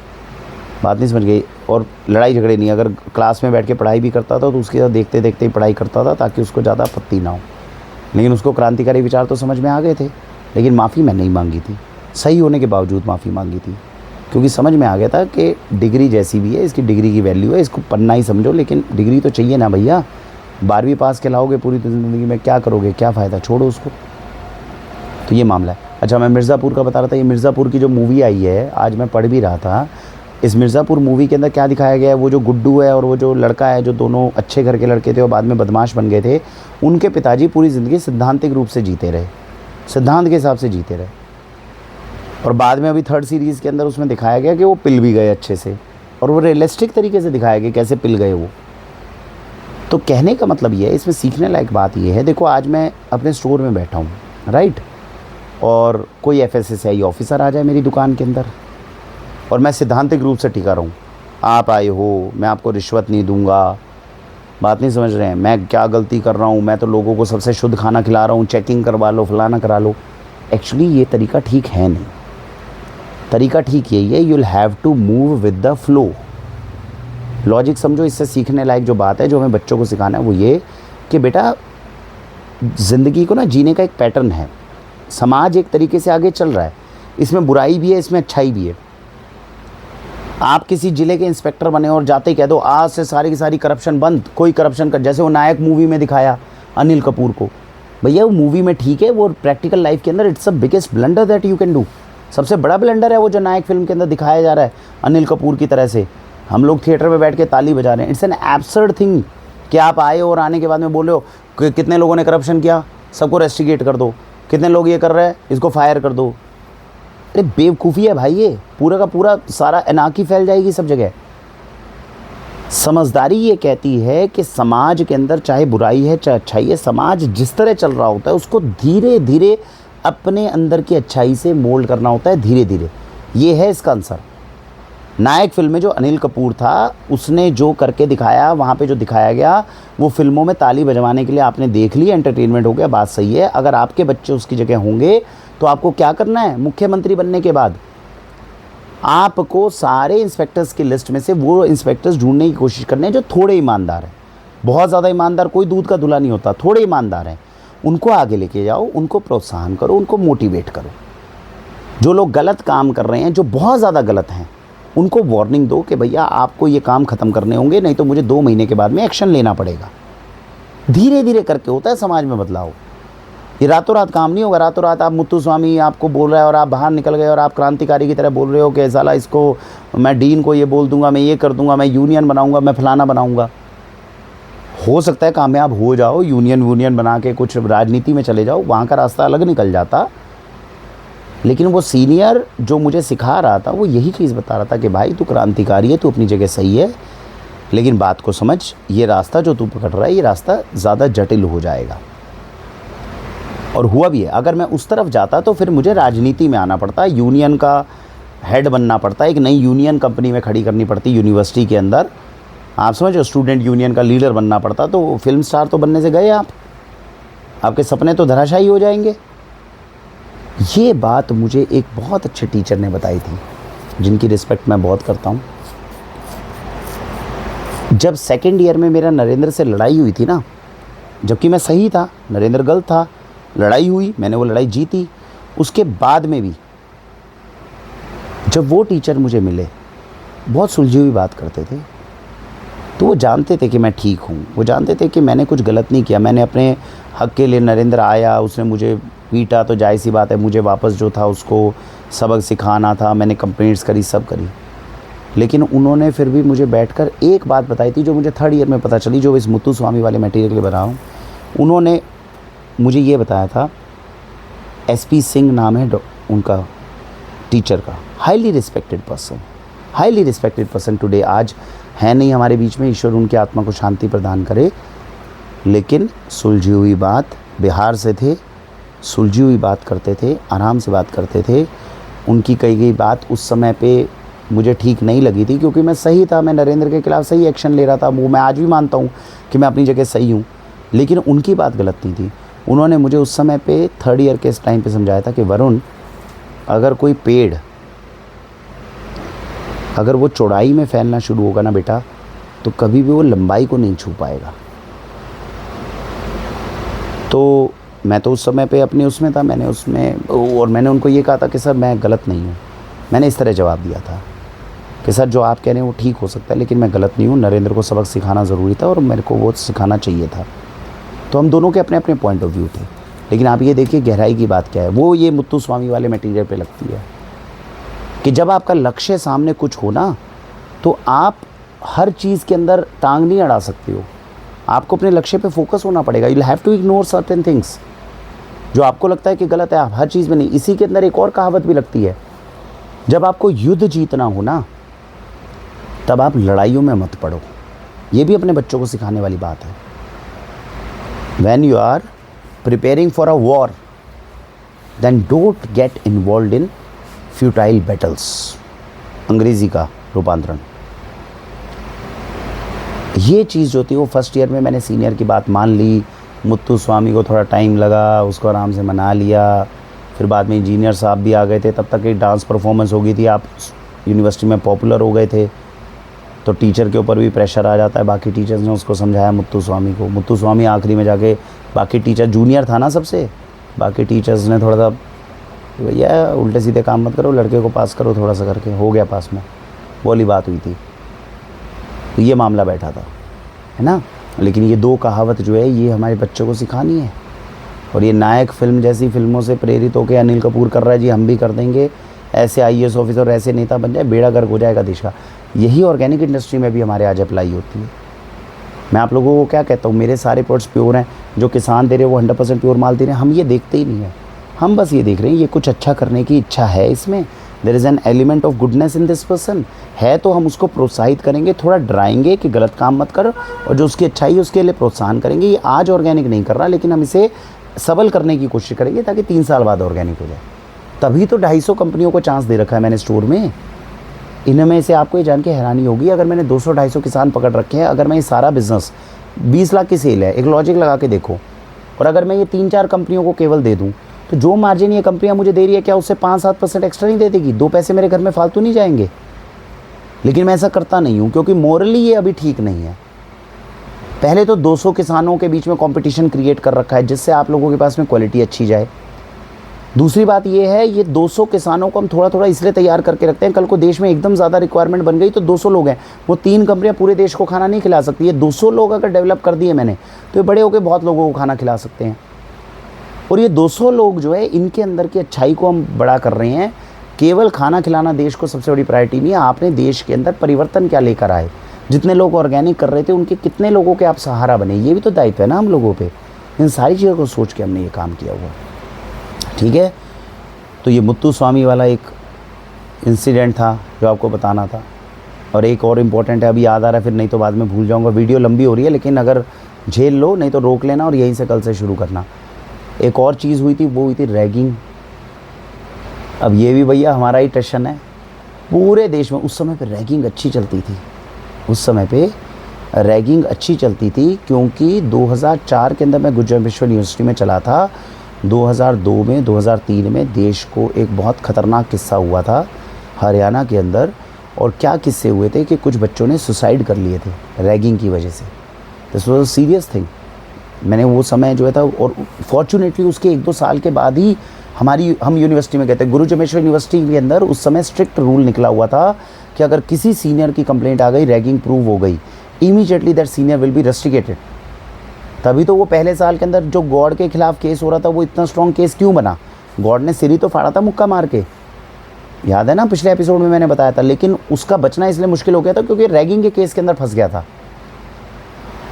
बात नहीं समझ गई। और लड़ाई झगड़े नहीं, अगर क्लास में बैठ के पढ़ाई भी करता था तो उसके साथ देखते देखते ही पढ़ाई करता था ताकि उसको ज़्यादा आपत्ति ना हो। लेकिन उसको क्रांतिकारी विचार तो समझ में आ गए थे, लेकिन माफ़ी मैं नहीं मांगी थी, सही होने के बावजूद माफ़ी मांगी थी, क्योंकि समझ में आ गया था कि डिग्री जैसी भी है, इसकी डिग्री की वैल्यू है, इसको पढ़ना ही समझो, लेकिन डिग्री तो चाहिए ना भैया। 12वीं पास के लाओगे पूरी ज़िंदगी में, क्या करोगे, क्या फ़ायदा, छोड़ो उसको। तो ये मामला है। अच्छा, मैं मिर्ज़ापुर का बता रहा था, ये मिर्ज़ापुर की जो मूवी आई है, आज मैं पढ़ भी रहा था, इस मिर्ज़ापुर मूवी के अंदर क्या दिखाया गया है, वो जो गुड्डू है और वो जो लड़का है, जो दोनों अच्छे घर के लड़के थे और बाद में बदमाश बन गए थे, उनके पिताजी पूरी ज़िंदगी सिद्धांतिक रूप से जीते रहे, सिद्धांत के हिसाब से जीते रहे। और बाद में अभी 3rd सीरीज़ के अंदर उसमें दिखाया गया कि वो पिल भी गए अच्छे से, और वो रियलिस्टिक तरीके से दिखाया गया कैसे पिल गए वो। तो कहने का मतलब ये है, इसमें सीखने लायक बात ये है, देखो आज मैं अपने स्टोर में बैठा हूँ, राइट, और कोई FSSAI ऑफिसर आ जाए मेरी दुकान के अंदर और मैं सिद्धांतिक रूप से टिका रहूँ, आप आए हो, मैं आपको रिश्वत नहीं दूंगा, बात नहीं समझ रहे हैं, मैं क्या गलती कर रहा हूँ, मैं तो लोगों को सबसे शुद्ध खाना खिला रहा हूँ, चेकिंग करवा लो, फलाना करा लो। एक्चुअली ये तरीका ठीक है नहीं, तरीका ठीक यही है, you will have to move with the flow. Logic समझो। इससे सीखने लायक जो बात है जो हमें बच्चों को सिखाना है वो ये कि बेटा ज़िंदगी को ना जीने का एक पैटर्न है, समाज एक तरीके से आगे चल रहा है, इसमें बुराई भी है, इसमें अच्छाई भी है। आप किसी ज़िले के इंस्पेक्टर बने और जाते ही कह दो आज से सारी की सारी करप्शन बंद, कोई करप्शन कर, जैसे वो नायक मूवी में दिखाया अनिल कपूर को, भैया वो मूवी में ठीक है, वो प्रैक्टिकल लाइफ के अंदर it's a biggest blunder that you can do. सबसे बड़ा ब्लंडर है वो जो नायक फिल्म के अंदर दिखाया जा रहा है अनिल कपूर की तरह से, हम लोग थिएटर में बैठ के ताली बजा रहे हैं। इट्स एन एब्सर्ड थिंग कि आप आए और आने के बाद में बोल रहे हो कि कितने लोगों ने करप्शन किया, सबको रेस्टिगेट कर दो, कितने लोग ये कर रहे हैं, इसको फायर कर दो। अरे बेवकूफ़ी है भाई, ये पूरा का पूरा सारा अनाकी फैल जाएगी सब जगह। समझदारी ये कहती है कि समाज के अंदर चाहे बुराई है चाहे अच्छाई है, समाज जिस तरह चल रहा होता है उसको धीरे धीरे अपने अंदर की अच्छाई से मोल्ड करना होता है, धीरे धीरे। ये है इसका आंसर। नायक फिल्म में जो अनिल कपूर था उसने जो करके दिखाया, वहाँ पे जो दिखाया गया वो फिल्मों में ताली बजवाने के लिए आपने देख ली, एंटरटेनमेंट हो गया, बात सही है। अगर आपके बच्चे उसकी जगह होंगे तो आपको क्या करना है, मुख्यमंत्री बनने के बाद आपको सारे इंस्पेक्टर्स की लिस्ट में से वो इंस्पेक्टर्स ढूंढने की कोशिश करने हैं जो थोड़े ईमानदार हैं। बहुत ज़्यादा ईमानदार कोई दूध का धुला नहीं होता, थोड़े ईमानदार हैं, उनको आगे लेके जाओ, उनको प्रोत्साहन करो, उनको मोटिवेट करो। जो लोग गलत काम कर रहे हैं, जो बहुत ज़्यादा गलत हैं, उनको वार्निंग दो कि भैया आपको ये काम ख़त्म करने होंगे, नहीं तो मुझे 2 महीने के बाद में एक्शन लेना पड़ेगा। धीरे धीरे करके होता है समाज में बदलाव, ये रातों रात काम नहीं होगा। रातों रात आप मुत्तु स्वामी आपको बोल रहा है और आप बाहर निकल गए और आप क्रांतिकारी की तरह बोल रहे हो कि साला इसको मैं डीन को ये बोल दूंगा, मैं ये कर दूंगा, मैं यूनियन बनाऊंगा, मैं फलाना बनाऊंगा। हो सकता है कामयाब हो जाओ, यूनियन बना के कुछ राजनीति में चले जाओ, वहाँ का रास्ता अलग निकल जाता। लेकिन वो सीनियर जो मुझे सिखा रहा था वो यही चीज़ बता रहा था कि भाई तू क्रांतिकारी है, तू अपनी जगह सही है, लेकिन बात को समझ, ये रास्ता जो तू पकड़ रहा है ये रास्ता ज़्यादा जटिल हो जाएगा। और हुआ भी है। अगर मैं उस तरफ जाता तो फिर मुझे राजनीति में आना पड़ता, यूनियन का हेड बनना पड़ता, एक नई यूनियन कंपनी में खड़ी करनी पड़ती यूनिवर्सिटी के अंदर, आप समझो, स्टूडेंट यूनियन का लीडर बनना पड़ता। तो फिल्म स्टार तो बनने से गए आप, आपके सपने तो धराशायी हो जाएंगे। ये बात मुझे एक बहुत अच्छे टीचर ने बताई थी, जिनकी रिस्पेक्ट मैं बहुत करता हूँ। जब 2nd ईयर में मेरा नरेंद्र से लड़ाई हुई थी ना, जबकि मैं सही था, नरेंद्र गलत था, लड़ाई हुई, मैंने वो लड़ाई जीती। उसके बाद में भी जब वो टीचर मुझे मिले, बहुत सुलझी हुई बात करते थे, तो वो जानते थे कि मैं ठीक हूँ, वो जानते थे कि मैंने कुछ गलत नहीं किया। मैंने अपने हक के लिए, नरेंद्र आया, उसने मुझे पीटा तो जाहिर सी बात है, मुझे वापस जो था उसको सबक सिखाना था, मैंने कंप्लेंट्स करी, सब करी। लेकिन उन्होंने फिर भी मुझे बैठकर एक बात बताई थी जो मुझे 3rd ईयर में पता चली, जो इस मुत्तुस्वामी वाले मटेरियल के लिए बना हूँ। उन्होंने मुझे ये बताया था, SP सिंह नाम है उनका टीचर का, हाईली रिस्पेक्टेड पर्सन टुडे, आज है नहीं हमारे बीच में, ईश्वर उनकी आत्मा को शांति प्रदान करे। लेकिन सुलझी हुई बात, बिहार से थे, सुलझी हुई बात करते थे, आराम से बात करते थे। उनकी कही गई बात उस समय पे मुझे ठीक नहीं लगी थी, क्योंकि मैं सही था, मैं नरेंद्र के खिलाफ सही एक्शन ले रहा था, वो मैं आज भी मानता हूँ कि मैं अपनी जगह सही हूँ, लेकिन उनकी बात गलत नहीं थी। उन्होंने मुझे उस समय पे 3rd ईयर के इस टाइम पे समझाया था कि वरुण, अगर कोई पेड़ अगर वो चौड़ाई में फैलना शुरू होगा ना बेटा, तो कभी भी वो लंबाई को नहीं छू पाएगा। तो मैं तो उस समय पे अपने उसमें था, मैंने उनको ये कहा था कि सर मैं गलत नहीं हूँ। मैंने इस तरह जवाब दिया था कि सर जो आप कह रहे हैं वो ठीक हो सकता है, लेकिन मैं गलत नहीं हूँ, नरेंद्र को सबक सिखाना ज़रूरी था और मेरे को वो सिखाना चाहिए था। तो हम दोनों के अपने अपने पॉइंट ऑफ व्यू थे। लेकिन आप ये देखिए गहराई की बात क्या है, वो ये मुत्तुस्वामी वाले मटीरियल पे लगती है कि जब आपका लक्ष्य सामने कुछ हो ना, तो आप हर चीज़ के अंदर टांग नहीं अड़ा सकते हो। आपको अपने लक्ष्य पे फोकस होना पड़ेगा। You have to ignore certain things जो आपको लगता है कि गलत है, आप हर चीज़ में नहीं। इसी के अंदर एक और कहावत भी लगती है, जब आपको युद्ध जीतना हो ना, तब आप लड़ाइयों में मत पड़ो। ये भी अपने बच्चों को सिखाने वाली बात है। When you are preparing for a war, then don't get involved in futile battles। अंग्रेज़ी का रूपांतरण। ये चीज़ जो थी वो 1st ईयर में मैंने सीनियर की बात मान ली, मुत्तुस्वामी को थोड़ा टाइम लगा, उसको आराम से मना लिया। फिर बाद में इंजीनियर साहब भी आ गए थे, तब तक एक डांस परफॉर्मेंस हो गई थी, आप यूनिवर्सिटी में पॉपुलर हो गए थे, तो टीचर के ऊपर भी प्रेशर आ जाता है। बाकी टीचर्स ने उसको समझाया मुत्तुस्वामी को। मुत्तुस्वामी आखिरी में जाके, बाकी टीचर जूनियर था ना सबसे, बाकी टीचर्स ने थोड़ा सा, भैया उल्टे सीधे काम मत करो, लड़के को पास करो थोड़ा सा करके, हो गया पास में, वो वाली बात हुई थी। तो ये मामला बैठा था, है ना। लेकिन ये 2 कहावत जो है ये हमारे बच्चों को सिखानी है। और ये नायक फिल्म जैसी फिल्मों से प्रेरित होकर अनिल कपूर कर रहा है, जी हम भी कर देंगे, ऐसे IAS ऑफिसर, ऐसे नेता बन जाए, बेड़ा गर्क हो जाएगा देश का। यही ऑर्गेनिक इंडस्ट्री में भी हमारे आज अप्लाई होती है। मैं आप लोगों को क्या कहता हूँ, मेरे सारे प्रोडक्ट्स प्योर हैं, जो किसान दे रहे हैं वो 100% प्योर माल दे रहे हैं, हम ये देखते ही नहीं है। हम बस ये देख रहे हैं ये कुछ अच्छा करने की इच्छा है इसमें, there is an element of goodness in this person है, तो हम उसको प्रोत्साहित करेंगे, थोड़ा डराएंगे कि गलत काम मत करो, और जो उसकी अच्छाई है उसके लिए प्रोत्साहन करेंगे। ये आज ऑर्गेनिक नहीं कर रहा, लेकिन हम इसे सबल करने की कोशिश करेंगे ताकि 3 साल बाद ऑर्गेनिक हो जाए। तभी तो 250 कंपनियों को चांस दे रखा है मैंने स्टोर में। इनमें से आपको ये जान के हैरानी होगी, अगर मैंने 200-250 किसान पकड़ रखे हैं, अगर मैं ये सारा बिज़नेस 20 लाख की सेल है, एक लॉजिक लगा के देखो, और अगर मैं ये 3-4 कंपनियों को केवल दे दूं, तो जो मार्जिन ये कंपनियां मुझे दे रही है, क्या उससे 5-7% एक्स्ट्रा नहीं दे देगी? 2 पैसे मेरे घर में फालतू नहीं जाएंगे? लेकिन मैं ऐसा करता नहीं हूँ, क्योंकि मोरली ये अभी ठीक नहीं है। पहले तो 200 किसानों के बीच में कंपटीशन क्रिएट कर रखा है, जिससे आप लोगों के पास में क्वालिटी अच्छी जाए। दूसरी बात ये है, ये 200 किसानों को हम थोड़ा थोड़ा इसलिए तैयार करके रखते हैं, कल को देश में एकदम ज़्यादा रिक्वायरमेंट बन गई तो 200 लोग हैं, वो 3 कंपनियां पूरे देश को खाना नहीं खिला सकती। ये 200 लोग अगर डेवलप कर दिए मैंने, तो ये बड़े होकर बहुत लोगों को खाना खिला सकते हैं। और ये 200 लोग जो है, इनके अंदर की अच्छाई को हम बड़ा कर रहे हैं। केवल खाना खिलाना देश को सबसे बड़ी प्रायोरिटी नहीं है, आपने देश के अंदर परिवर्तन क्या लेकर आए। जितने लोग ऑर्गेनिक कर रहे थे, उनके कितने लोगों के आप सहारा बने, ये भी तो दायित्व है ना हम लोगों पे। इन सारी चीज़ों को सोच के हमने ये काम किया हुआ, ठीक है। तो ये मुत्तुस्वामी वाला एक इंसिडेंट था जो आपको बताना था। और एक और इम्पॉर्टेंट है, अभी याद आ रहा है, फिर नहीं तो बाद में भूल जाऊँगा। वीडियो लंबी हो रही है, लेकिन अगर झेल लो, नहीं तो रोक लेना और यहीं से कल से शुरू करना। एक और चीज़ हुई थी, वो हुई थी रैगिंग। अब ये भी भैया हमारा ही टेंशन है। पूरे देश में उस समय पे रैगिंग अच्छी चलती थी, उस समय पे रैगिंग अच्छी चलती थी, क्योंकि 2004 के अंदर मैं गुजरात विश्व यूनिवर्सिटी में चला था। 2002 में, 2003 में देश को एक बहुत ख़तरनाक किस्सा हुआ था हरियाणा के अंदर। और क्या किस्से हुए थे कि कुछ बच्चों ने सुसाइड कर लिए थे रैगिंग की वजह से। This was a serious thing. मैंने वो समय जो है था, और फॉर्चुनेटली उसके 1-2 साल के बाद ही हम यूनिवर्सिटी में गए थे। गुरु जमेश्वर यूनिवर्सिटी के अंदर उस समय स्ट्रिक्ट रूल निकला हुआ था कि अगर किसी सीनियर की कंप्लेंट आ गई, रैगिंग प्रूव हो गई, immediately that senior will be rusticated. तभी तो वो पहले साल के अंदर जो गॉड के खिलाफ केस हो रहा था वो इतना स्ट्रॉन्ग केस क्यों बना? गॉड ने सिर ही तो फाड़ा था मुक्का मार के, याद है ना, पिछले एपिसोड में मैंने बताया था। लेकिन उसका बचना इसलिए मुश्किल हो गया था क्योंकि रैगिंग के केस के अंदर फंस गया था।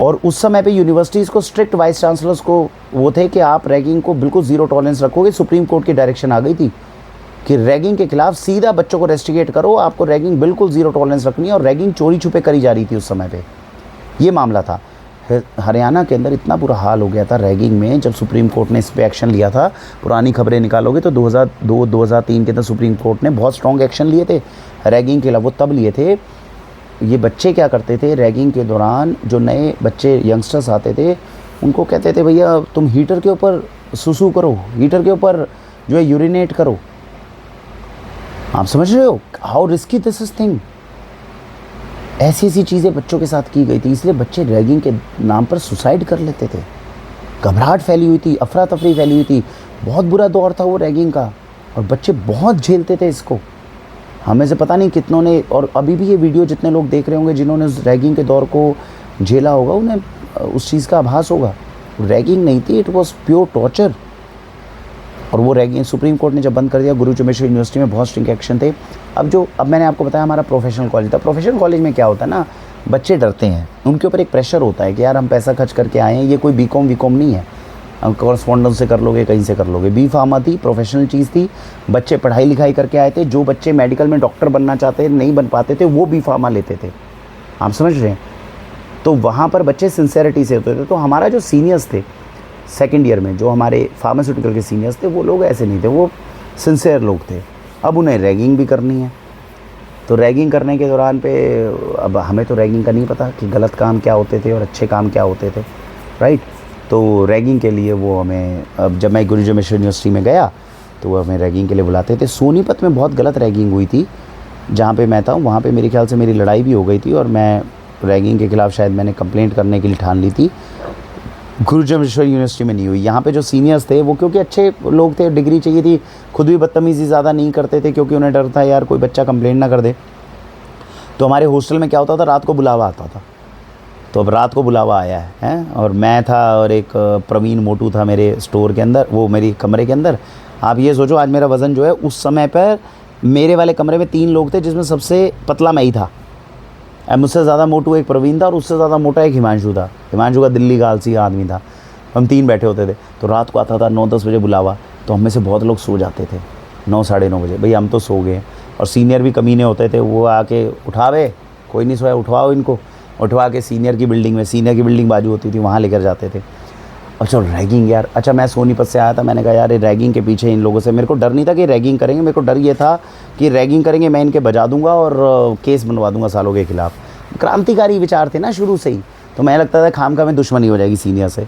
और उस समय पे यूनिवर्सिटीज़ को स्ट्रिक्ट वाइस चांसलर्स को वो थे कि आप रैगिंग को बिल्कुल ज़ीरो टॉलरेंस रखोगे। सुप्रीम कोर्ट की डायरेक्शन आ गई थी कि रैगिंग के खिलाफ सीधा बच्चों को रेस्टिगेट करो, आपको रैगिंग बिल्कुल ज़ीरो टॉलरेंस रखनी है। और रैगिंग चोरी छुपे करी जा रही थी उस समय पे, ये मामला था। हरियाणा के अंदर इतना बुरा हाल हो गया था रैगिंग में, जब सुप्रीम कोर्ट ने इस पर एक्शन लिया था। पुरानी खबरें निकालोगे तो 2002-2003 के अंदर सुप्रीम कोर्ट ने बहुत स्ट्रॉन्ग एक्शन लिए थे रैगिंग के खिलाफ। वो तब लिए थे, ये बच्चे क्या करते थे रैगिंग के दौरान, जो नए बच्चे यंगस्टर्स आते थे उनको कहते थे भैया तुम हीटर के ऊपर सुसु करो, हीटर के ऊपर जो है यूरिनेट करो। आप समझ रहे हो how risky this is thing? ऐसी ऐसी चीज़ें बच्चों के साथ की गई थी, इसलिए बच्चे रैगिंग के नाम पर सुसाइड कर लेते थे। घबराहट फैली हुई थी, अफरा तफरी फैली हुई थी, बहुत बुरा दौर था वो रैगिंग का, और बच्चे बहुत झेलते थे इसको। हमें से पता नहीं कितनों ने, और अभी भी ये वीडियो जितने लोग देख रहे होंगे जिन्होंने उस रैगिंग के दौर को झेला होगा उन्हें उस चीज़ का आभास होगा। रैगिंग नहीं थी, इट वॉज प्योर टॉर्चर। और वो रैगिंग सुप्रीम कोर्ट ने जब बंद कर दिया, गुरु चुम्बेश्वर यूनिवर्सिटी में बहुत स्ट्रिक्ट एक्शन थे। अब मैंने आपको बताया हमारा प्रोफेशनल कॉलेज था। प्रोफेशनल कॉलेज में क्या होता है ना, बच्चे डरते हैं, उनके ऊपर एक प्रेशर होता है कि यार हम पैसा खर्च करके आए हैं, ये कोई बीकॉम नहीं है, हम कॉरेस्पॉन्डेंस से कर लोगे, कहीं से कर लोगे। बी फार्मा थी, प्रोफेशनल चीज़ थी, बच्चे पढ़ाई लिखाई करके आए थे। जो बच्चे मेडिकल में डॉक्टर बनना चाहते नहीं बन पाते थे वो बी फार्मा लेते थे, आप समझ रहे हैं। तो वहाँ पर बच्चे सिंसेरिटी से होते थे। तो हमारा जो सीनियर्स थे सेकेंड ईयर में, जो हमारे फार्मास्यूटिकल के सीनियर्स थे, वो लोग ऐसे नहीं थे, वो सिंसेयर लोग थे। अब उन्हें रैगिंग भी करनी है, तो रैगिंग करने के दौरान पे अब हमें तो रैगिंग का नहीं पता कि गलत काम क्या होते थे और अच्छे काम क्या होते थे, राइट। तो रैगिंग के लिए वो हमें, अब जब मैं गुरु चुम्बेश्वर यूनिवर्सिटी में गया तो वो हमें रैगिंग के लिए बुलाते थे। सोनीपत में बहुत गलत रैगिंग हुई थी जहाँ पे मैं था, वहाँ पे मेरे ख्याल से मेरी लड़ाई भी हो गई थी और मैं रैगिंग के खिलाफ शायद मैंने कंप्लेंट करने के लिए ठान ली थी। गुरु चुम्बेश्वर यूनिवर्सिटी में नहीं हुई। यहाँ पे जो सीनियर्स थे वो क्योंकि अच्छे लोग थे, डिग्री चाहिए थी, खुद भी बदतमीज़ी ज़्यादा नहीं करते थे क्योंकि उन्हें डर था यार कोई बच्चा कंप्लेंट ना कर दे। तो हमारे हॉस्टल में क्या होता था, रात को बुलावा आता था। तो अब रात को बुलावा आया है और मैं था और एक प्रवीण मोटू था मेरे स्टोर के अंदर, वो मेरी कमरे के अंदर। आप ये सोचो आज मेरा वज़न जो है, उस समय पर मेरे वाले कमरे में 3 लोग थे जिसमें सबसे पतला मैं ही था। मुझसे ज़्यादा मोटू एक प्रवीण था और उससे ज़्यादा मोटा एक हिमांशु था। हिमांशु का दिल्ली का आलसी आदमी था। हम 3 बैठे होते थे। तो रात को आता था 9-10 बजे बुलावा, तो हम में से बहुत लोग सो जाते थे 9-9:30 बजे। भाई हम तो सो गए, और सीनियर भी कमीने होते थे, वो आके उठावे, कोई नहीं सोया, उठवाओ इनको, उठवा के सीनियर की बिल्डिंग में, सीनियर की बिल्डिंग बाजू होती थी, वहाँ लेकर जाते थे। अच्छा रैगिंग यार, अच्छा मैं सोनीपत से आया था, मैंने कहा यार ये रैगिंग के पीछे इन लोगों से, मेरे को डर नहीं था कि रैगिंग करेंगे, मेरे को डर ये था कि रैगिंग करेंगे मैं इनके बजा दूंगा और केस बनवा दूंगा सालों के खिलाफ। क्रांतिकारी विचार थे ना शुरू से ही, तो मैं लगता था खामखा में दुश्मनी हो जाएगी सीनियर से।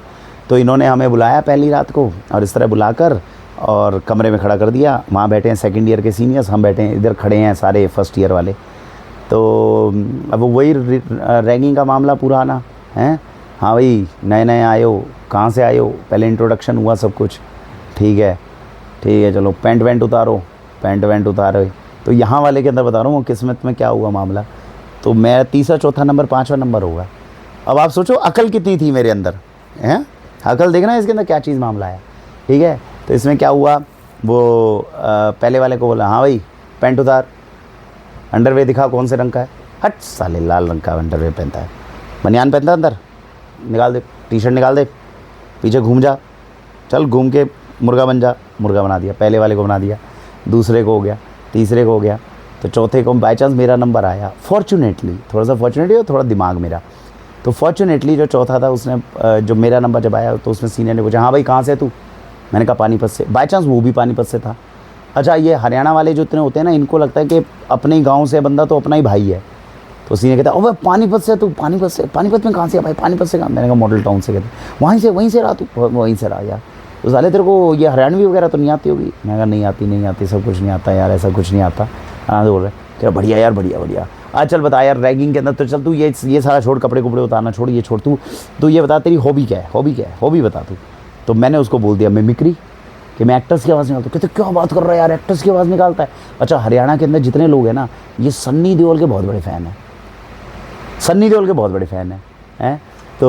तो इन्होंने हमें बुलाया पहली रात को और इस तरह बुलाकर और कमरे में खड़ा कर दिया। वहाँ बैठे हैं सेकंड ईयर के सीनियर्स, हम बैठे हैं इधर, खड़े हैं सारे फर्स्ट ईयर वाले। तो अब वही रैगिंग का मामला पुराना है। हाँ भाई नए नए आए हो, कहाँ से आए हो, पहले इंट्रोडक्शन हुआ सब कुछ, ठीक है चलो पैंट वैंट उतारो, पैंट वैंट उतारो। तो यहाँ वाले के अंदर बता रहा हूँ किस्मत में क्या हुआ मामला। तो मैं तीसरा चौथा नंबर 5वां नंबर होगा। अब आप सोचो अकल कितनी थी मेरे अंदर, हैं अकल देखना इसके अंदर क्या चीज़ मामला है, ठीक है। तो इसमें क्या हुआ, वो पहले वाले को बोला हाँ भाई पैंट उतार, अंडरवेयर दिखा कौन से रंग का है, हट साले लाल रंग का अंडरवेयर पहनता है, बनियान पहनता है अंदर, निकाल दे टी शर्ट निकाल दे, पीछे घूम जा, चल घूम के मुर्गा बन जा। मुर्गा बना दिया, पहले वाले को बना दिया, दूसरे को हो गया, तीसरे को हो गया, तो चौथे को बाई चांस मेरा नंबर आया। फॉर्चुनेटली, थोड़ा सा फॉर्चुनेटली और थोड़ा दिमाग मेरा, तो फॉर्चुनेटली जो चौथा था उसने, जो मेरा नंबर जब आया तो उसमें सीनियर ने पूछा हाँ भाई कहाँ से तू, मैंने कहा पानीपत से। बाई चांस वो भी पानीपत से था। अच्छा ये हरियाणा वाले जो इतने होते हैं ना, इनको लगता है कि अपने ही गाँव से बंदा तो अपना ही भाई है। तो सीनियर कहता है ओ भाई पानीपत से तू, पानीपत से, पानीपत में कहाँ से भाई, पानीपत से कहाँ, मैंने कहा मॉडल टाउन से। कहते वहीं से रहा तू, वहीं से रहा यार। तो साले तेरे को ये हरियाणवी वगैरह तो नहीं आती होगी। मैंने कहा नहीं आती, सब कुछ नहीं आता यार, ऐसा कुछ नहीं आता। हाँ तो बोल रहे तेरा बढ़िया यार, बढ़िया। आज चल बता यार रैगिंग के अंदर, तो चल तू ये सारा छोड़, कपड़े उतारना छोड़, ये छोड़, तू ये बता तेरी हॉबी क्या है, हॉबी बता तू। तो मैंने उसको बोल दिया मिमिक्री, कि मैं एक्टर्स की आवाज़ निकालता हूँ। कहते क्या बात कर रहा है यार, एक्टर्स की आवाज़ निकालता है। अच्छा हरियाणा के अंदर जितने लोग हैं ना, ये सन्नी देओल के बहुत बड़े फ़ैन हैं, तो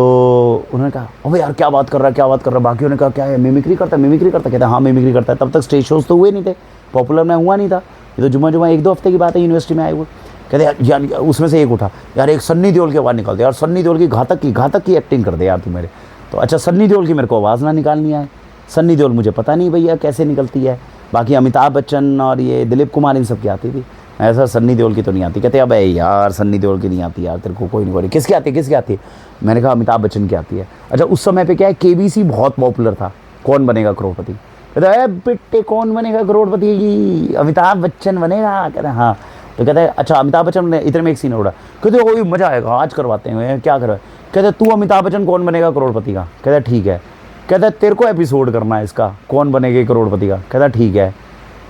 उन्होंने कहा अबे यार क्या बात कर रहा है, क्या बात कर रहा है। बाकियों ने कहा क्या है, मिमिक्री करता है, मिमिक्री करता है? कहता है हाँ मिमिक्री करता है। तब तक स्टेज शोज तो हुए नहीं थे, पॉपुलर मैं हुआ नहीं था, ये तो जुम्मा जुम्मा 1-2 हफ्ते की बात है यूनिवर्सिटी में आए हुए। कहते यार उसमें से एक उठा, यार एक सन्नी देओल की आवाज़ निकाल दे यार, सन्नी देओल की घातक की एक्टिंग कर दे यार तू मेरे। तो अच्छा सन्नी देओल की मेरे को आवाज़ ना निकालनी आए, सन्नी देओल मुझे पता नहीं भैया कैसे निकलती है, बाकी अमिताभ बच्चन और ये दिलीप कुमार इन सब की आती थी, ऐसा सन्नी देओल की तो नहीं आती। कहते अब यार सन्नी देओल की नहीं आती यार, तेरे को कोई नहीं बोले किसकी आती है, किसकी आती है? मैंने कहा अमिताभ बच्चन की आती है। अच्छा उस समय पे क्या है, केबीसी बहुत पॉपुलर था, कौन बनेगा करोड़पति। कहता है बेटे कौन बनेगा करोड़पति, अमिताभ बच्चन बनेगा। कहते हैं हाँ। तो कहते हैं अच्छा अमिताभ बच्चन ने, इतने में एक सीन उड़ा। कहते कोई मज़ा आएगा आज करवाते हैं, क्या करवा। कहते तू अमिताभ बच्चन कौन बनेगा करोड़पति का। कहता ठीक है। कहता तेरे को एपिसोड करना है इसका, कौन बनेगा करोड़पति का। कहता ठीक है।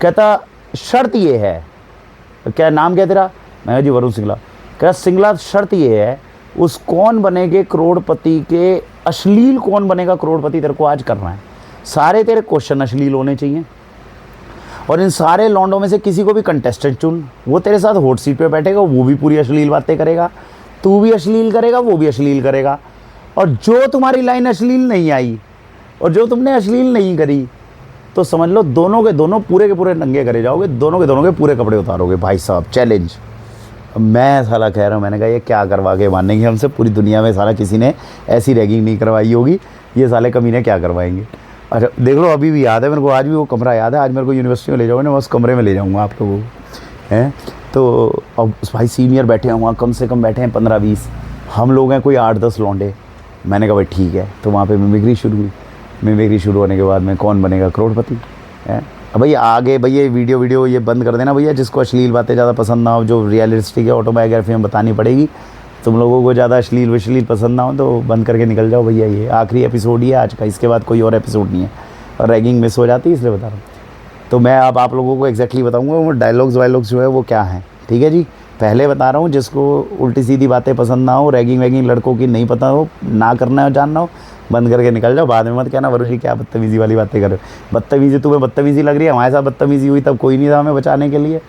कहता शर्त ये है, क्या नाम क्या तेरा? मैं कहा जी वरुण सिंगला। कहता सिंगला शर्त ये है, उस कौन बनेगे करोड़पति के अश्लील कौन बनेगा करोड़पति तेरे को आज करना है। सारे तेरे क्वेश्चन अश्लील होने चाहिए और इन सारे लौंडों में से किसी को भी कंटेस्टेंट चुन, वो तेरे साथ हॉट सीट पे बैठेगा, वो भी पूरी अश्लील बातें करेगा, तू भी अश्लील करेगा, वो भी अश्लील करेगा। और जो तुम्हारी लाइन अश्लील नहीं आई और जो तुमने अश्लील नहीं करी तो समझ लो दोनों के दोनों पूरे के पूरे नंगे करे जाओगे, दोनों के पूरे कपड़े उतारोगे भाई साहब, चैलेंज। मैं साला कह रहा हूँ, मैंने कहा ये क्या करवा के मानेंगे हमसे, पूरी दुनिया में साला किसी ने ऐसी रैगिंग नहीं करवाई होगी, ये साले कमीने क्या करवाएंगे। अच्छा देख लो अभी भी याद है मेरे को, आज भी वो कमरा याद है, आज मेरे को यूनिवर्सिटी में ले जाओगे ना, मैं उस कमरे में ले जाऊँगा आप लोगों को हैं। तो अब भाई सीनियर बैठे हैं वहाँ, कम से कम बैठे हैं 15-20, हम लोग हैं कोई 8-10 लौंडे। मैंने कहा भाई ठीक है। तो वहाँ पे मिमिक्री शुरू हुई। मिमिक्री शुरू होने के बाद में कौन बनेगा करोड़पति है। अब भैया आगे भैया वीडियो ये बंद कर देना भैया, जिसको अश्लील बातें ज़्यादा पसंद ना हो, जो रियलिस्टिक है ऑटोबायोग्राफी में बतानी पड़ेगी, तुम लोगों को ज़्यादा अश्लील पसंद ना हो तो बंद करके निकल जाओ भैया। ये आखिरी एपिसोड ही है आज का, इसके बाद कोई और एपिसोड नहीं है और रैगिंग मिस हो जाती है इसलिए बता रहा हूँ। तो मैं अब आप लोगों को एग्जैक्टली बताऊँगा वो डायलॉग्स वायलॉग्स जो है वो क्या हैं, ठीक है जी। पहले बता रहा हूँ, जिसको उल्टी सीधी बातें पसंद ना हो, रैगिंग वैगिंग लड़कों की नहीं पता हो, ना करना हो, जानना हो, बंद करके निकल जाओ। बाद में मत कहना वरुण जी क्या बदतमीज़ी वाली बातें कर रहे हो। बदतमीज़ी तुम्हें बदतमीज़ी लग रही है, हमारे साथ बदतमीज़ी हुई तब कोई नहीं था हमें बचाने के लिए।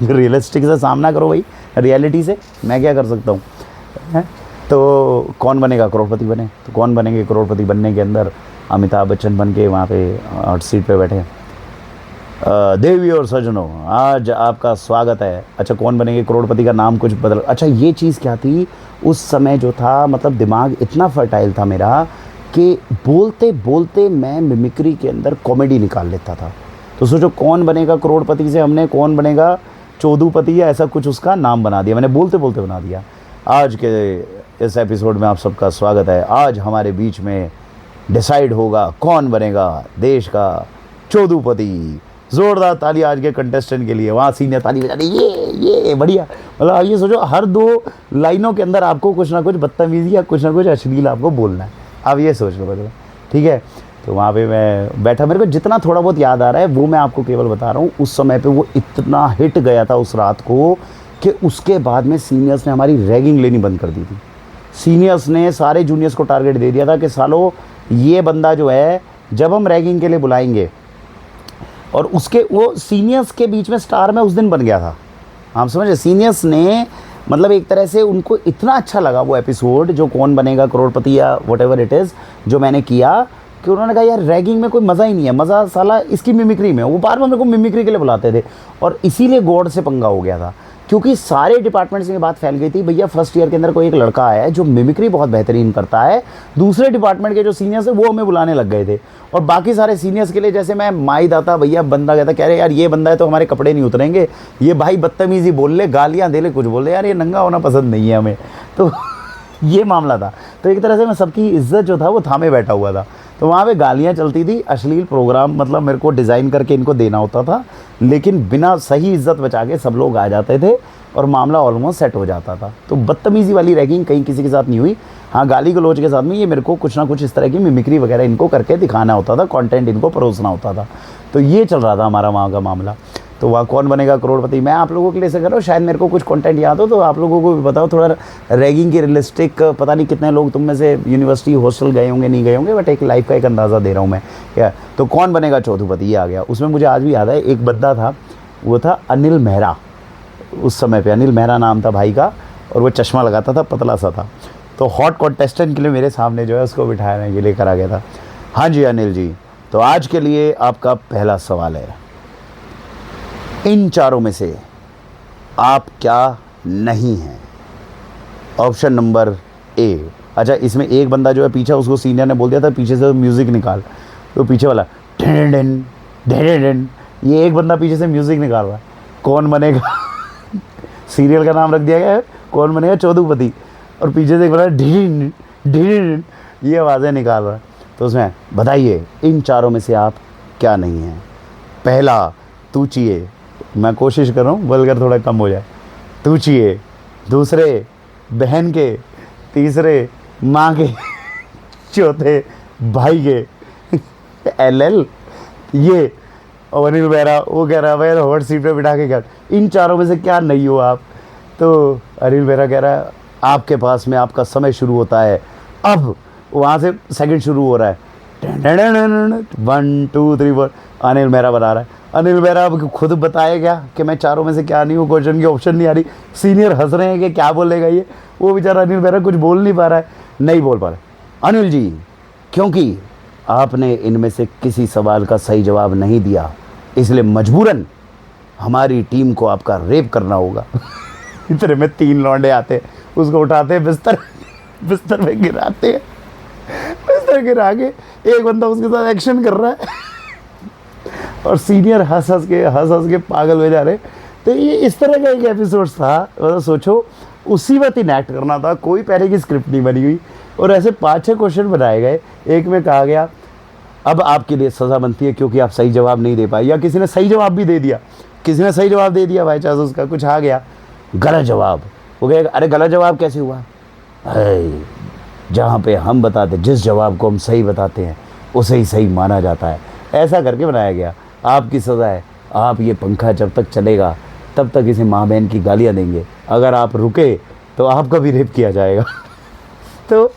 रियलिस्टिक से सामना करो भाई, रियलिटी से, मैं क्या कर सकता हूँ हैं। तो कौन बनेगा करोड़पति बने, तो कौन बनेंगे करोड़पति बनने के अंदर अमिताभ बच्चन बन के वहाँ पे हॉट सीट पे बैठे। देवी और सजनों आज आपका स्वागत है। अच्छा कौन बनेंगे करोड़पति का नाम कुछ बदल। अच्छा ये चीज़ क्या थी उस समय जो था, मतलब दिमाग इतना फर्टाइल था मेरा कि बोलते बोलते मैं मिमिक्री के अंदर कॉमेडी निकाल लेता था। तो सोचो कौन बनेगा करोड़पति से हमने कौन बनेगा चौधुपति या ऐसा कुछ उसका नाम बना दिया, मैंने बोलते बोलते बना दिया। आज के इस एपिसोड में आप सबका स्वागत है। आज हमारे बीच में डिसाइड होगा कौन बनेगा देश का चौधुपति। ज़ोरदार ताली आज के कंटेस्टेंट के लिए, वहाँ सीनियर ताली बजा रही, ये बढ़िया। मतलब आप ये सोचो हर 2 लाइनों के अंदर आपको कुछ ना कुछ बदतमीज़ी या कुछ ना कुछ अश्लील आपको बोलना है, आप ये सोच लो मतलब, ठीक है। तो वहाँ पे मैं बैठा, मेरे को जितना थोड़ा बहुत याद आ रहा है वो मैं आपको केवल बता रहा हूँ। उस समय पे वो इतना हिट गया था उस रात को कि उसके बाद में सीनियर्स ने हमारी रैगिंग लेनी बंद कर दी थी। सीनियर्स ने सारे जूनियर्स को टारगेट दे दिया था कि सालो ये बंदा जो है जब हम रैगिंग के लिए बुलाएंगे, और उसके वो सीनियर्स के बीच में स्टार में उस दिन बन गया था। हम समझे, सीनियर्स ने मतलब एक तरह से उनको इतना अच्छा लगा वो एपिसोड जो कौन बनेगा करोड़पति या व्हाटएवर इट इज़ जो मैंने किया, कि उन्होंने कहा यार रैगिंग में कोई मज़ा ही नहीं है, मज़ा साला इसकी मिमिक्री में। वो बार बार मेरे को मिमिक्री के लिए बुलाते थे और इसीलिए गॉड से पंगा हो गया था, क्योंकि सारे डिपार्टमेंट्स में बात फैल गई थी भैया फर्स्ट ईयर के अंदर कोई एक लड़का आया है जो मिमिक्री बहुत बेहतरीन करता है। दूसरे डिपार्टमेंट के जो सीनियर्स है वो हमें बुलाने लग गए थे और बाकी सारे सीनियर्स के लिए जैसे मैं माई दाता भैया बंदा कहता, कह रहे यार ये बंदा है तो हमारे कपड़े नहीं उतरेंगे, ये भाई बदतमीज़ी बोल ले, गालियाँ दे ले, कुछ बोल ले, यार ये नंगा होना पसंद नहीं है हमें। तो ये मामला था। तो एक तरह से मैं सबकी इज्जत जो था वो थामे बैठा हुआ था। तो वहाँ पे गालियाँ चलती थी, अश्लील प्रोग्राम मतलब मेरे को डिज़ाइन करके इनको देना होता था, लेकिन बिना सही इज्जत बचा के सब लोग आ जाते थे और मामला ऑलमोस्ट सेट हो जाता था। तो बदतमीज़ी वाली रैगिंग कहीं किसी के साथ नहीं हुई। हाँ गाली गलौज के साथ में ये मेरे को कुछ ना कुछ इस तरह की मिमिक्री वगैरह इनको करके दिखाना होता था, कंटेंट इनको परोसना होता था। तो ये चल रहा था हमारा वहाँ का मामला। तो वहाँ कौन बनेगा करोड़पति मैं आप लोगों के लिए से कर रहा हूँ, शायद मेरे को कुछ कंटेंट याद हो तो आप लोगों को भी बताओ थोड़ा रैगिंग की रियलिस्टिक। पता नहीं कितने लोग तुम में से यूनिवर्सिटी हॉस्टल गए होंगे नहीं गए होंगे, बट एक लाइफ का एक अंदाज़ा दे रहा हूँ मैं क्या। तो कौन बनेगा चौधुपति ये आ गया। उसमें मुझे आज भी याद है एक बंदा था, वो था अनिल मेहरा। उस समय पे अनिल मेहरा नाम था भाई का और वो चश्मा लगाता था, पतला सा था। तो हॉट कॉन्टेस्टेंट के लिए मेरे सामने जो है उसको बिठाने के लिए करा गया था। हाँ जी अनिल जी, तो आज के लिए आपका पहला सवाल है, इन चारों में से आप क्या नहीं हैं? ऑप्शन नंबर ए, अच्छा इसमें एक बंदा जो है पीछे, उसको सीनियर ने बोल दिया था पीछे से म्यूज़िक निकाल, तो पीछे वाला ढेन ढेन, ये एक बंदा पीछे से म्यूज़िक निकाल रहा है, कौन बनेगा? सीरियल का नाम रख दिया गया है कौन बनेगा चौधुपति, और पीछे से एक बंदा ढीन ढीन ये आवाज़ें निकाल रहा है। तो उसमें बताइए इन चारों में से आप क्या नहीं हैं? पहला तूचिए, मैं कोशिश कर रहा हूँ बलगर थोड़ा कम हो जाए, तूचिए। दूसरे बहन के, तीसरे माँ के, चौथे भाई के, एल ये। और अनिल बेहरा वो कह रहा है भाई हॉट सीट पे बिठा के क्या, इन चारों में से क्या नहीं हो आप? तो अनिल बेहरा कह रहा है आपके पास में आपका समय शुरू होता है अब, वहाँ से सेकंड शुरू हो रहा है, 1 2 3 4। अनिल मेहरा बता रहा है, अनिल मेहरा अब खुद बताएगा कि मैं चारों में से क्या नहीं हूँ, क्वेश्चन की ऑप्शन नहीं आ रही। सीनियर हंस रहे हैं कि क्या बोलेगा ये, वो बेचारा अनिल मेहरा कुछ बोल नहीं पा रहा है, नहीं बोल पा रहा है। अनिल जी, क्योंकि आपने इनमें से किसी सवाल का सही जवाब नहीं दिया, इसलिए मजबूरन हमारी टीम को आपका रेप करना होगा। इतने में 3 लौंडे आते हैं, उसको उठाते हैं, बिस्तर में गिराते हैं, बिस्तर गिरा के एक बंदा उसके साथ एक्शन कर रहा है और सीनियर हंस हंस के पागल हो जा रहे। तो ये इस तरह का एक एपिसोड था, मतलब सोचो उसी वक्त इनैक्ट करना था, कोई पहले की स्क्रिप्ट नहीं बनी हुई, और ऐसे 5-6 क्वेश्चन बनाए गए। एक में कहा गया अब आपके लिए सज़ा बनती है क्योंकि आप सही जवाब नहीं दे पाए, या किसी ने सही जवाब भी दे दिया, किसी ने सही जवाब दे दिया बाई चांस, उसका कुछ आ गया गलत जवाब, वो कहेगा अरे गलत जवाब कैसे हुआ? जहाँ पे हम बताते, जिस जवाब को हम सही बताते हैं उसे ही सही माना जाता है, ऐसा करके बनाया गया। आपकी सज़ा है, आप ये पंखा जब तक चलेगा तब तक इसे माँ बहन की गालियाँ देंगे, अगर आप रुके तो आपका भी रेप किया जाएगा। तो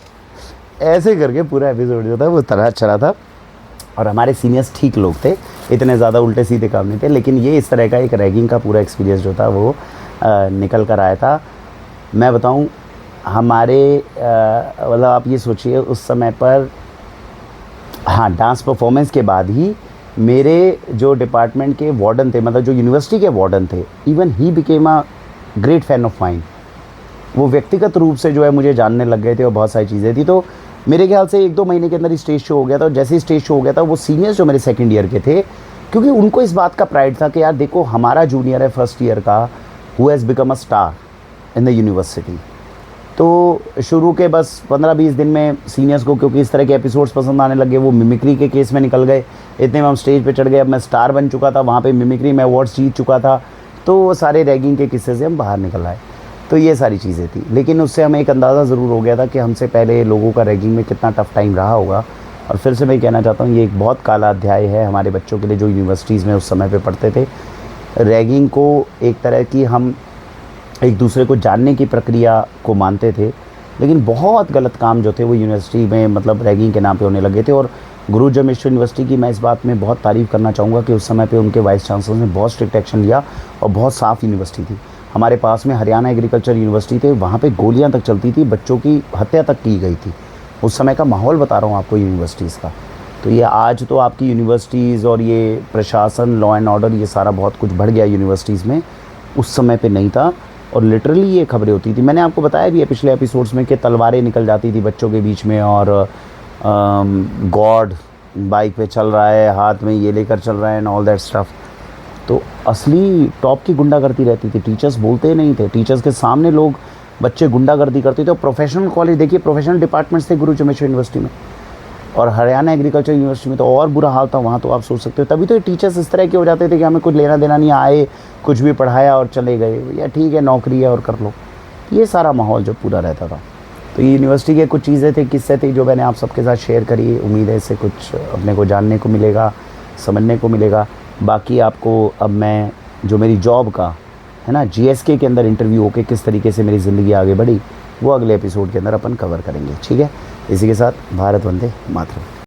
ऐसे करके पूरा एपिसोड जो था वो तरह चला था, और हमारे सीनियर्स ठीक लोग थे, इतने ज़्यादा उल्टे सीधे काम नहीं थे, लेकिन ये इस तरह का एक रैगिंग का पूरा एक्सपीरियंस जो था वो निकल कर आया था। मैं बताऊं हमारे मतलब आप ये सोचिए उस समय पर, हाँ डांस परफॉर्मेंस के बाद ही मेरे जो डिपार्टमेंट के वार्डन थे, मतलब जो यूनिवर्सिटी के वार्डन थे, even he became a great fan of mine. वो व्यक्तिगत रूप से जो है मुझे जानने लग गए थे और बहुत सारी चीज़ें थी। तो मेरे ख्याल से 1-2 महीने के अंदर ही स्टेज शो हो गया था, और जैसे ही स्टेज शो हो गया था वो सीनियर्स जो मेरे सेकंड ईयर के थे, क्योंकि उनको इस बात का प्राइड था कि यार देखो हमारा जूनियर है फर्स्ट ईयर का, who has become a star in the university. तो शुरू के बस 15-20 दिन में सीनियर्स को क्योंकि इस तरह के एपिसोड्स पसंद आने लगे, वो मिमिक्री के केस में निकल गए, इतने में हम स्टेज पे चढ़ गए, अब मैं स्टार बन चुका था, वहाँ पे मिमिक्री में अवार्ड्स जीत चुका था, तो वो सारे रैगिंग के किस्से से हम बाहर निकल आए। तो ये सारी चीज़ें थी, लेकिन उससे हमें एक अंदाज़ा ज़रूर हो गया था कि हमसे पहले लोगों का रैगिंग में कितना टफ़ टाइम रहा होगा। और फिर से मैं कहना चाहता हूँ ये एक बहुत काला अध्याय है हमारे बच्चों के लिए जो यूनिवर्सिटीज़ में उस समय पे पढ़ते थे। रैगिंग को एक तरह की हम एक दूसरे को जानने की प्रक्रिया को मानते थे, लेकिन बहुत गलत काम जो थे वो यूनिवर्सिटी में मतलब रैगिंग के नाम पे होने लगे थे। और गुरु जमेश्वर यूनिवर्सिटी की मैं इस बात में बहुत तारीफ़ करना चाहूँगा कि उस समय पे उनके वाइस चांसलर ने बहुत स्ट्रिक्ट एक्शन लिया और बहुत साफ़ यूनिवर्सिटी थी। हमारे पास में हरियाणा एग्रीकल्चर यूनिवर्सिटी थे, वहाँ पे गोलियाँ तक चलती थी, बच्चों की हत्या तक की गई थी। उस समय का माहौल बता रहा हूँ आपको यूनिवर्सिटीज़ का। तो ये आज तो आपकी यूनिवर्सिटीज़ और ये प्रशासन, लॉ एंड ऑर्डर, ये सारा बहुत कुछ बढ़ गया यूनिवर्सिटीज़ में, उस समय पे नहीं था। और लिटरली ये खबरें होती थी, मैंने आपको बताया भी है पिछले एपिसोड्स में कि तलवारें निकल जाती थी बच्चों के बीच में, और गॉड बाइक पे चल रहा है, हाथ में ये लेकर चल रहा है एंड ऑल दैट स्टफ। तो असली टॉप की गुंडागर्दी रहती थी, टीचर्स बोलते नहीं थे, टीचर्स के सामने लोग बच्चे गुंडागर्दी करते थे। और प्रोफेशनल कॉलेज देखिए, प्रोफेशनल डिपार्टमेंट्स थे गुरु जमेश्वर यूनिवर्सिटी में, और हरियाणा एग्रीकल्चर यूनिवर्सिटी में तो और बुरा हाल था। वहाँ तो आप सोच सकते हो, तभी तो टीचर्स इस तरह के हो जाते थे कि हमें कुछ लेना देना नहीं, आए कुछ भी पढ़ाया और चले गए, या ठीक है नौकरी है और कर लो। ये सारा माहौल जो पूरा रहता था। तो ये यूनिवर्सिटी के कुछ चीज़ें थी, किस्से थे जो मैंने आप सबके साथ शेयर करी। उम्मीद है इससे कुछ अपने को जानने को मिलेगा, समझने को मिलेगा। बाकी आपको अब मैं जो मेरी जॉब का है ना GSK के अंदर इंटरव्यू होके किस तरीके से मेरी ज़िंदगी आगे बढ़ी, वो अगले एपिसोड के अंदर अपन कवर करेंगे, ठीक है। इसी के साथ भारत वंदे मातरम।